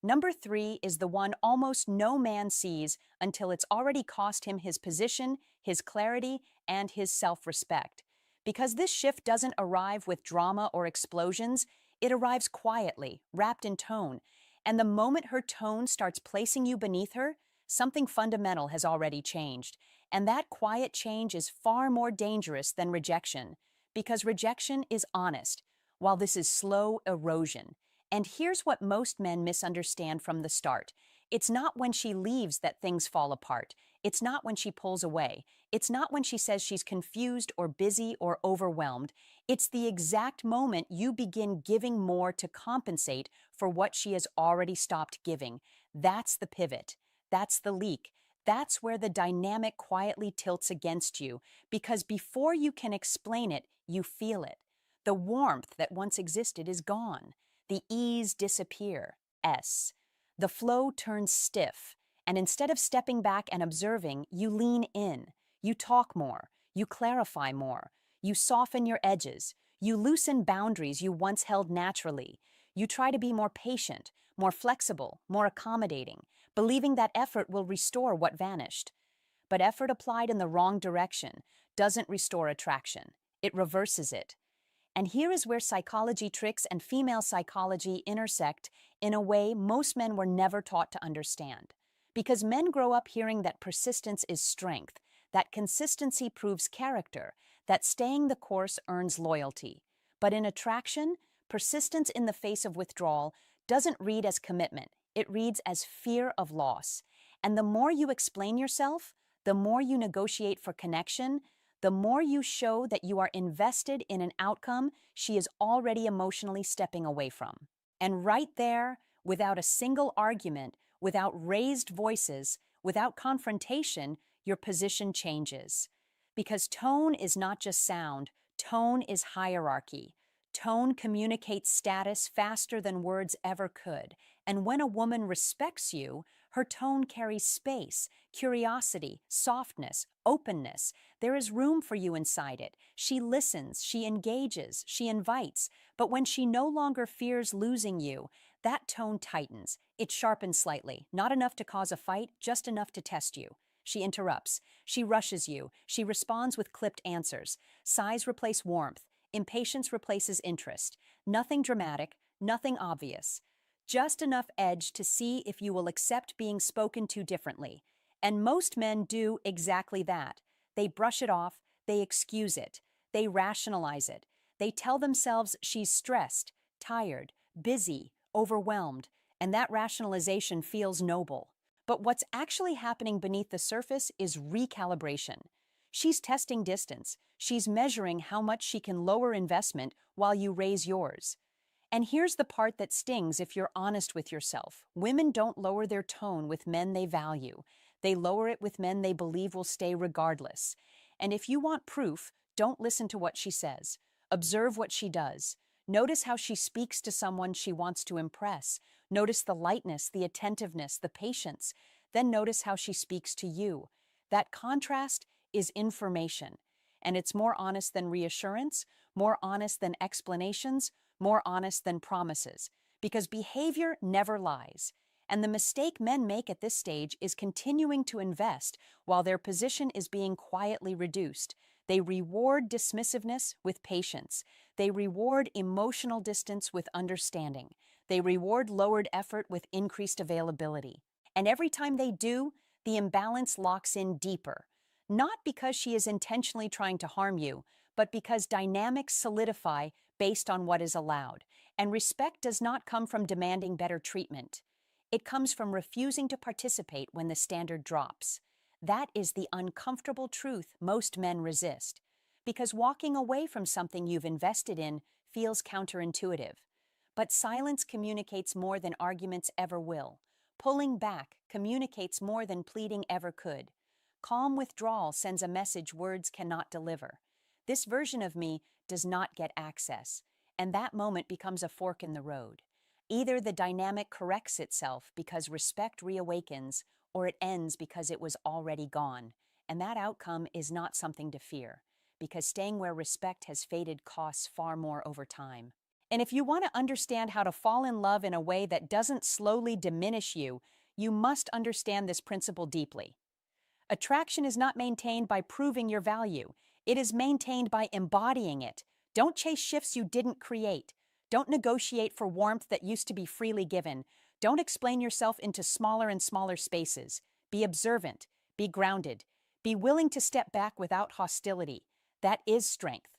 Speaker 1: Number 3 is the one almost no man sees until it's already cost him his position, his clarity, and his self-respect. Because this shift doesn't arrive with drama or explosions, it arrives quietly, wrapped in tone. And the moment her tone starts placing you beneath her, something fundamental has already changed. And that quiet change is far more dangerous than rejection, because rejection is honest, while this is slow erosion. And here's what most men misunderstand from the start. It's not when she leaves that things fall apart. It's not when she pulls away. It's not when she says she's confused or busy or overwhelmed. It's the exact moment you begin giving more to compensate for what she has already stopped giving. That's the pivot. That's the leak. That's where the dynamic quietly tilts against you, because before you can explain it, you feel it. The warmth that once existed is gone. The ease disappear. The flow turns stiff, and instead of stepping back and observing, you lean in. You talk more. You clarify more. You soften your edges. You loosen boundaries you once held naturally. You try to be more patient, more flexible, more accommodating, believing that effort will restore what vanished. But effort applied in the wrong direction doesn't restore attraction. It reverses it. And here is where psychology tricks and female psychology intersect in a way most men were never taught to understand. Because men grow up hearing that persistence is strength, that consistency proves character, that staying the course earns loyalty. But in attraction, persistence in the face of withdrawal doesn't read as commitment. It reads as fear of loss. And the more you explain yourself, the more you negotiate for connection, the more you show that you are invested in an outcome she is already emotionally stepping away from. And right there, without a single argument, without raised voices, without confrontation, your position changes. Because tone is not just sound, tone is hierarchy. Tone communicates status faster than words ever could. And when a woman respects you, her tone carries space, curiosity, softness, openness. There is room for you inside it. She listens, she engages, she invites. But when she no longer fears losing you, that tone tightens. It sharpens slightly, not enough to cause a fight, just enough to test you. She interrupts. She rushes you. She responds with clipped answers. Sighs replace warmth. Impatience replaces interest. Nothing dramatic, nothing obvious. Just enough edge to see if you will accept being spoken to differently. And most men do exactly that. They brush it off, they excuse it, they rationalize it. They tell themselves she's stressed, tired, busy, overwhelmed, and that rationalization feels noble. But what's actually happening beneath the surface is recalibration. She's testing distance. She's measuring how much she can lower investment while you raise yours. And here's the part that stings if you're honest with yourself. Women don't lower their tone with men they value. They lower it with men they believe will stay regardless. And if you want proof, don't listen to what she says. Observe what she does. Notice how she speaks to someone she wants to impress. Notice the lightness, the attentiveness, the patience. Then notice how she speaks to you. That contrast is information. And it's more honest than reassurance, more honest than explanations, more honest than promises. Because behavior never lies. And the mistake men make at this stage is continuing to invest while their position is being quietly reduced. They reward dismissiveness with patience. They reward emotional distance with understanding. They reward lowered effort with increased availability. And every time they do, the imbalance locks in deeper. Not because she is intentionally trying to harm you, but because dynamics solidify based on what is allowed. And respect does not come from demanding better treatment. It comes from refusing to participate when the standard drops. That is the uncomfortable truth most men resist, because walking away from something you've invested in feels counterintuitive. But silence communicates more than arguments ever will. Pulling back communicates more than pleading ever could. Calm withdrawal sends a message words cannot deliver. This version of me does not get access, and that moment becomes a fork in the road. Either the dynamic corrects itself because respect reawakens, or it ends because it was already gone. And that outcome is not something to fear, because staying where respect has faded costs far more over time. And if you want to understand how to fall in love in a way that doesn't slowly diminish you, you must understand this principle deeply. Attraction is not maintained by proving your value. It is maintained by embodying it. Don't chase shifts you didn't create. Don't negotiate for warmth that used to be freely given. Don't explain yourself into smaller and smaller spaces. Be observant. Be grounded. Be willing to step back without hostility. That is strength.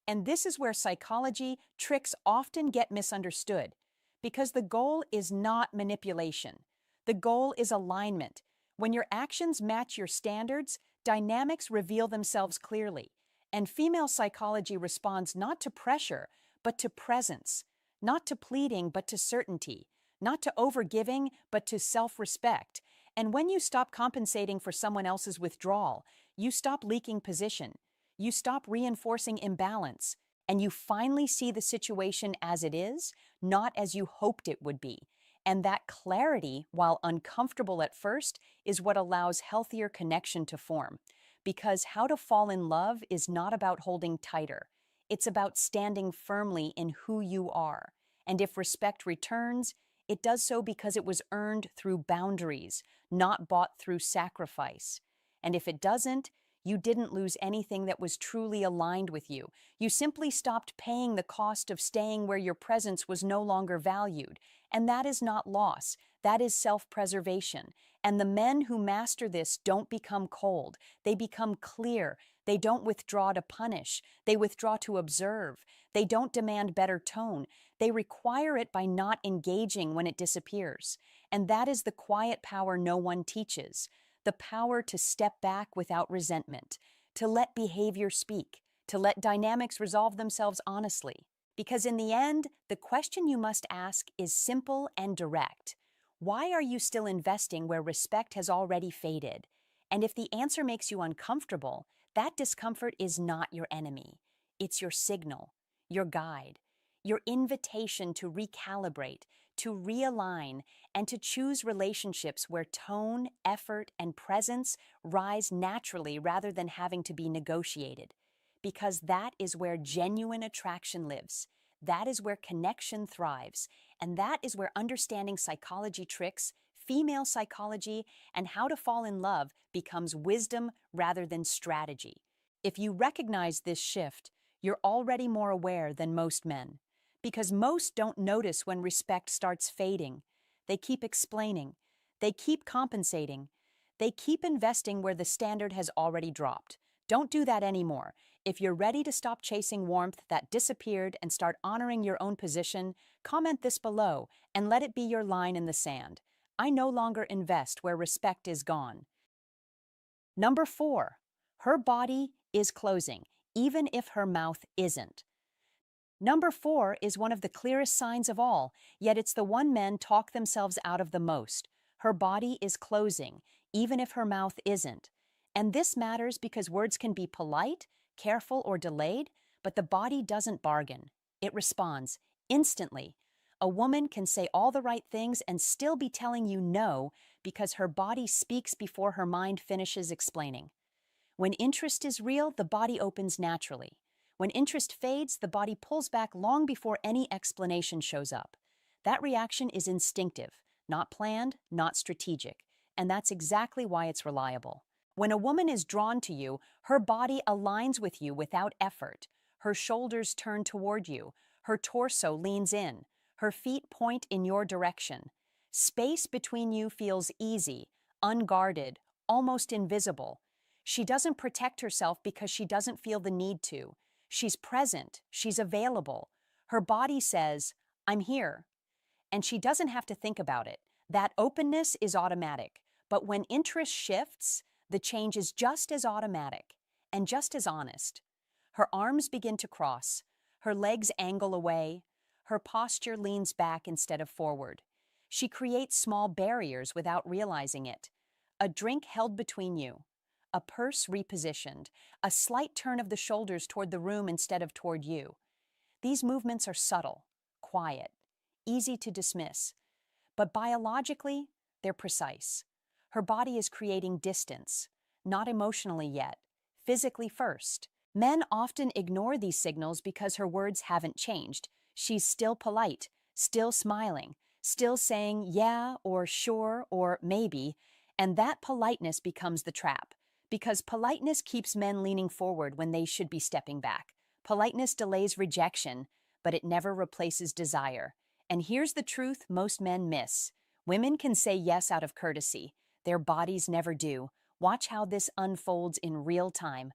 Speaker 1: And this is where psychology tricks often get misunderstood, because the goal is not manipulation. The goal is alignment. When your actions match your standards, dynamics reveal themselves clearly. And female psychology responds not to pressure, but to presence, not to pleading, but to certainty, not to overgiving, but to self-respect. And when you stop compensating for someone else's withdrawal, you stop leaking position, you stop reinforcing imbalance, and you finally see the situation as it is, not as you hoped it would be. And that clarity, while uncomfortable at first, is what allows healthier connection to form. Because how to fall in love is not about holding tighter. It's about standing firmly in who you are. And if respect returns, it does so because it was earned through boundaries, not bought through sacrifice. And if it doesn't, you didn't lose anything that was truly aligned with you. You simply stopped paying the cost of staying where your presence was no longer valued. And that is not loss. That is self-preservation. And the men who master this don't become cold. They become clear. They don't withdraw to punish. They withdraw to observe. They don't demand better tone. They require it by not engaging when it disappears. And that is the quiet power no one teaches. The power to step back without resentment, to let behavior speak, to let dynamics resolve themselves honestly. Because in the end, the question you must ask is simple and direct. Why are you still investing where respect has already faded? And if the answer makes you uncomfortable, that discomfort is not your enemy. It's your signal, your guide, your invitation to recalibrate, to realign, and to choose relationships where tone, effort, and presence rise naturally rather than having to be negotiated. Because that is where genuine attraction lives. That is where connection thrives. And that is where understanding psychology tricks, female psychology, and how to fall in love becomes wisdom rather than strategy. If you recognize this shift, you're already more aware than most men. Because most don't notice when respect starts fading. They keep explaining. They keep compensating. They keep investing where the standard has already dropped. Don't do that anymore. If you're ready to stop chasing warmth that disappeared and start honoring your own position, comment this below and let it be your line in the sand. I no longer invest where respect is gone. Number 4, her body is closing, even if her mouth isn't. Number 4 is one of the clearest signs of all, yet it's the one men talk themselves out of the most. Her body is closing, even if her mouth isn't. And this matters because words can be polite, careful, or delayed, but the body doesn't bargain. It responds instantly. A woman can say all the right things and still be telling you no because her body speaks before her mind finishes explaining. When interest is real, the body opens naturally. When interest fades, the body pulls back long before any explanation shows up. That reaction is instinctive, not planned, not strategic, and that's exactly why it's reliable. When a woman is drawn to you, her body aligns with you without effort. Her shoulders turn toward you. Her torso leans in. Her feet point in your direction. Space between you feels easy, unguarded, almost invisible. She doesn't protect herself because she doesn't feel the need to. She's present. She's available. Her body says, "I'm here." And she doesn't have to think about it. That openness is automatic. But when interest shifts, the change is just as automatic and just as honest. Her arms begin to cross. Her legs angle away. Her posture leans back instead of forward. She creates small barriers without realizing it. A drink held between you. A purse repositioned. A slight turn of the shoulders toward the room instead of toward you. These movements are subtle, quiet, easy to dismiss, but biologically, they're precise. Her body is creating distance, not emotionally yet, physically first. Men often ignore these signals because her words haven't changed. She's still polite, still smiling, still saying yeah or sure or maybe, and that politeness becomes the trap, because politeness keeps men leaning forward when they should be stepping back. Politeness delays rejection, but it never replaces desire. And here's the truth most men miss. Women can say yes out of courtesy. Their bodies never do. Watch how this unfolds in real time.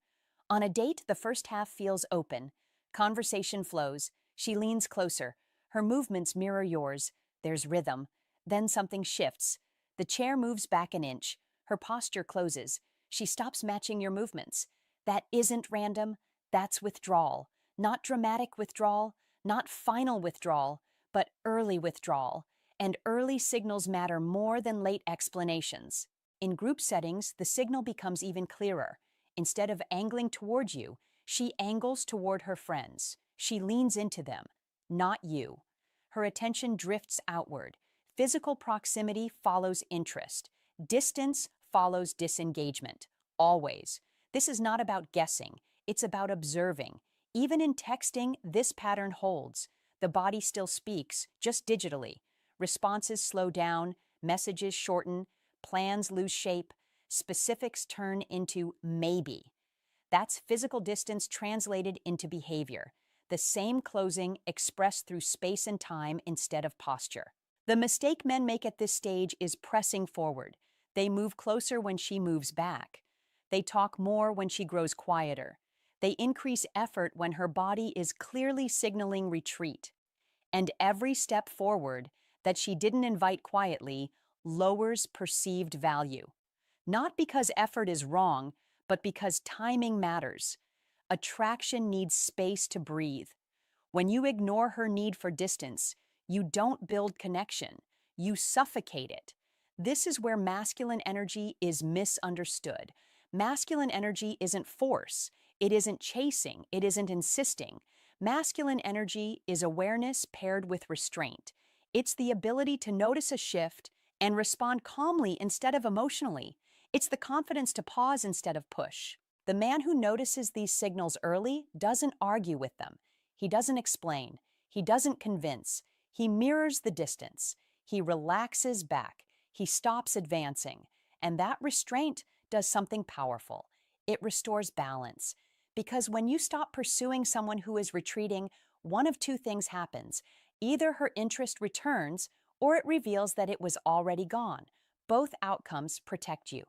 Speaker 1: On a date, the first half feels open. Conversation flows. She leans closer. Her movements mirror yours. There's rhythm. Then something shifts. The chair moves back an inch. Her posture closes. She stops matching your movements. That isn't random. That's withdrawal. Not dramatic withdrawal, not final withdrawal, but early withdrawal. And early signals matter more than late explanations. In group settings, the signal becomes even clearer. Instead of angling toward you, she angles toward her friends. She leans into them, not you. Her attention drifts outward. Physical proximity follows interest. Distance follows disengagement. Always. This is not about guessing. It's about observing. Even in texting, this pattern holds. The body still speaks, just digitally. Responses slow down, messages shorten, plans lose shape, specifics turn into maybe. That's physical distance translated into behavior. The same closing expressed through space and time instead of posture. The mistake men make at this stage is pressing forward. They move closer when she moves back. They talk more when she grows quieter. They increase effort when her body is clearly signaling retreat. And every step forward that she didn't invite quietly lowers perceived value. Not because effort is wrong, but because timing matters. Attraction needs space to breathe. When you ignore her need for distance, you don't build connection, you suffocate it. This is where masculine energy is misunderstood. Masculine energy isn't force, it isn't chasing, it isn't insisting. Masculine energy is awareness paired with restraint. It's the ability to notice a shift and respond calmly instead of emotionally. It's the confidence to pause instead of push. The man who notices these signals early doesn't argue with them. He doesn't explain. He doesn't convince. He mirrors the distance. He relaxes back. He stops advancing. And that restraint does something powerful. It restores balance. Because when you stop pursuing someone who is retreating, one of two things happens. Either her interest returns, or it reveals that it was already gone. Both outcomes protect you.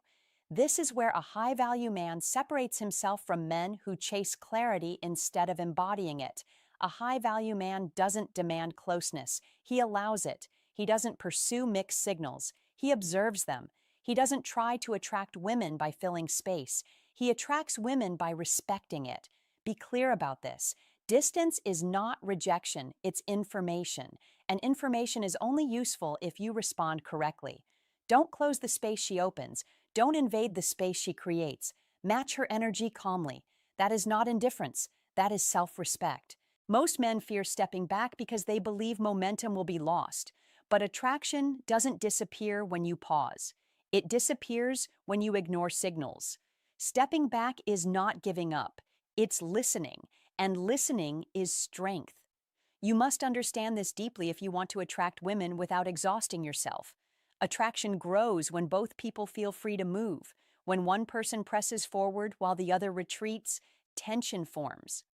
Speaker 1: This is where a high-value man separates himself from men who chase clarity instead of embodying it. A high-value man doesn't demand closeness. He allows it. He doesn't pursue mixed signals. He observes them. He doesn't try to attract women by filling space. He attracts women by respecting it. Be clear about this. Distance is not rejection, it's information. And information is only useful if you respond correctly. Don't close the space she opens. Don't invade the space she creates. Match her energy calmly. That is not indifference. That is self-respect. Most men fear stepping back because they believe momentum will be lost. But attraction doesn't disappear when you pause. It disappears when you ignore signals. Stepping back is not giving up. It's listening, and listening is strength. You must understand this deeply if you want to attract women without exhausting yourself. Attraction grows when both people feel free to move, When one person presses forward while the other retreats, tension forms.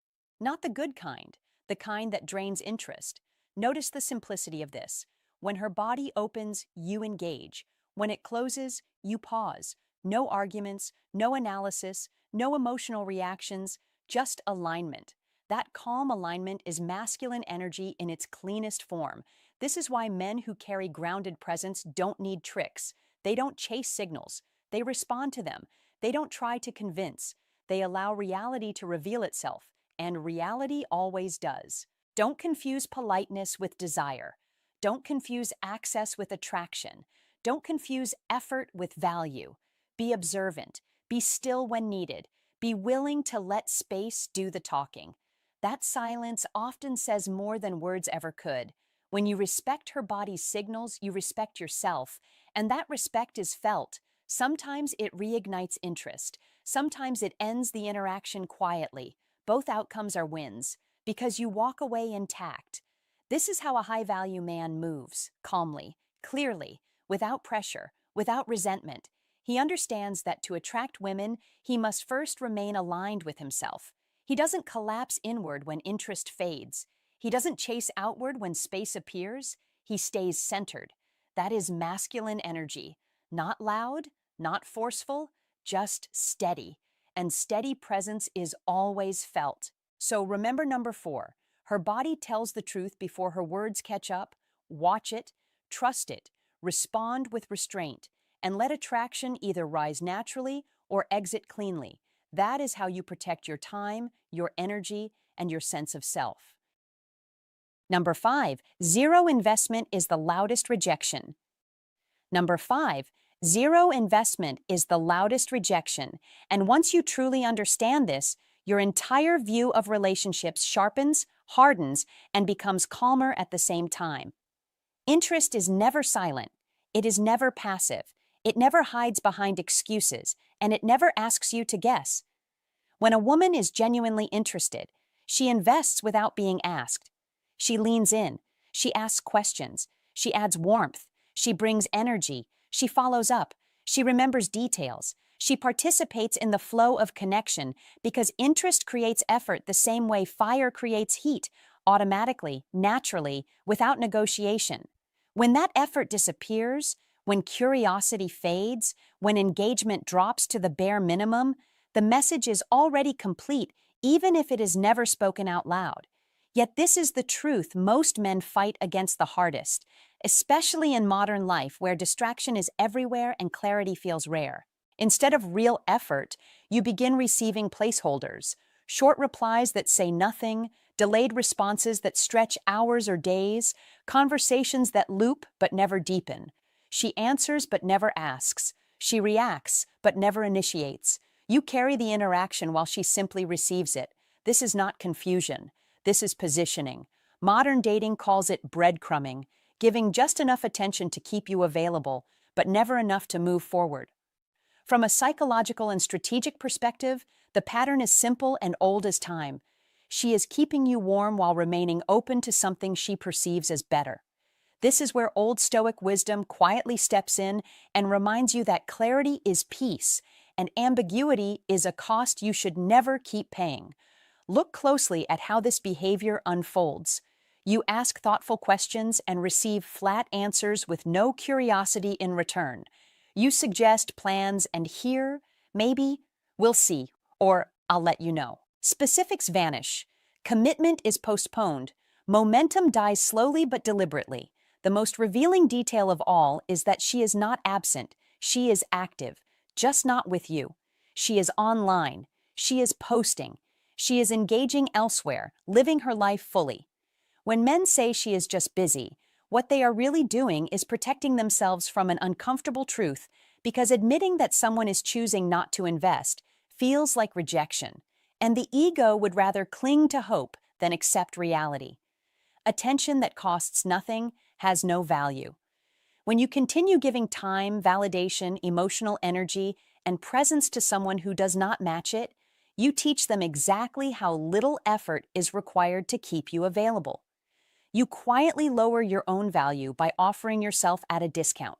Speaker 1: Not the good kind, the kind that drains interest. Notice the simplicity of this. When her body opens, you engage. When it closes, you pause. No arguments, no analysis, no emotional reactions, just alignment. That calm alignment is masculine energy in its cleanest form. This is why men who carry grounded presence don't need tricks. They don't chase signals. They respond to them. They don't try to convince. They allow reality to reveal itself, and reality always does. Don't confuse politeness with desire. Don't confuse access with attraction. Don't confuse effort with value. Be observant. Be still when needed. Be willing to let space do the talking. That silence often says more than words ever could. When you respect her body's signals, you respect yourself, and that respect is felt. Sometimes it reignites interest. Sometimes it ends the interaction quietly. Both outcomes are wins, because you walk away intact. This is how a high-value man moves, calmly, clearly, without pressure, without resentment. He understands that to attract women, he must first remain aligned with himself. He doesn't collapse inward when interest fades. He doesn't chase outward when space appears. He stays centered. That is masculine energy. Not loud, not forceful, just steady. And steady presence is always felt. So remember number 4. Her body tells the truth before her words catch up. Watch it, trust it, respond with restraint, and let attraction either rise naturally or exit cleanly. That is how you protect your time, your energy, and your sense of self. Number 5, zero investment is the loudest rejection. Number 5, zero investment is the loudest rejection. And once you truly understand this, your entire view of relationships sharpens, hardens, and becomes calmer at the same time. Interest is never silent. It is never passive. It never hides behind excuses, and it never asks you to guess. When a woman is genuinely interested, she invests without being asked. She leans in. She asks questions. She adds warmth. She brings energy. She follows up. She remembers details. She participates in the flow of connection because interest creates effort the same way fire creates heat, automatically, naturally, without negotiation. When that effort disappears, when curiosity fades, when engagement drops to the bare minimum, the message is already complete, even if it is never spoken out loud. Yet this is the truth most men fight against the hardest, especially in modern life where distraction is everywhere and clarity feels rare. Instead of real effort, you begin receiving placeholders, short replies that say nothing, delayed responses that stretch hours or days, conversations that loop but never deepen. She answers but never asks. She reacts but never initiates. You carry the interaction while she simply receives it. This is not confusion. This is positioning. Modern dating calls it breadcrumbing, giving just enough attention to keep you available, but never enough to move forward. From a psychological and strategic perspective, the pattern is simple and old as time. She is keeping you warm while remaining open to something she perceives as better. This is where Old Stoic wisdom quietly steps in and reminds you that clarity is peace, and ambiguity is a cost you should never keep paying. Look closely at how this behavior unfolds. You ask thoughtful questions and receive flat answers with no curiosity in return. You suggest plans and hear, maybe, we'll see, or I'll let you know. Specifics vanish. Commitment is postponed. Momentum dies slowly but deliberately. The most revealing detail of all is that she is not absent. She is active, just not with you. She is online. She is posting. She is engaging elsewhere, living her life fully. When men say she is just busy, what they are really doing is protecting themselves from an uncomfortable truth, because admitting that someone is choosing not to invest feels like rejection, and the ego would rather cling to hope than accept reality. Attention that costs nothing has no value. When you continue giving time, validation, emotional energy, and presence to someone who does not match it, you teach them exactly how little effort is required to keep you available. You quietly lower your own value by offering yourself at a discount.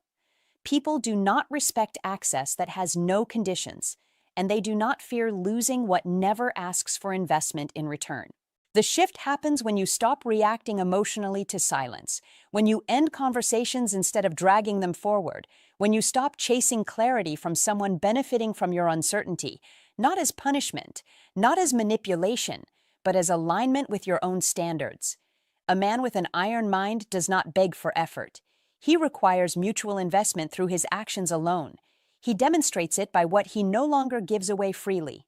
Speaker 1: People do not respect access that has no conditions, and they do not fear losing what never asks for investment in return. The shift happens when you stop reacting emotionally to silence, when you end conversations instead of dragging them forward, when you stop chasing clarity from someone benefiting from your uncertainty, not as punishment, not as manipulation, but as alignment with your own standards. A man with an iron mind does not beg for effort. He requires mutual investment through his actions alone. He demonstrates it by what he no longer gives away freely.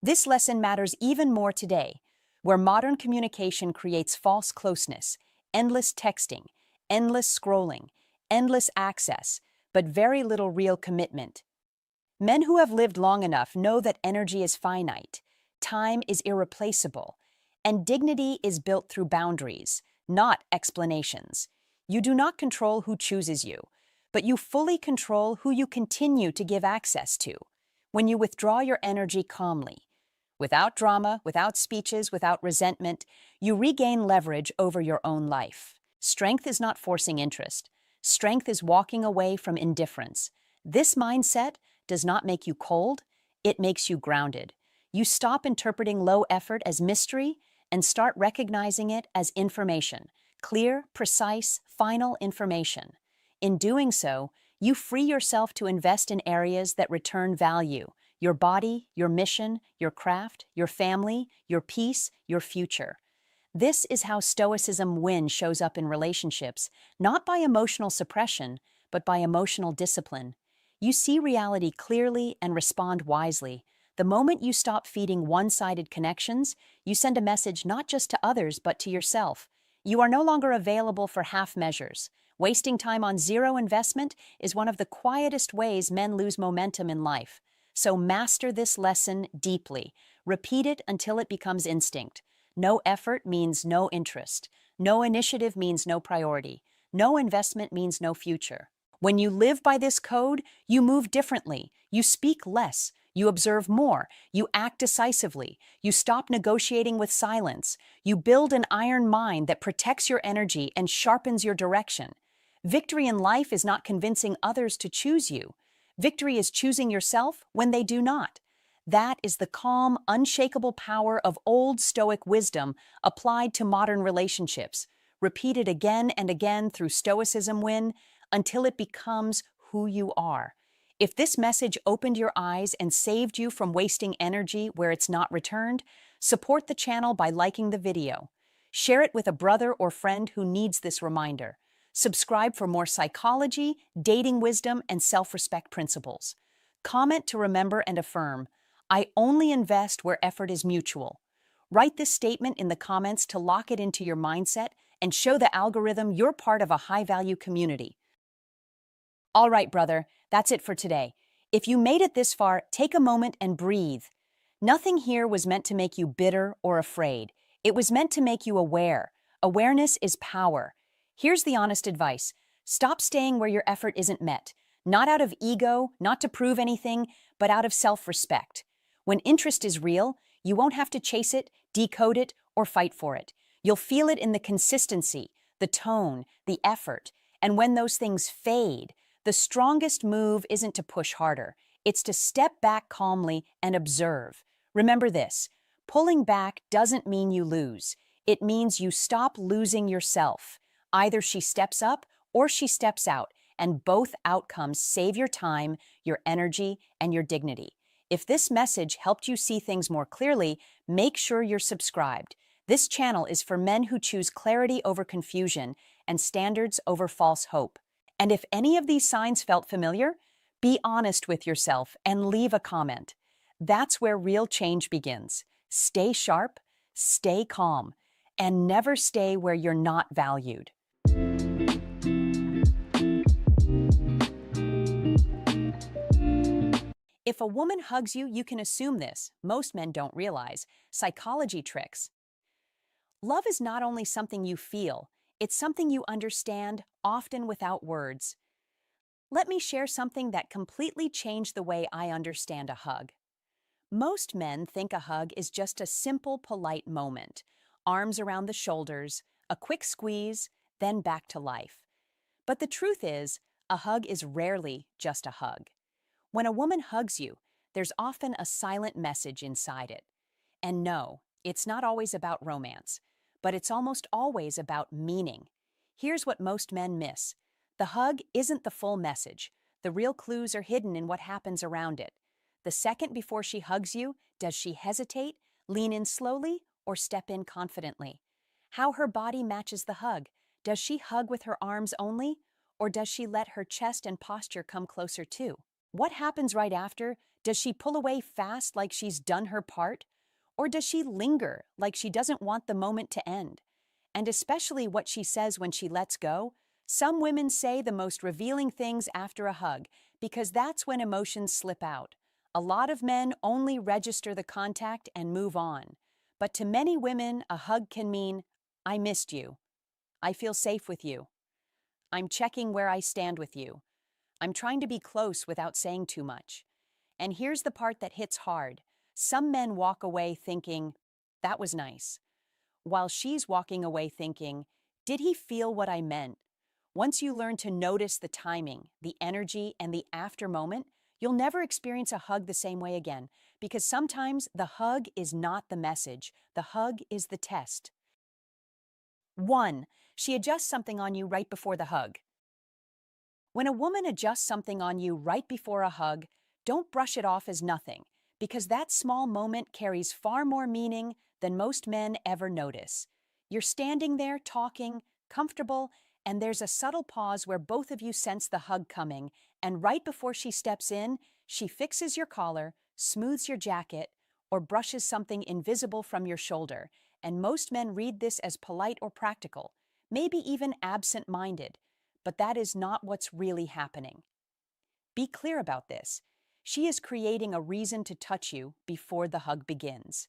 Speaker 1: This lesson matters even more today, where modern communication creates false closeness, endless texting, endless scrolling, endless access, but very little real commitment. Men who have lived long enough know that energy is finite, time is irreplaceable, and dignity is built through boundaries, not explanations. You do not control who chooses you, but you fully control who you continue to give access to. When you withdraw your energy calmly, without drama, without speeches, without resentment, you regain leverage over your own life. Strength is not forcing interest. Strength is walking away from indifference. This mindset does not make you cold, it makes you grounded. You stop interpreting low effort as mystery and start recognizing it as information, clear, precise, final information. In doing so, you free yourself to invest in areas that return value: your body, your mission, your craft, your family, your peace, your future. This is how Stoicism win shows up in relationships, not by emotional suppression, but by emotional discipline. You see reality clearly and respond wisely. The moment you stop feeding one-sided connections, you send a message not just to others, but to yourself. You are no longer available for half measures. Wasting time on zero investment is one of the quietest ways men lose momentum in life. So master this lesson deeply. Repeat it until it becomes instinct. No effort means no interest. No initiative means no priority. No investment means no future. When you live by this code, you move differently. You speak less. You observe more. You act decisively. You stop negotiating with silence. You build an iron mind that protects your energy and sharpens your direction. Victory in life is not convincing others to choose you. Victory is choosing yourself when they do not. That is the calm, unshakable power of old Stoic wisdom applied to modern relationships, repeated again and again through Stoicism win until it becomes who you are. If this message opened your eyes and saved you from wasting energy where it's not returned, support the channel by liking the video. Share it with a brother or friend who needs this reminder. Subscribe for more psychology, dating wisdom, and self-respect principles. Comment to remember and affirm: I only invest where effort is mutual. Write this statement in the comments to lock it into your mindset and show the algorithm you're part of a high-value community. All right, brother, that's it for today. If you made it this far, take a moment and breathe. Nothing here was meant to make you bitter or afraid. It was meant to make you aware. Awareness is power. Here's the honest advice. Stop staying where your effort isn't met. Not out of ego, not to prove anything, but out of self-respect. When interest is real, you won't have to chase it, decode it, or fight for it. You'll feel it in the consistency, the tone, the effort. And when those things fade, the strongest move isn't to push harder. It's to step back calmly and observe. Remember this: pulling back doesn't mean you lose. It means you stop losing yourself. Either she steps up or she steps out, and both outcomes save your time, your energy, and your dignity. If this message helped you see things more clearly, make sure you're subscribed. This channel is for men who choose clarity over confusion and standards over false hope. And if any of these signs felt familiar, be honest with yourself and leave a comment. That's where real change begins. Stay sharp, stay calm, and never stay where you're not valued. If a woman hugs you, you can assume this. Most men don't realize. Psychology tricks. Love is not only something you feel, it's something you understand, often without words. Let me share something that completely changed the way I understand a hug. Most men think a hug is just a simple, polite moment. Arms around the shoulders, a quick squeeze, then back to life. But the truth is, A hug is rarely just a hug. When a woman hugs you, there's often a silent message inside it. And no, it's not always about romance, but it's almost always about meaning. Here's what most men miss. The hug isn't the full message. The real clues are hidden in what happens around it. The second before she hugs you, does she hesitate, lean in slowly, or step in confidently? How her body matches the hug. Does she hug with her arms only, or does she let her chest and posture come closer too? What happens right after? Does she pull away fast like she's done her part? Or does she linger like she doesn't want the moment to end? And especially what she says when she lets go. Some women say the most revealing things after a hug because that's when emotions slip out. A lot of men only register the contact and move on. But to many women, a hug can mean, I missed you. I feel safe with you. I'm checking where I stand with you. I'm trying to be close without saying too much. And here's the part that hits hard. Some men walk away thinking, that was nice, while she's walking away thinking, did he feel what I meant? Once you learn to notice the timing, the energy, and the after moment, you'll never experience a hug the same way again, because sometimes the hug is not the message, the hug is the test. 1. She adjusts something on you right before the hug. When a woman adjusts something on you right before a hug, don't brush it off as nothing, because that small moment carries far more meaning than most men ever notice. You're standing there talking, comfortable, and there's a subtle pause where both of you sense the hug coming, and right before she steps in, she fixes your collar, smooths your jacket, or brushes something invisible from your shoulder, and most men read this as polite or practical, maybe even absent-minded. But that is not what's really happening. Be clear about this. She is creating a reason to touch you before the hug begins.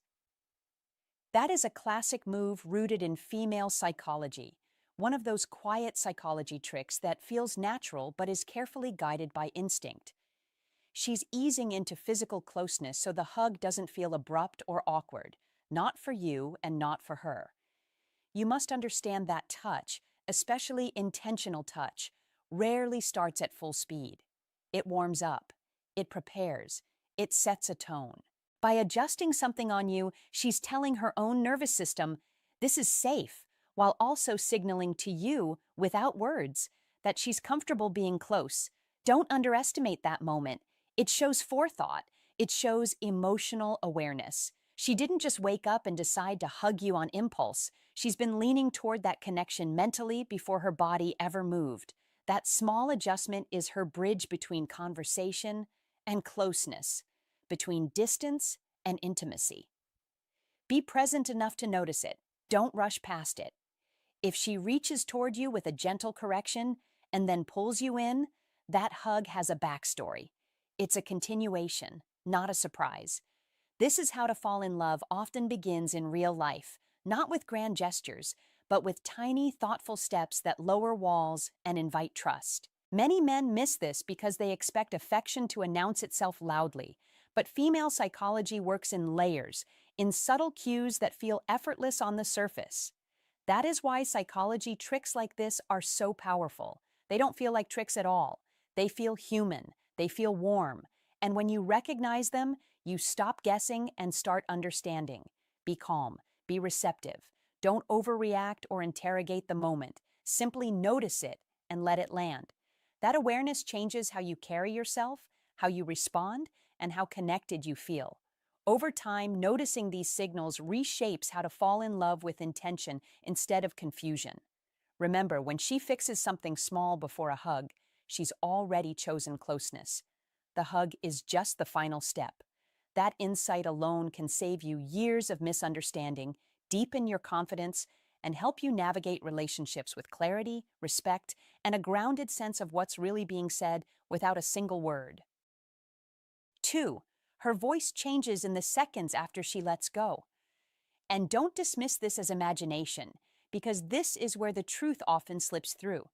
Speaker 1: That is a classic move rooted in female psychology, one of those quiet psychology tricks that feels natural but is carefully guided by instinct. She's easing into physical closeness so the hug doesn't feel abrupt or awkward, not for you and not for her. You must understand that touch, especially intentional touch, rarely starts at full speed. It warms up, it prepares, it sets a tone. By adjusting something on you, she's telling her own nervous system, this is safe, while also signaling to you, without words, that she's comfortable being close. Don't underestimate that moment. It shows forethought. It shows emotional awareness. She didn't just wake up and decide to hug you on impulse. She's been leaning toward that connection mentally before her body ever moved. That small adjustment is her bridge between conversation and closeness, between distance and intimacy. Be present enough to notice it. Don't rush past it. If she reaches toward you with a gentle correction and then pulls you in, that hug has a backstory. It's a continuation, not a surprise. This is how to fall in love often begins in real life, not with grand gestures, but with tiny, thoughtful steps that lower walls and invite trust. Many men miss this because they expect affection to announce itself loudly, but female psychology works in layers, in subtle cues that feel effortless on the surface. That is why psychology tricks like this are so powerful. They don't feel like tricks at all. They feel human. They feel warm. And when you recognize them, you stop guessing and start understanding. Be calm. Be receptive. Don't overreact or interrogate the moment. Simply notice it and let it land. That awareness changes how you carry yourself, how you respond, and how connected you feel. Over time, noticing these signals reshapes how to fall in love with intention instead of confusion. Remember, when she fixes something small before a hug, she's already chosen closeness. The hug is just the final step. That insight alone can save you years of misunderstanding, deepen your confidence, and help you navigate relationships with clarity, respect, and a grounded sense of what's really being said without a single word. 2. Her voice changes in the seconds after she lets go. And don't dismiss this as imagination, because this is where the truth often slips through.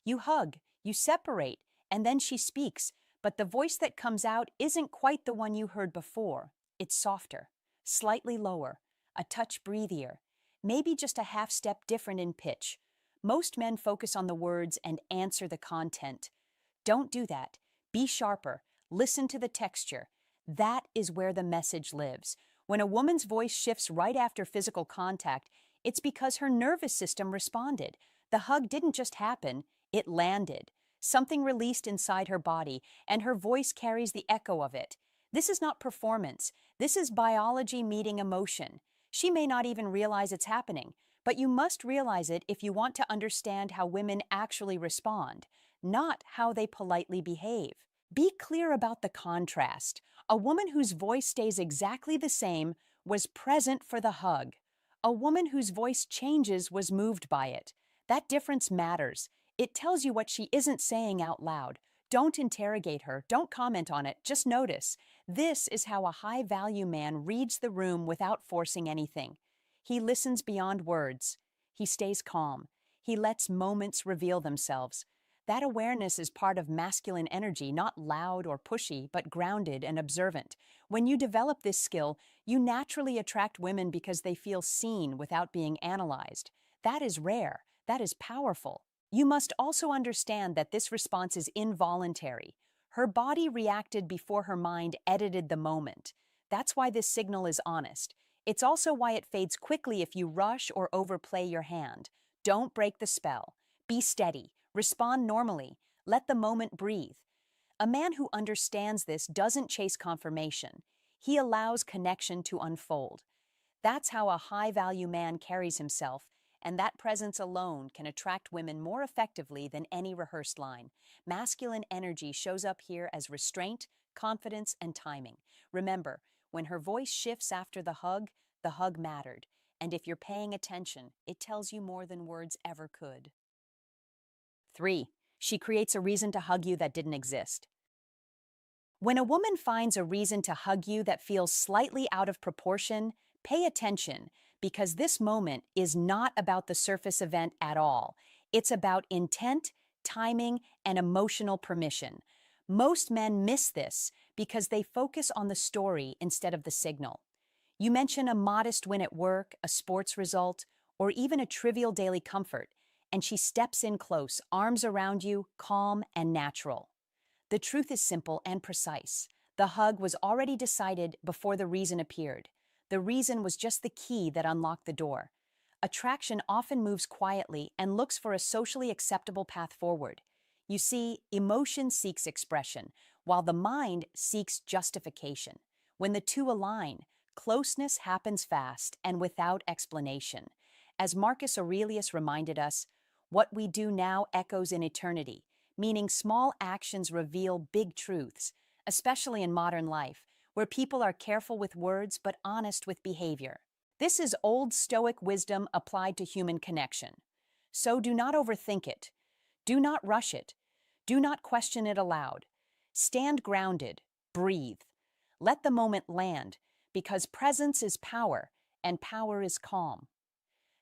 Speaker 1: You hug, you separate, and then she speaks, but the voice that comes out isn't quite the one you heard before. It's softer, slightly lower, a touch breathier, maybe just a half step different in pitch. Most men focus on the words and answer the content. Don't do that. Be sharper. Listen to the texture. That is where the message lives. When a woman's voice shifts right after physical contact, it's because her nervous system responded. The hug didn't just happen, it landed. Something released inside her body, and her voice carries the echo of it. This is not performance. This is biology meeting emotion. She may not even realize it's happening, but you must realize it if you want to understand how women actually respond, not how they politely behave. Be clear about the contrast. A woman whose voice stays exactly the same was present for the hug. A woman whose voice changes was moved by it. That difference matters. It tells you what she isn't saying out loud. Don't interrogate her. Don't comment on it. Just notice. This is how a high-value man reads the room without forcing anything. He listens beyond words. He stays calm. He lets moments reveal themselves. That awareness is part of masculine energy, not loud or pushy, but grounded and observant. When you develop this skill, you naturally attract women because they feel seen without being analyzed. That is rare. That is powerful. You must also understand that this response is involuntary. Her body reacted before her mind edited the moment. That's why this signal is honest. It's also why it fades quickly if you rush or overplay your hand. Don't break the spell. Be steady. Respond normally. Let the moment breathe. A man who understands this doesn't chase confirmation. He allows connection to unfold. That's how a high-value man carries himself, and that presence alone can attract women more effectively than any rehearsed line. Masculine energy shows up here as restraint, confidence, and timing. Remember, when her voice shifts after the hug mattered. And if you're paying attention, it tells you more than words ever could. 3. She creates a reason to hug you that didn't exist. When a woman finds a reason to hug you that feels slightly out of proportion, pay attention, because this moment is not about the surface event at all. It's about intent, timing, and emotional permission. Most men miss this because they focus on the story instead of the signal. You mention a modest win at work, a sports result, or even a trivial daily comfort, and she steps in close, arms around you, calm and natural. The truth is simple and precise. The hug was already decided before the reason appeared. The reason was just the key that unlocked the door. Attraction often moves quietly and looks for a socially acceptable path forward. You see, emotion seeks expression, while the mind seeks justification. When the two align, closeness happens fast and without explanation. As Marcus Aurelius reminded us, what we do now echoes in eternity, meaning small actions reveal big truths, especially in modern life, where people are careful with words but honest with behavior. This is old Stoic wisdom applied to human connection. So do not overthink it. Do not rush it. Do not question it aloud. Stand grounded. Breathe. Let the moment land, because presence is power, and power is calm.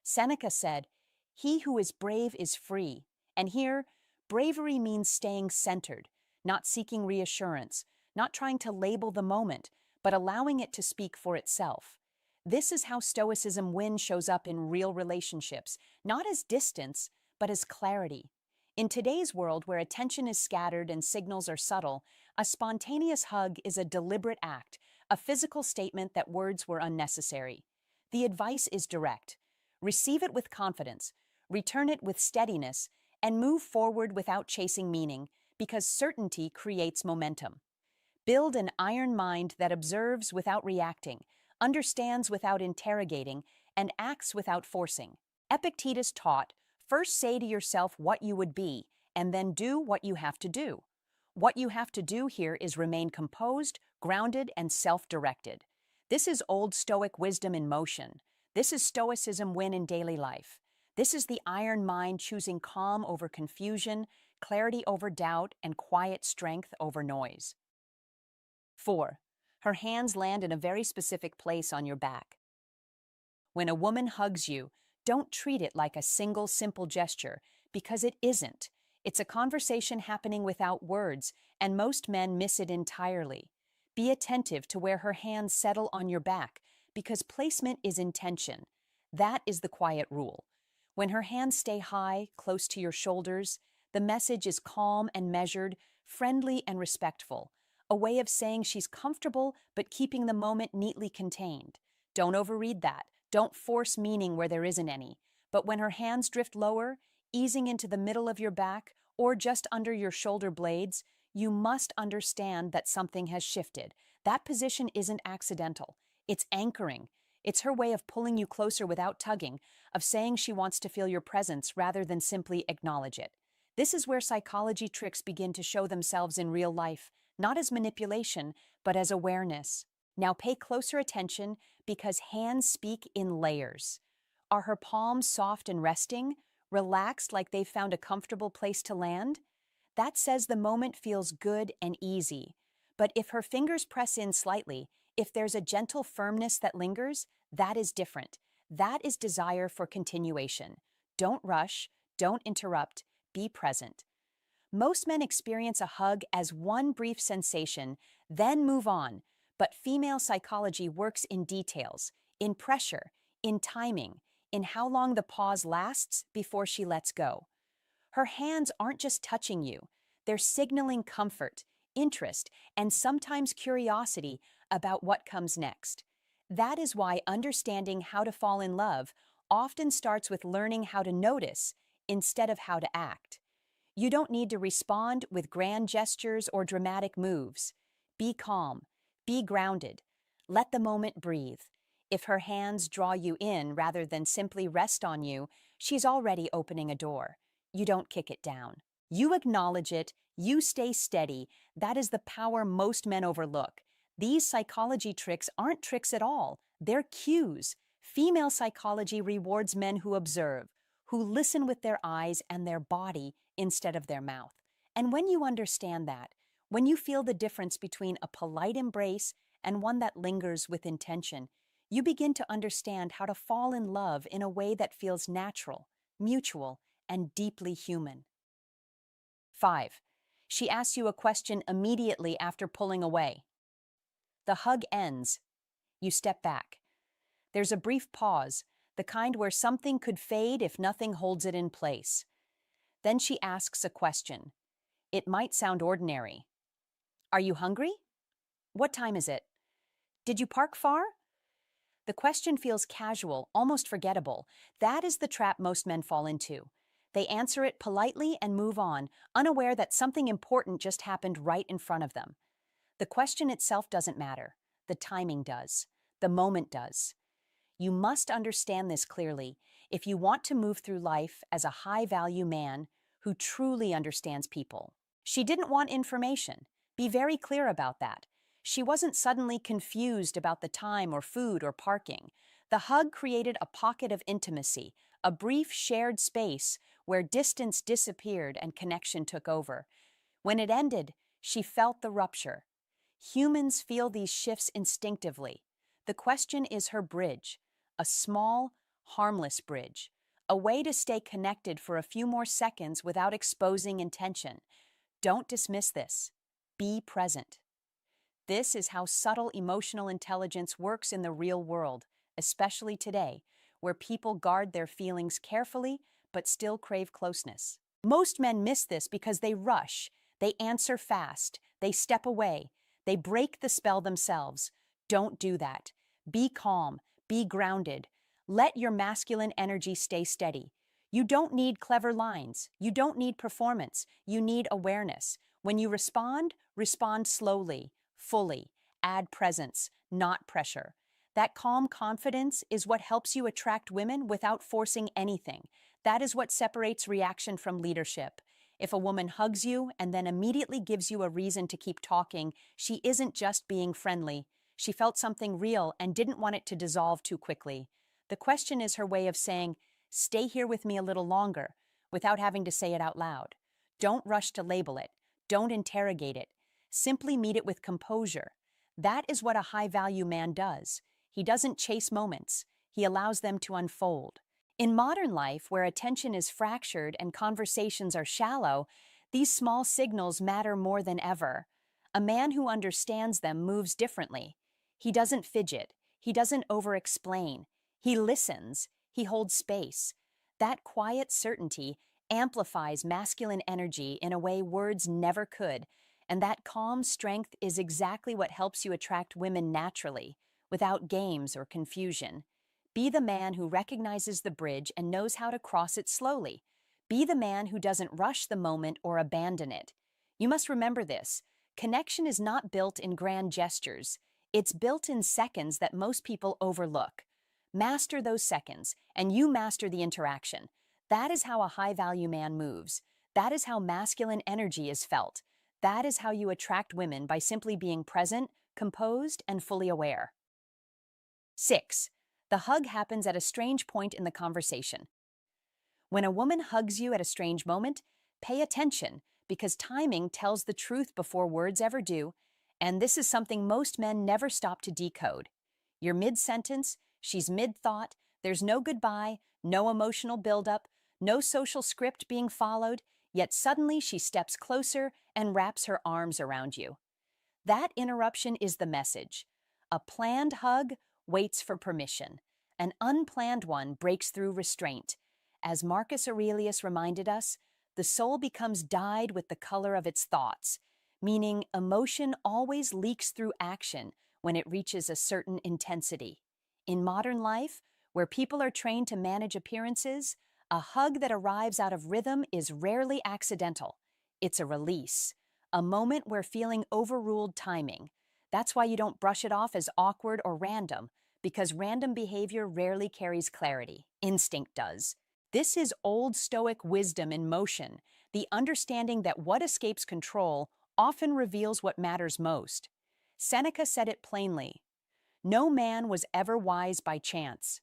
Speaker 1: Seneca said, "He who is brave is free." And here, bravery means staying centered, not seeking reassurance, not trying to label the moment, but allowing it to speak for itself. This is how Stoicism win shows up in real relationships, not as distance, but as clarity. In today's world where attention is scattered and signals are subtle, a spontaneous hug is a deliberate act, a physical statement that words were unnecessary. The advice is direct. Receive it with confidence, return it with steadiness, and move forward without chasing meaning, because certainty creates momentum. Build an iron mind that observes without reacting, understands without interrogating, and acts without forcing. Epictetus taught, first say to yourself what you would be, and then do what you have to do. What you have to do here is remain composed, grounded, and self-directed. This is old Stoic wisdom in motion. This is Stoicism win in daily life. This is the iron mind choosing calm over confusion, clarity over doubt, and quiet strength over noise. 4. Her hands land in a very specific place on your back. When a woman hugs you, don't treat it like a single simple gesture, because it isn't. It's a conversation happening without words, and most men miss it entirely. Be attentive to where her hands settle on your back, because placement is intention. That is the quiet rule. When her hands stay high, close to your shoulders, The message is calm and measured, friendly and respectful, a way of saying she's comfortable but keeping the moment neatly contained. Don't overread that. Don't force meaning where there isn't any. But when her hands drift lower, easing into the middle of your back or just under your shoulder blades, you must understand that something has shifted. That position isn't accidental. It's anchoring. It's her way of pulling you closer without tugging, of saying she wants to feel your presence rather than simply acknowledge it. This is where psychology tricks begin to show themselves in real life, not as manipulation, but as awareness. Now pay closer attention because hands speak in layers. Are her palms soft and resting, relaxed like they've found a comfortable place to land? That says the moment feels good and easy. But if her fingers press in slightly, if there's a gentle firmness that lingers, that is different. That is desire for continuation. Don't rush, don't interrupt, be present. Most men experience a hug as one brief sensation, then move on. But female psychology works in details, in pressure, in timing, in how long the pause lasts before she lets go. Her hands aren't just touching you, they're signaling comfort, interest, and sometimes curiosity about what comes next. That is why understanding how to fall in love often starts with learning how to notice instead of how to act. You don't need to respond with grand gestures or dramatic moves. Be calm, be grounded, let the moment breathe. If her hands draw you in rather than simply rest on you, she's already opening a door. You don't kick it down. You acknowledge it, you stay steady. That is the power most men overlook. These psychology tricks aren't tricks at all. They're cues. Female psychology rewards men who observe, who listen with their eyes and their body instead of their mouth. And when you understand that, when you feel the difference between a polite embrace and one that lingers with intention, you begin to understand how to fall in love in a way that feels natural, mutual, and deeply human. 5. She asks you a question immediately after pulling away. The hug ends. You step back. There's a brief pause, the kind where something could fade if nothing holds it in place. Then she asks a question. It might sound ordinary. Are you hungry? What time is it? Did you park far? The question feels casual, almost forgettable. That is the trap most men fall into. They answer it politely and move on, unaware that something important just happened right in front of them. The question itself doesn't matter. The timing does. The moment does. You must understand this clearly if you want to move through life as a high-value man who truly understands people. She didn't want information. Be very clear about that. She wasn't suddenly confused about the time or food or parking. The hug created a pocket of intimacy, a brief shared space where distance disappeared and connection took over. When it ended, she felt the rupture. Humans feel these shifts instinctively. The question is her bridge, a small, harmless bridge, a way to stay connected for a few more seconds without exposing intention. Don't dismiss this. Be present. This is how subtle emotional intelligence works in the real world, especially today, where people guard their feelings carefully but still crave closeness. Most men miss this because they rush, they answer fast, they step away, they break the spell themselves. Don't do that. Be calm, be grounded. Let your masculine energy stay steady. You don't need clever lines. You don't need performance. You need awareness. When you respond, respond slowly, fully. Add presence, not pressure. That calm confidence is what helps you attract women without forcing anything. That is what separates reaction from leadership. If a woman hugs you and then immediately gives you a reason to keep talking, she isn't just being friendly. She felt something real and didn't want it to dissolve too quickly. The question is her way of saying, "Stay here with me a little longer," without having to say it out loud. Don't rush to label it. Don't interrogate it. Simply meet it with composure. That is what a high-value man does. He doesn't chase moments. He allows them to unfold. In modern life, where attention is fractured and conversations are shallow, these small signals matter more than ever. A man who understands them moves differently. He doesn't fidget. He doesn't over-explain. He listens. He holds space. That quiet certainty, amplifies masculine energy in a way words never could, and that calm strength is exactly what helps you attract women naturally, without games or confusion. Be the man who recognizes the bridge and knows how to cross it slowly. Be the man who doesn't rush the moment or abandon it. You must remember this. Connection is not built in grand gestures. It's built in seconds that most people overlook. Master those seconds, and you master the interaction. That is how a high-value man moves. That is how masculine energy is felt. That is how you attract women by simply being present, composed, and fully aware. 6. The hug happens at a strange point in the conversation. When a woman hugs you at a strange moment, pay attention because timing tells the truth before words ever do, and this is something most men never stop to decode. You're mid-sentence, she's mid-thought, there's no goodbye, no emotional buildup, no social script being followed, yet suddenly she steps closer and wraps her arms around you. That interruption is the message. A planned hug waits for permission. An unplanned one breaks through restraint. As Marcus Aurelius reminded us, the soul becomes dyed with the color of its thoughts, meaning emotion always leaks through action when it reaches a certain intensity. In modern life, where people are trained to manage appearances, a hug that arrives out of rhythm is rarely accidental. It's a release, a moment where feeling overruled timing. That's why you don't brush it off as awkward or random, because random behavior rarely carries clarity. Instinct does. This is old Stoic wisdom in motion, the understanding that what escapes control often reveals what matters most. Seneca said it plainly, "No man was ever wise by chance."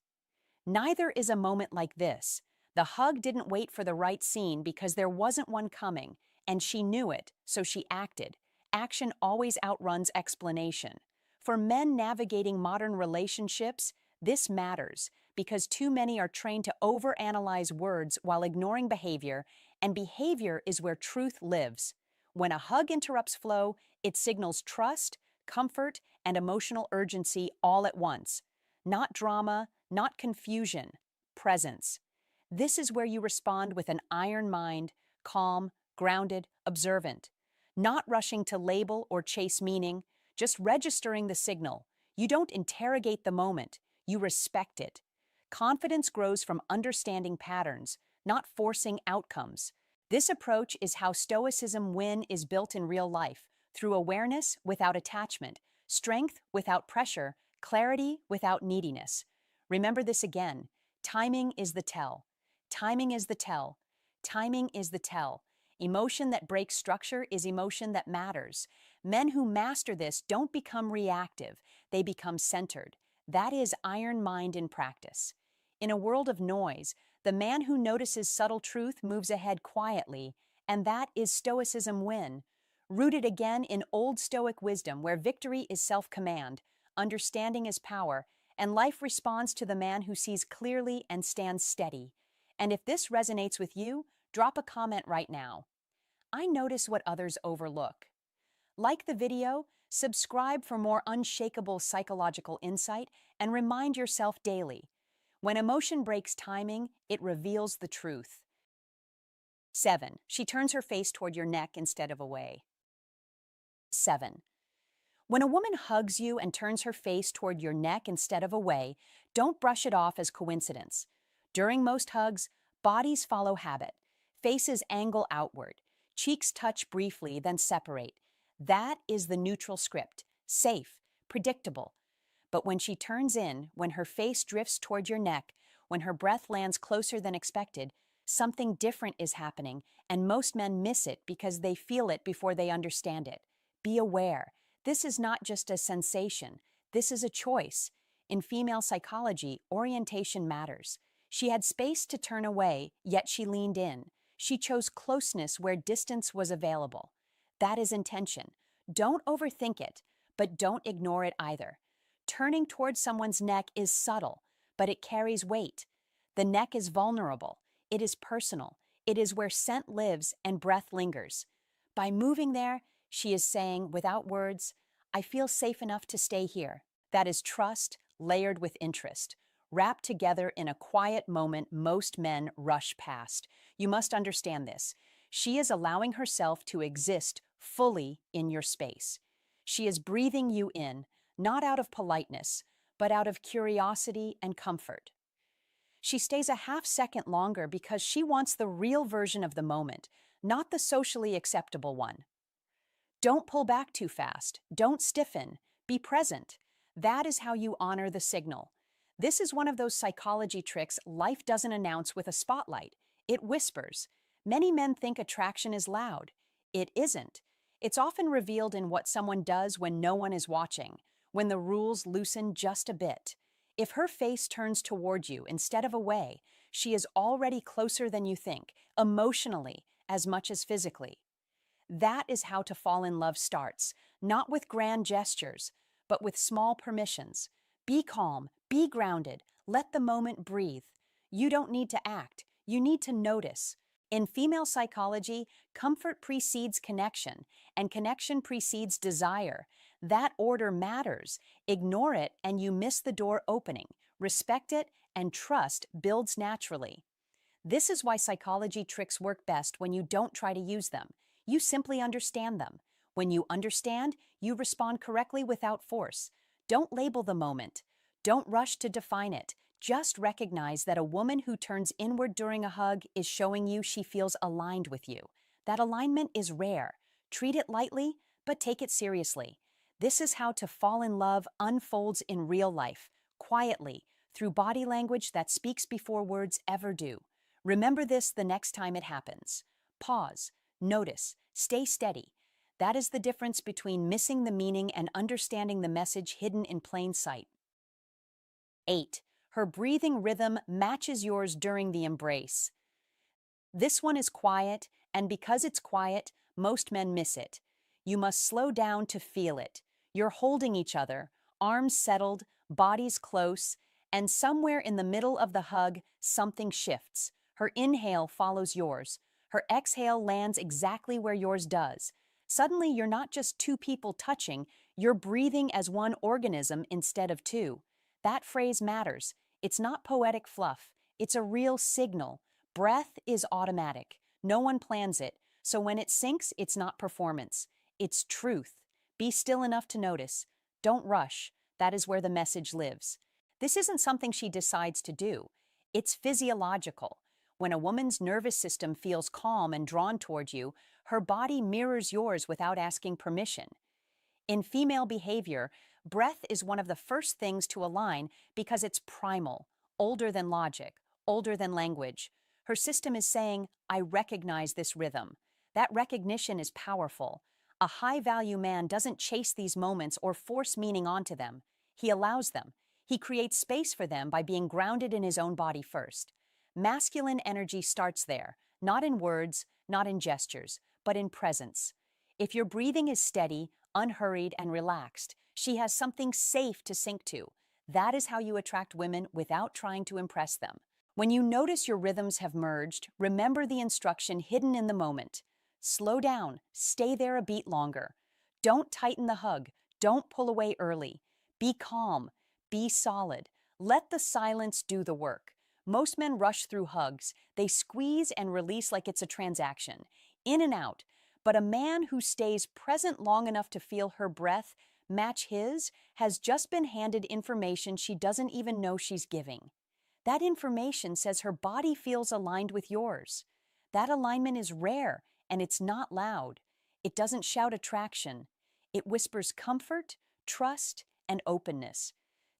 Speaker 1: Neither is a moment like this. The hug didn't wait for the right scene because there wasn't one coming, and she knew it, so she acted. Action always outruns explanation. For men navigating modern relationships, this matters because too many are trained to overanalyze words while ignoring behavior, and behavior is where truth lives. When a hug interrupts flow, it signals trust, comfort, and emotional urgency all at once. Not drama, not confusion, presence. This is where you respond with an iron mind, calm, grounded, observant. Not rushing to label or chase meaning, just registering the signal. You don't interrogate the moment, you respect it. Confidence grows from understanding patterns, not forcing outcomes. This approach is how Stoicism win is built in real life, through awareness without attachment, strength without pressure, clarity without neediness. Remember this again. Timing is the tell. Timing is the tell. Timing is the tell. Emotion that breaks structure is emotion that matters. Men who master this don't become reactive, they become centered. That is iron mind in practice. In a world of noise, the man who notices subtle truth moves ahead quietly, and that is Stoicism win. Rooted again in Old Stoic wisdom where victory is self-command, understanding is power, and life responds to the man who sees clearly and stands steady. And if this resonates with you, drop a comment right now. I notice what others overlook. Like the video, subscribe for more unshakable psychological insight, and remind yourself daily. When emotion breaks timing, it reveals the truth. 7. She turns her face toward your neck instead of away. 7. When a woman hugs you and turns her face toward your neck instead of away, don't brush it off as coincidence. During most hugs, bodies follow habit. Faces angle outward. Cheeks touch briefly, then separate. That is the neutral script. Safe, predictable. But when she turns in, when her face drifts toward your neck, when her breath lands closer than expected, something different is happening, and most men miss it because they feel it before they understand it. Be aware. This is not just a sensation. This is a choice. In female psychology, orientation matters. She had space to turn away, yet she leaned in. She chose closeness where distance was available. That is intention. Don't overthink it, but don't ignore it either. Turning towards someone's neck is subtle, but it carries weight. The neck is vulnerable. It is personal. It is where scent lives and breath lingers. By moving there, she is saying, without words, I feel safe enough to stay here. That is trust layered with interest. wrapped together in a quiet moment most men rush past. You must understand this. She is allowing herself to exist fully in your space. She is breathing you in, not out of politeness, but out of curiosity and comfort. She stays a half second longer because she wants the real version of the moment, not the socially acceptable one. Don't pull back too fast. Don't stiffen. Be present. That is how you honor the signal. This is one of those psychology tricks life doesn't announce with a spotlight. It whispers. Many men think attraction is loud. It isn't. It's often revealed in what someone does when no one is watching, when the rules loosen just a bit. If her face turns toward you instead of away, she is already closer than you think, emotionally as much as physically. That is how to fall in love starts, not with grand gestures, but with small permissions. Be calm, be grounded, let the moment breathe. You don't need to act, you need to notice. In female psychology, comfort precedes connection, and connection precedes desire. That order matters. Ignore it, and you miss the door opening. Respect it, and trust builds naturally. This is why psychology tricks work best when you don't try to use them. You simply understand them. When you understand, you respond correctly without force. Don't label the moment. Don't rush to define it. Just recognize that a woman who turns inward during a hug is showing you she feels aligned with you. That alignment is rare. Treat it lightly, but take it seriously. This is how to fall in love unfolds in real life, quietly, through body language that speaks before words ever do. Remember this the next time it happens. Pause, notice, stay steady. That is the difference between missing the meaning and understanding the message hidden in plain sight. 8. Her breathing rhythm matches yours during the embrace. This one is quiet, and because it's quiet, most men miss it. You must slow down to feel it. You're holding each other, arms settled, bodies close, and somewhere in the middle of the hug, something shifts. Her inhale follows yours. Her exhale lands exactly where yours does. Suddenly, you're not just two people touching, you're breathing as one organism instead of two. That phrase matters. It's not poetic fluff. It's a real signal. Breath is automatic. No one plans it. So when it sinks, it's not performance. It's truth. Be still enough to notice. Don't rush. That is where the message lives. This isn't something she decides to do. It's physiological. When a woman's nervous system feels calm and drawn toward you, her body mirrors yours without asking permission. In female behavior, breath is one of the first things to align because it's primal, older than logic, older than language. Her system is saying, I recognize this rhythm. That recognition is powerful. A high-value man doesn't chase these moments or force meaning onto them. He allows them. He creates space for them by being grounded in his own body first. Masculine energy starts there, not in words, not in gestures, but in presence. If your breathing is steady, unhurried, and relaxed, she has something safe to sink to. That is how you attract women without trying to impress them. When you notice your rhythms have merged, remember the instruction hidden in the moment. Slow down, stay there a beat longer. Don't tighten the hug, don't pull away early. Be calm, be solid. Let the silence do the work. Most men rush through hugs. They squeeze and release like it's a transaction, in and out. But a man who stays present long enough to feel her breath match his has just been handed information she doesn't even know she's giving. That information says her body feels aligned with yours. That alignment is rare, and it's not loud. It doesn't shout attraction. It whispers comfort, trust, and openness.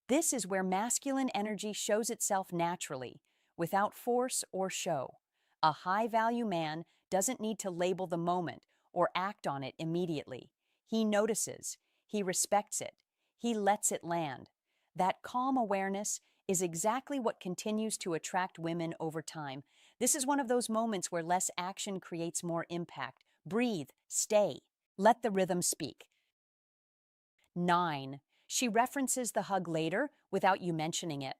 Speaker 1: This is where masculine energy shows itself naturally, without force or show. A high-value man doesn't need to label the moment or act on it immediately. He notices, he respects it, he lets it land. That calm awareness is exactly what continues to attract women over time. This is one of those moments where less action creates more impact. Breathe, stay, let the rhythm speak. 9. She references the hug later without you mentioning it.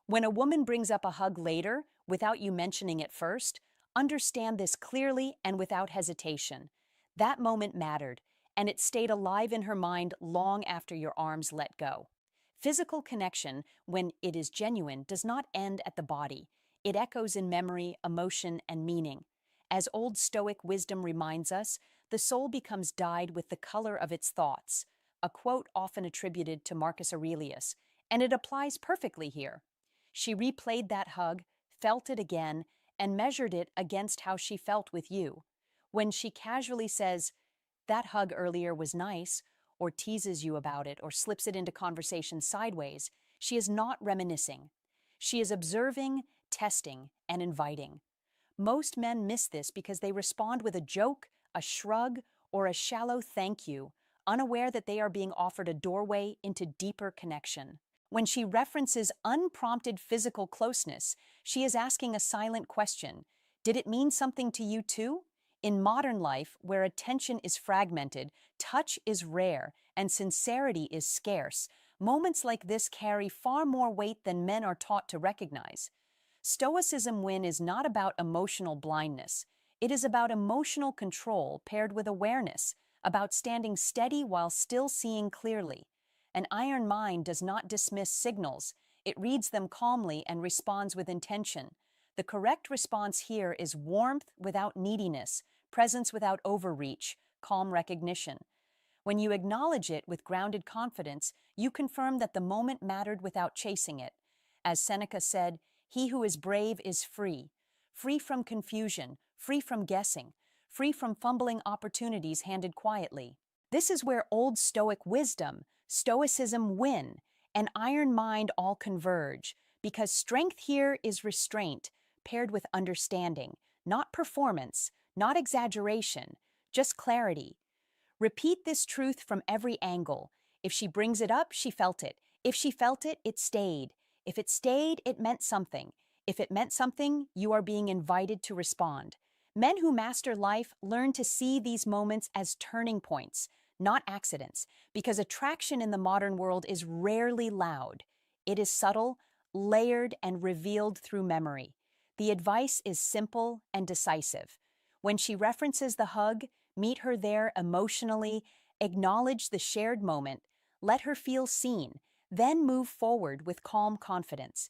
Speaker 1: When a woman brings up a hug later without you mentioning it first, understand this clearly and without hesitation. That moment mattered, and it stayed alive in her mind long after your arms let go. Physical connection, when it is genuine, does not end at the body. It echoes in memory, emotion, and meaning. As old Stoic wisdom reminds us, the soul becomes dyed with the color of its thoughts, a quote often attributed to Marcus Aurelius, and it applies perfectly here. She replayed that hug, felt it again, and measured it against how she felt with you. When she casually says, "That hug earlier was nice," or teases you about it, or slips it into conversation sideways, she is not reminiscing. She is observing, testing, and inviting. Most men miss this because they respond with a joke, a shrug, or a shallow thank you, unaware that they are being offered a doorway into deeper connection. When she references unprompted physical closeness, she is asking a silent question. Did it mean something to you too? In modern life, where attention is fragmented, touch is rare, and sincerity is scarce, moments like this carry far more weight than men are taught to recognize. Stoicism win is not about emotional blindness. It is about emotional control paired with awareness, about standing steady while still seeing clearly. An iron mind does not dismiss signals. It reads them calmly and responds with intention. The correct response here is warmth without neediness, presence without overreach, calm recognition. When you acknowledge it with grounded confidence, you confirm that the moment mattered without chasing it. As Seneca said, "He who is brave is free, free from confusion, free from guessing, free from fumbling opportunities handed quietly." This is where old Stoic wisdom, Stoicism win, and iron mind all converge, because strength here is restraint, paired with understanding, not performance, not exaggeration, just clarity. Repeat this truth from every angle. If she brings it up, she felt it. If she felt it, it stayed. If it stayed, it meant something. If it meant something, you are being invited to respond. Men who master life learn to see these moments as turning points, not accidents, because attraction in the modern world is rarely loud. It is subtle, layered, and revealed through memory. The advice is simple and decisive. When she references the hug, meet her there emotionally, acknowledge the shared moment, let her feel seen, then move forward with calm confidence.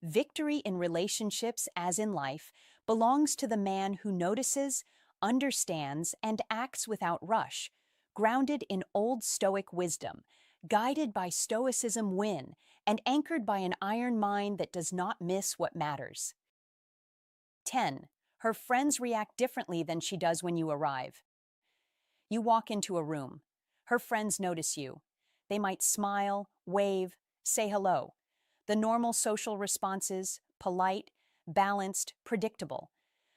Speaker 1: Victory in relationships, as in life, belongs to the man who notices, understands, and acts without rush, grounded in old Stoic wisdom, guided by Stoicism win, and anchored by an iron mind that does not miss what matters. 10. Her friends react differently than she does when you arrive. You walk into a room. Her friends notice you. They might smile, wave, say hello. The normal social responses, polite, balanced, predictable.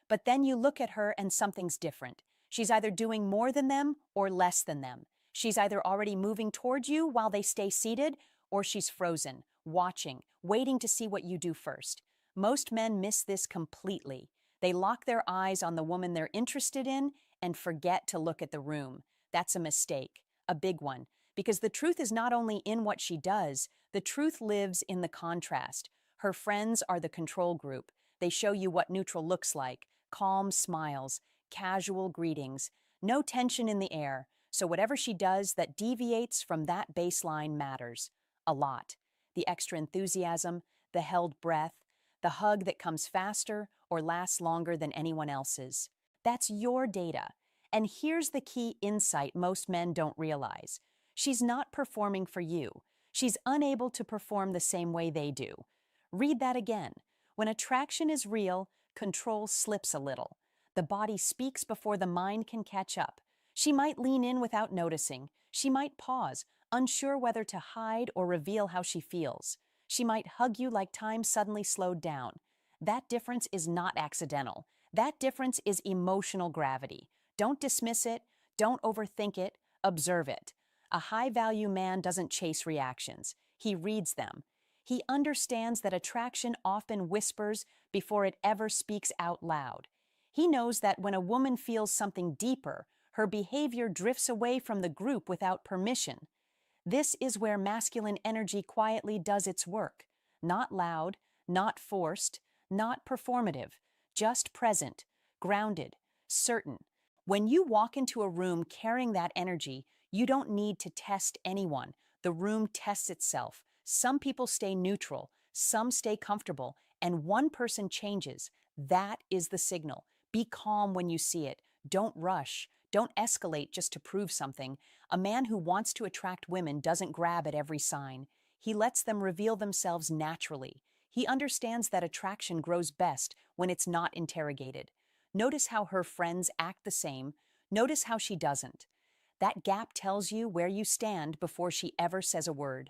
Speaker 1: But then you look at her and something's different. She's either doing more than them or less than them. She's either already moving toward you while they stay seated, or she's frozen, watching, waiting to see what you do first. Most men miss this completely. They lock their eyes on the woman they're interested in and forget to look at the room. That's a mistake, a big one, because the truth is not only in what she does, the truth lives in the contrast. Her friends are the control group. They show you what neutral looks like: calm smiles, casual greetings, no tension in the air. So whatever she does that deviates from that baseline matters a lot. The extra enthusiasm, the held breath, the hug that comes faster or lasts longer than anyone else's. That's your data. And here's the key insight most men don't realize. She's not performing for you. She's unable to perform the same way they do. Read that again. When attraction is real, control slips a little. The body speaks before the mind can catch up. She might lean in without noticing. She might pause, unsure whether to hide or reveal how she feels. She might hug you like time suddenly slowed down. That difference is not accidental. That difference is emotional gravity. Don't dismiss it. Don't overthink it. Observe it. A high-value man doesn't chase reactions. He reads them. He understands that attraction often whispers before it ever speaks out loud. He knows that when a woman feels something deeper, her behavior drifts away from the group without permission. This is where masculine energy quietly does its work. Not loud, not forced, not performative, just present, grounded, certain. When you walk into a room carrying that energy, you don't need to test anyone. The room tests itself. Some people stay neutral, some stay comfortable, and one person changes. That is the signal. Be calm when you see it. Don't rush. Don't escalate just to prove something. A man who wants to attract women doesn't grab at every sign. He lets them reveal themselves naturally. He understands that attraction grows best when it's not interrogated. Notice how her friends act the same. Notice how she doesn't. That gap tells you where you stand before she ever says a word.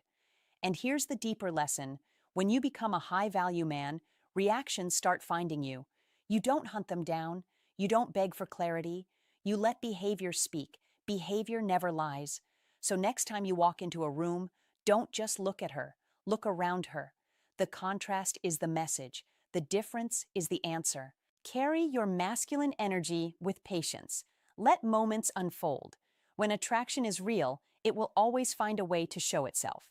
Speaker 1: And here's the deeper lesson. When you become a high-value man, reactions start finding you. You don't hunt them down. You don't beg for clarity. You let behavior speak. Behavior never lies. So next time you walk into a room, don't just look at her. Look around her. The contrast is the message. The difference is the answer. Carry your masculine energy with patience. Let moments unfold. When attraction is real, it will always find a way to show itself.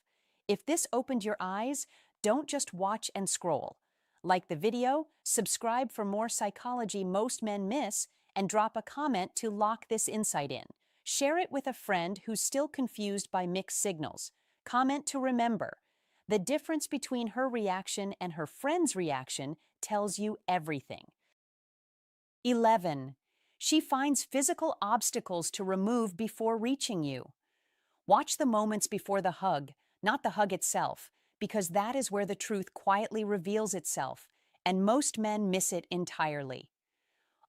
Speaker 1: If this opened your eyes, don't just watch and scroll. Like the video, subscribe for more psychology most men miss, and drop a comment to lock this insight in. Share it with a friend who's still confused by mixed signals. Comment to remember. The difference between her reaction and her friend's reaction tells you everything. 11. She finds physical obstacles to remove before reaching you. Watch the moments before the hug, not the hug itself, because that is where the truth quietly reveals itself, and most men miss it entirely.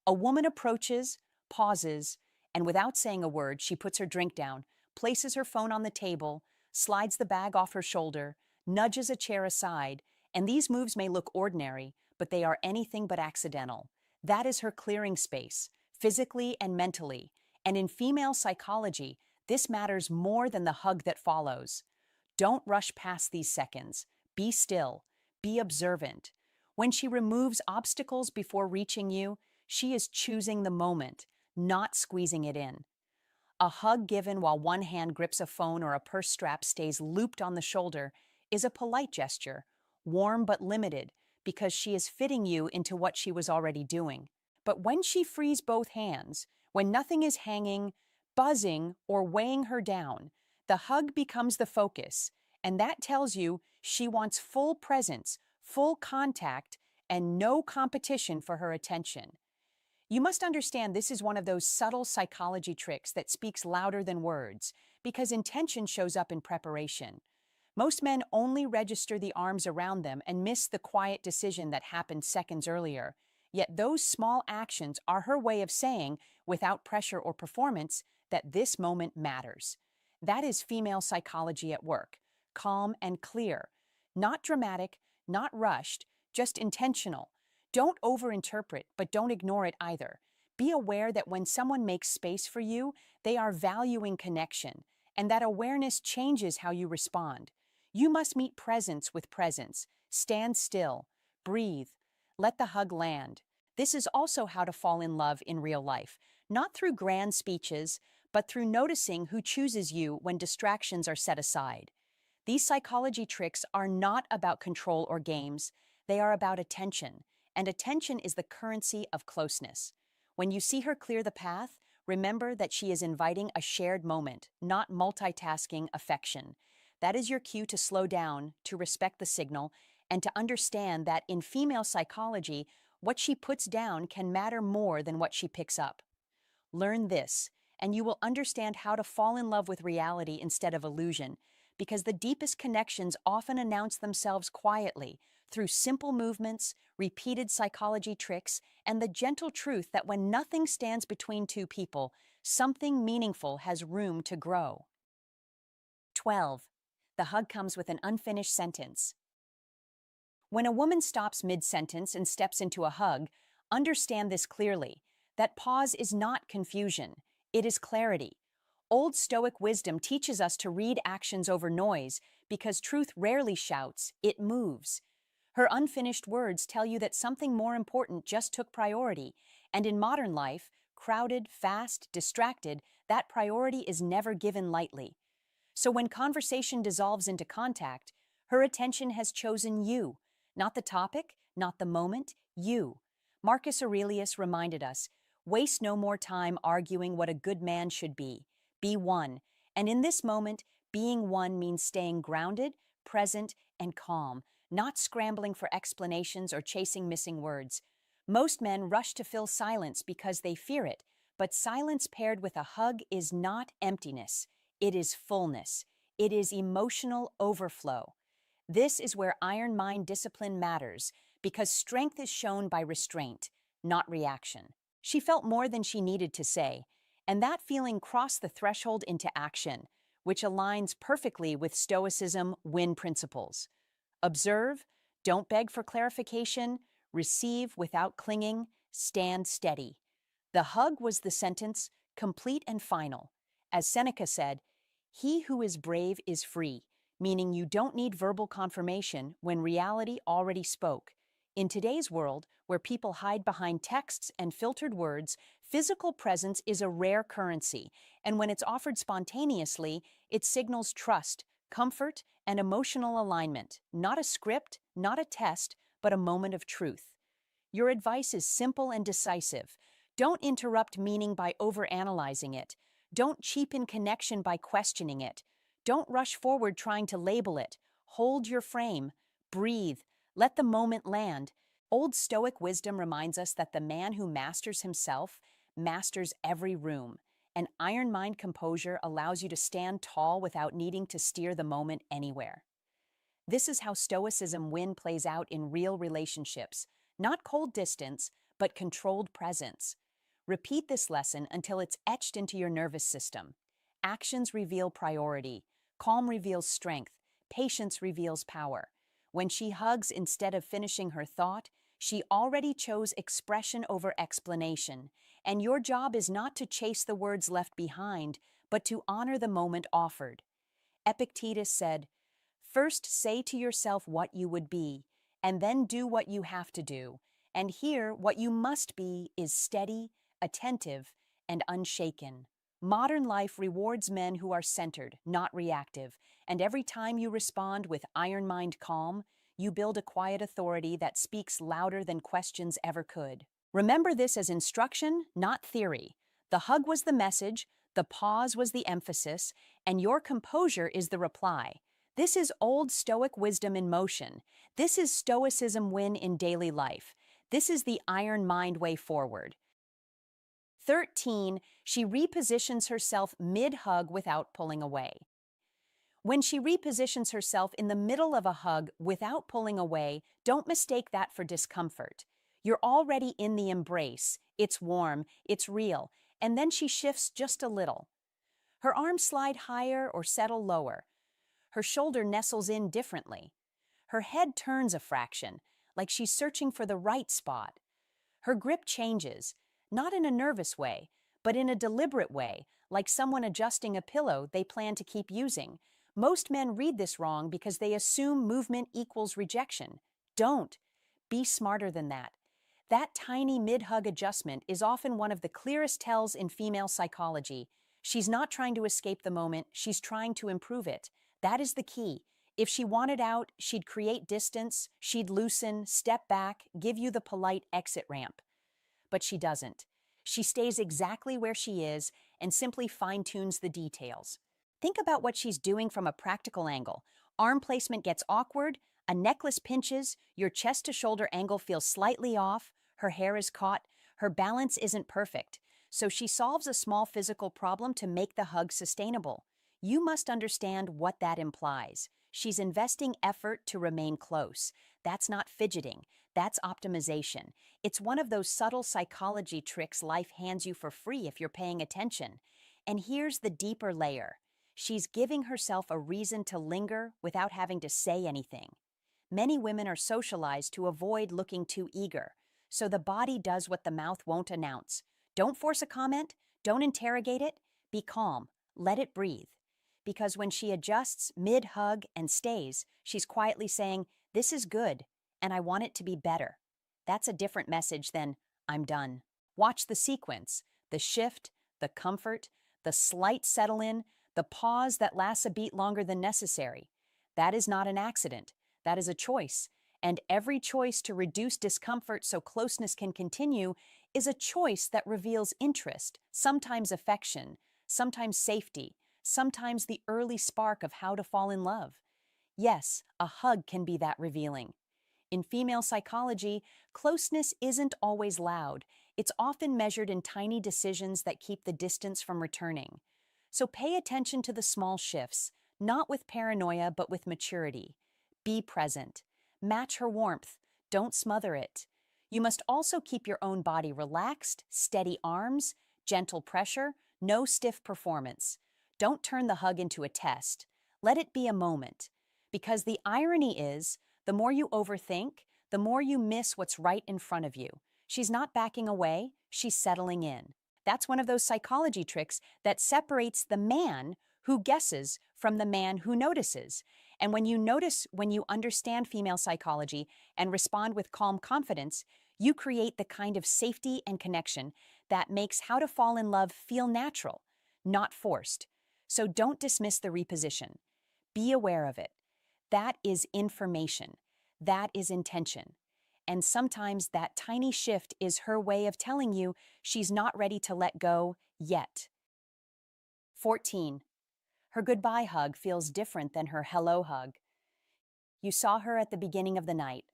Speaker 1: A woman approaches, pauses, and without saying a word, she puts her drink down, places her phone on the table, slides the bag off her shoulder, nudges a chair aside, and these moves may look ordinary, but they are anything but accidental. That is her clearing space, physically and mentally, and in female psychology, this matters more than the hug that follows. Don't rush past these seconds. Be still. Be observant. When she removes obstacles before reaching you, she is choosing the moment, not squeezing it in. A hug given while one hand grips a phone or a purse strap stays looped on the shoulder is a polite gesture, warm but limited, because she is fitting you into what she was already doing. But when she frees both hands, when nothing is hanging, buzzing, or weighing her down, the hug becomes the focus, and that tells you she wants full presence, full contact, and no competition for her attention. You must understand this is one of those subtle psychology tricks that speaks louder than words, because intention shows up in preparation. Most men only register the arms around them and miss the quiet decision that happened seconds earlier. Yet those small actions are her way of saying, without pressure or performance, that this moment matters. That is female psychology at work, calm and clear. Not dramatic, not rushed, just intentional. Don't overinterpret, but don't ignore it either. Be aware that when someone makes space for you, they are valuing connection, and that awareness changes how you respond. You must meet presence with presence. Stand still. Breathe. Let the hug land. This is also how to fall in love in real life, not through grand speeches, but through noticing who chooses you when distractions are set aside. These psychology tricks are not about control or games. They are about attention, and attention is the currency of closeness. When you see her clear the path, remember that she is inviting a shared moment, not multitasking affection. That is your cue to slow down, to respect the signal, and to understand that in female psychology, what she puts down can matter more than what she picks up. Learn this, and you will understand how to fall in love with reality instead of illusion, because the deepest connections often announce themselves quietly, through simple movements, repeated psychology tricks, and the gentle truth that when nothing stands between two people, something meaningful has room to grow. 12. The hug comes with an unfinished sentence. When a woman stops mid-sentence and steps into a hug, understand this clearly. That pause is not confusion, it is clarity. Old Stoic wisdom teaches us to read actions over noise because truth rarely shouts, it moves. Her unfinished words tell you that something more important just took priority, and in modern life, crowded, fast, distracted, that priority is never given lightly. So when conversation dissolves into contact, her attention has chosen you. Not the topic, not the moment, you. Marcus Aurelius reminded us, waste no more time arguing what a good man should be. Be one. And in this moment, being one means staying grounded, present, and calm, not scrambling for explanations or chasing missing words. Most men rush to fill silence because they fear it, but silence paired with a hug is not emptiness. It is fullness. It is emotional overflow. This is where iron mind discipline matters, because strength is shown by restraint, not reaction. She felt more than she needed to say, and that feeling crossed the threshold into action, which aligns perfectly with Stoicism win principles. Observe, don't beg for clarification, receive without clinging, stand steady. The hug was the sentence, complete and final. As Seneca said, "He who is brave is free," meaning you don't need verbal confirmation when reality already spoke. In today's world, where people hide behind texts and filtered words, physical presence is a rare currency, and when it's offered spontaneously, it signals trust, comfort, and emotional alignment, not a script, not a test, but a moment of truth. Your advice is simple and decisive. Don't interrupt meaning by overanalyzing it. Don't cheapen connection by questioning it. Don't rush forward trying to label it. Hold your frame. Breathe. Let the moment land. Old Stoic wisdom reminds us that the man who masters himself masters every room. An iron mind composure allows you to stand tall without needing to steer the moment anywhere. This is how Stoicism win plays out in real relationships. Not cold distance, but controlled presence. Repeat this lesson until it's etched into your nervous system. Actions reveal priority. Calm reveals strength. Patience reveals power. When she hugs instead of finishing her thought, she already chose expression over explanation. And your job is not to chase the words left behind, but to honor the moment offered. Epictetus said, "First say to yourself what you would be, and then do what you have to do. And here, what you must be is steady, attentive, and unshaken." Modern life rewards men who are centered, not reactive, and every time you respond with iron mind calm, you build a quiet authority that speaks louder than questions ever could. Remember this as instruction, not theory. The hug was the message, the pause was the emphasis, and your composure is the reply. This is old Stoic wisdom in motion. This is Stoicism win in daily life. This is the iron mind way forward. 13. She repositions herself mid-hug without pulling away. When she repositions herself in the middle of a hug without pulling away, don't mistake that for discomfort. You're already in the embrace. It's warm, it's real, and then she shifts just a little. Her arms slide higher or settle lower. Her shoulder nestles in differently. Her head turns a fraction, like she's searching for the right spot. Her grip changes, not in a nervous way, but in a deliberate way, like someone adjusting a pillow they plan to keep using. Most men read this wrong because they assume movement equals rejection. Don't. Be smarter than that. That tiny mid-hug adjustment is often one of the clearest tells in female psychology. She's not trying to escape the moment, she's trying to improve it. That is the key. If she wanted out, she'd create distance, she'd loosen, step back, give you the polite exit ramp. But she doesn't. She stays exactly where she is and simply fine-tunes the details. Think about what she's doing from a practical angle. Arm placement gets awkward, a necklace pinches, your chest-to-shoulder angle feels slightly off, her hair is caught, her balance isn't perfect. So she solves a small physical problem to make the hug sustainable. You must understand what that implies. She's investing effort to remain close. That's not fidgeting. That's optimization. It's one of those subtle psychology tricks life hands you for free if you're paying attention. And here's the deeper layer. She's giving herself a reason to linger without having to say anything. Many women are socialized to avoid looking too eager, so the body does what the mouth won't announce. Don't force a comment. Don't interrogate it. Be calm. Let it breathe. Because when she adjusts mid-hug and stays, she's quietly saying, "This is good, and I want it to be better." That's a different message than, "I'm done." Watch the sequence, the shift, the comfort, the slight settle-in, the pause that lasts a beat longer than necessary. That is not an accident. That is a choice. And every choice to reduce discomfort so closeness can continue is a choice that reveals interest, sometimes affection, sometimes safety, sometimes the early spark of how to fall in love. Yes, a hug can be that revealing. In female psychology, closeness isn't always loud. It's often measured in tiny decisions that keep the distance from returning. So pay attention to the small shifts, not with paranoia, but with maturity. Be present. Match her warmth. Don't smother it. You must also keep your own body relaxed, steady arms, gentle pressure, no stiff performance. Don't turn the hug into a test. Let it be a moment. Because the irony is, the more you overthink, the more you miss what's right in front of you. She's not backing away, she's settling in. That's one of those psychology tricks that separates the man who guesses from the man who notices. And when you understand female psychology and respond with calm confidence, you create the kind of safety and connection that makes how to fall in love feel natural, not forced. So don't dismiss the reposition. Be aware of it. That is information. That is intention. And sometimes that tiny shift is her way of telling you she's not ready to let go yet. 14. Her goodbye hug feels different than her hello hug. You saw her at the beginning of the night.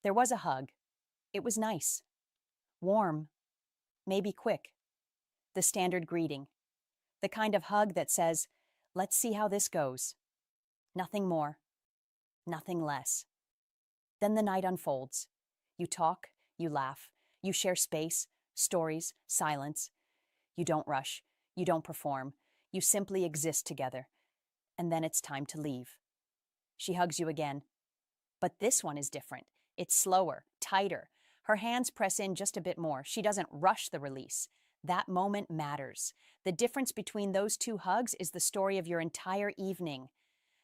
Speaker 1: There was a hug. It was nice. Warm. Maybe quick. The standard greeting. The kind of hug that says, "Let's see how this goes." Nothing more. Nothing less. Then the night unfolds. You talk, you laugh, you share space, stories, silence. You don't rush, you don't perform, you simply exist together. And then it's time to leave. She hugs you again. But this one is different. It's slower, tighter. Her hands press in just a bit more. She doesn't rush the release. That moment matters. The difference between those two hugs is the story of your entire evening.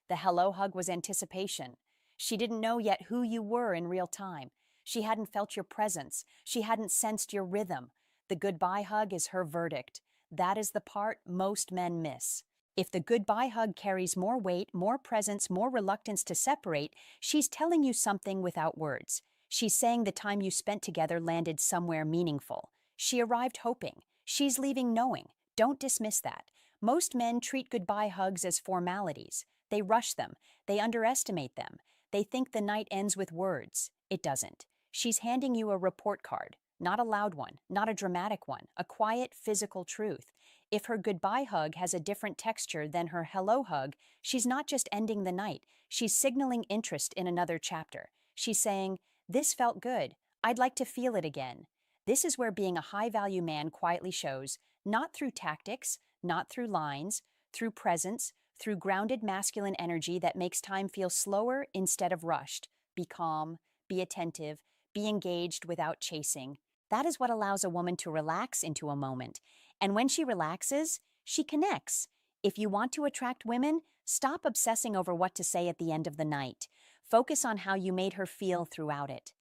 Speaker 1: The hello hug was anticipation. She didn't know yet who you were in real time. She hadn't felt your presence. She hadn't sensed your rhythm. The goodbye hug is her verdict. That is the part most men miss. If the goodbye hug carries more weight, more presence, more reluctance to separate, she's telling you something without words. She's saying the time you spent together landed somewhere meaningful. She arrived hoping. She's leaving knowing. Don't dismiss that. Most men treat goodbye hugs as formalities. They rush them. They underestimate them. They think the night ends with words. It doesn't. She's handing you a report card, not a loud one, not a dramatic one, a quiet, physical truth. If her goodbye hug has a different texture than her hello hug, she's not just ending the night. She's signaling interest in another chapter. She's saying, "This felt good. I'd like to feel it again." This is where being a high-value man quietly shows, not through tactics, not through lines, through presence, through grounded masculine energy that makes time feel slower instead of rushed. Be calm, be attentive, be engaged without chasing. That is what allows a woman to relax into a moment. And when she relaxes, she connects. If you want to attract women, stop obsessing over what to say at the end of the night. Focus on how you made her feel throughout it.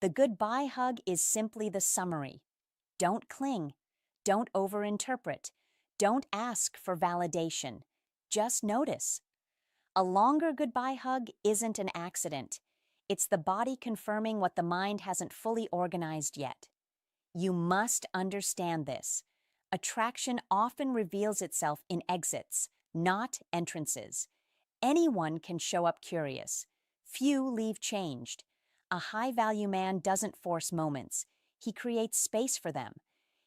Speaker 1: The goodbye hug is simply the summary. Don't cling. Don't overinterpret. Don't ask for validation. Just notice. A longer goodbye hug isn't an accident. It's the body confirming what the mind hasn't fully organized yet. You must understand this. Attraction often reveals itself in exits, not entrances. Anyone can show up curious. Few leave changed. A high-value man doesn't force moments. He creates space for them.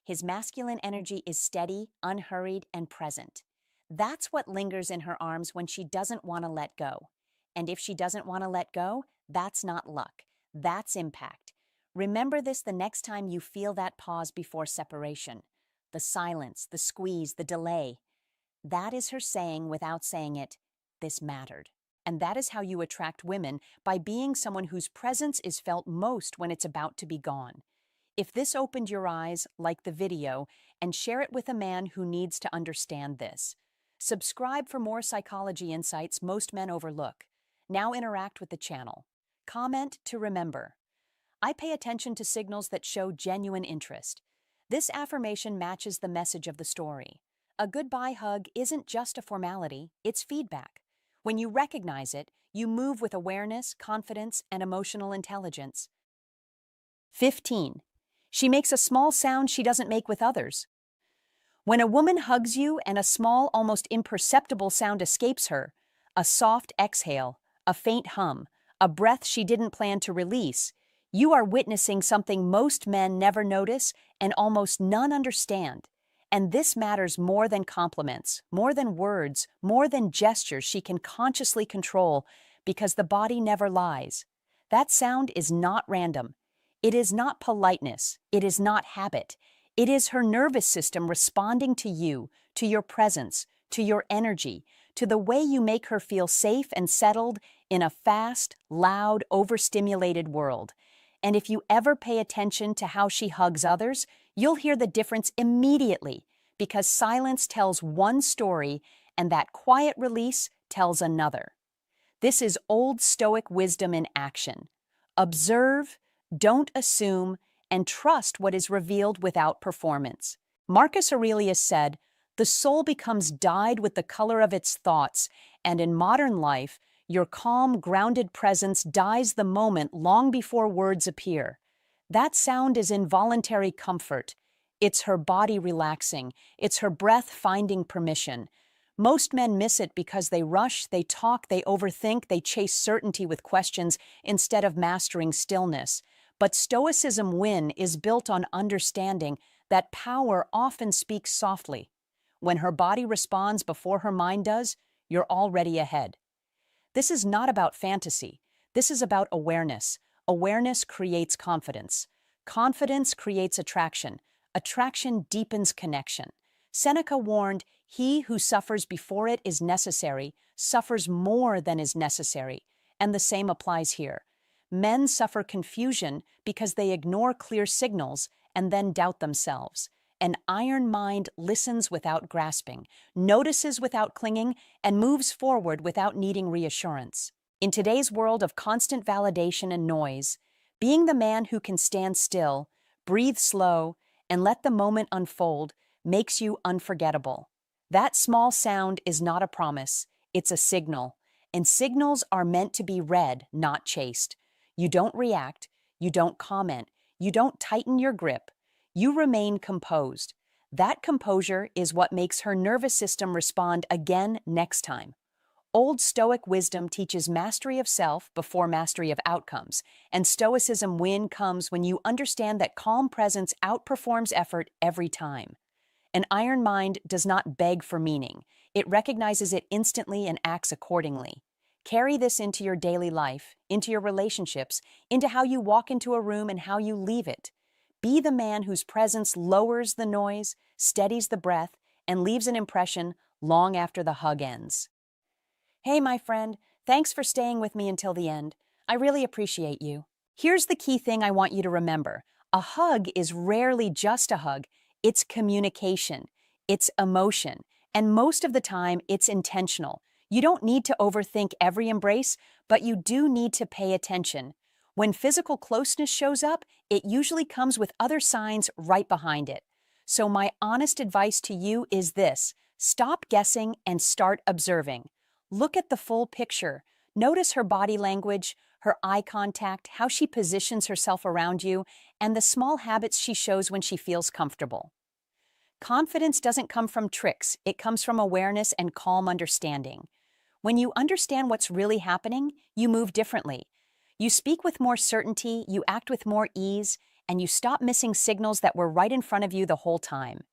Speaker 1: His masculine energy is steady, unhurried, and present. That's what lingers in her arms when she doesn't want to let go. And if she doesn't want to let go, that's not luck. That's impact. Remember this the next time you feel that pause before separation. The silence, the squeeze, the delay. That is her saying without saying it, "This mattered." And that is how you attract women, by being someone whose presence is felt most when it's about to be gone. If this opened your eyes, like the video, and share it with a man who needs to understand this. Subscribe for more psychology insights most men overlook. Now interact with the channel. Comment to remember. I pay attention to signals that show genuine interest. This affirmation matches the message of the story. A goodbye hug isn't just a formality, it's feedback. When you recognize it, you move with awareness, confidence, and emotional intelligence. 15. She makes a small sound she doesn't make with others. When a woman hugs you and a small, almost imperceptible sound escapes her, a soft exhale, a faint hum, a breath she didn't plan to release. You are witnessing something most men never notice and almost none understand. And this matters more than compliments, more than words, more than gestures she can consciously control, because the body never lies. That sound is not random. It is not politeness. It is not habit. It is her nervous system responding to you, to your presence, to your energy, to the way you make her feel safe and settled in a fast, loud, overstimulated world. And if you ever pay attention to how she hugs others, you'll hear the difference immediately, because silence tells one story and that quiet release tells another. This is Old Stoic wisdom in action. Observe, don't assume, and trust what is revealed without performance. Marcus Aurelius said, "The soul becomes dyed with the color of its thoughts, and in modern life, your calm, grounded presence dyes the moment long before words appear." That sound is involuntary comfort. It's her body relaxing. It's her breath finding permission. Most men miss it because they rush, they talk, they overthink, they chase certainty with questions instead of mastering stillness. But Stoicism win is built on understanding that power often speaks softly. When her body responds before her mind does, you're already ahead. This is not about fantasy. This is about awareness. Awareness creates confidence. Confidence creates attraction. Attraction deepens connection. Seneca warned, "He who suffers before it is necessary, suffers more than is necessary." And the same applies here. Men suffer confusion because they ignore clear signals and then doubt themselves. An iron mind listens without grasping, notices without clinging, and moves forward without needing reassurance. In today's world of constant validation and noise, being the man who can stand still, breathe slow, and let the moment unfold makes you unforgettable. That small sound is not a promise, it's a signal. And signals are meant to be read, not chased. You don't react, you don't comment, you don't tighten your grip. You remain composed. That composure is what makes her nervous system respond again next time. Old Stoic wisdom teaches mastery of self before mastery of outcomes, and Stoicism win comes when you understand that calm presence outperforms effort every time. An iron mind does not beg for meaning. It recognizes it instantly and acts accordingly. Carry this into your daily life, into your relationships, into how you walk into a room and how you leave it. Be the man whose presence lowers the noise, steadies the breath, and leaves an impression long after the hug ends. Hey, my friend, thanks for staying with me until the end. I really appreciate you. Here's the key thing I want you to remember. A hug is rarely just a hug. It's communication. It's emotion. And most of the time, it's intentional. You don't need to overthink every embrace, but you do need to pay attention. When physical closeness shows up, it usually comes with other signs right behind it. So my honest advice to you is this: stop guessing and start observing. Look at the full picture. Notice her body language, her eye contact, how she positions herself around you, and the small habits she shows when she feels comfortable. Confidence doesn't come from tricks. It comes from awareness and calm understanding. When you understand what's really happening, you move differently. You speak with more certainty, you act with more ease, and you stop missing signals that were right in front of you the whole time.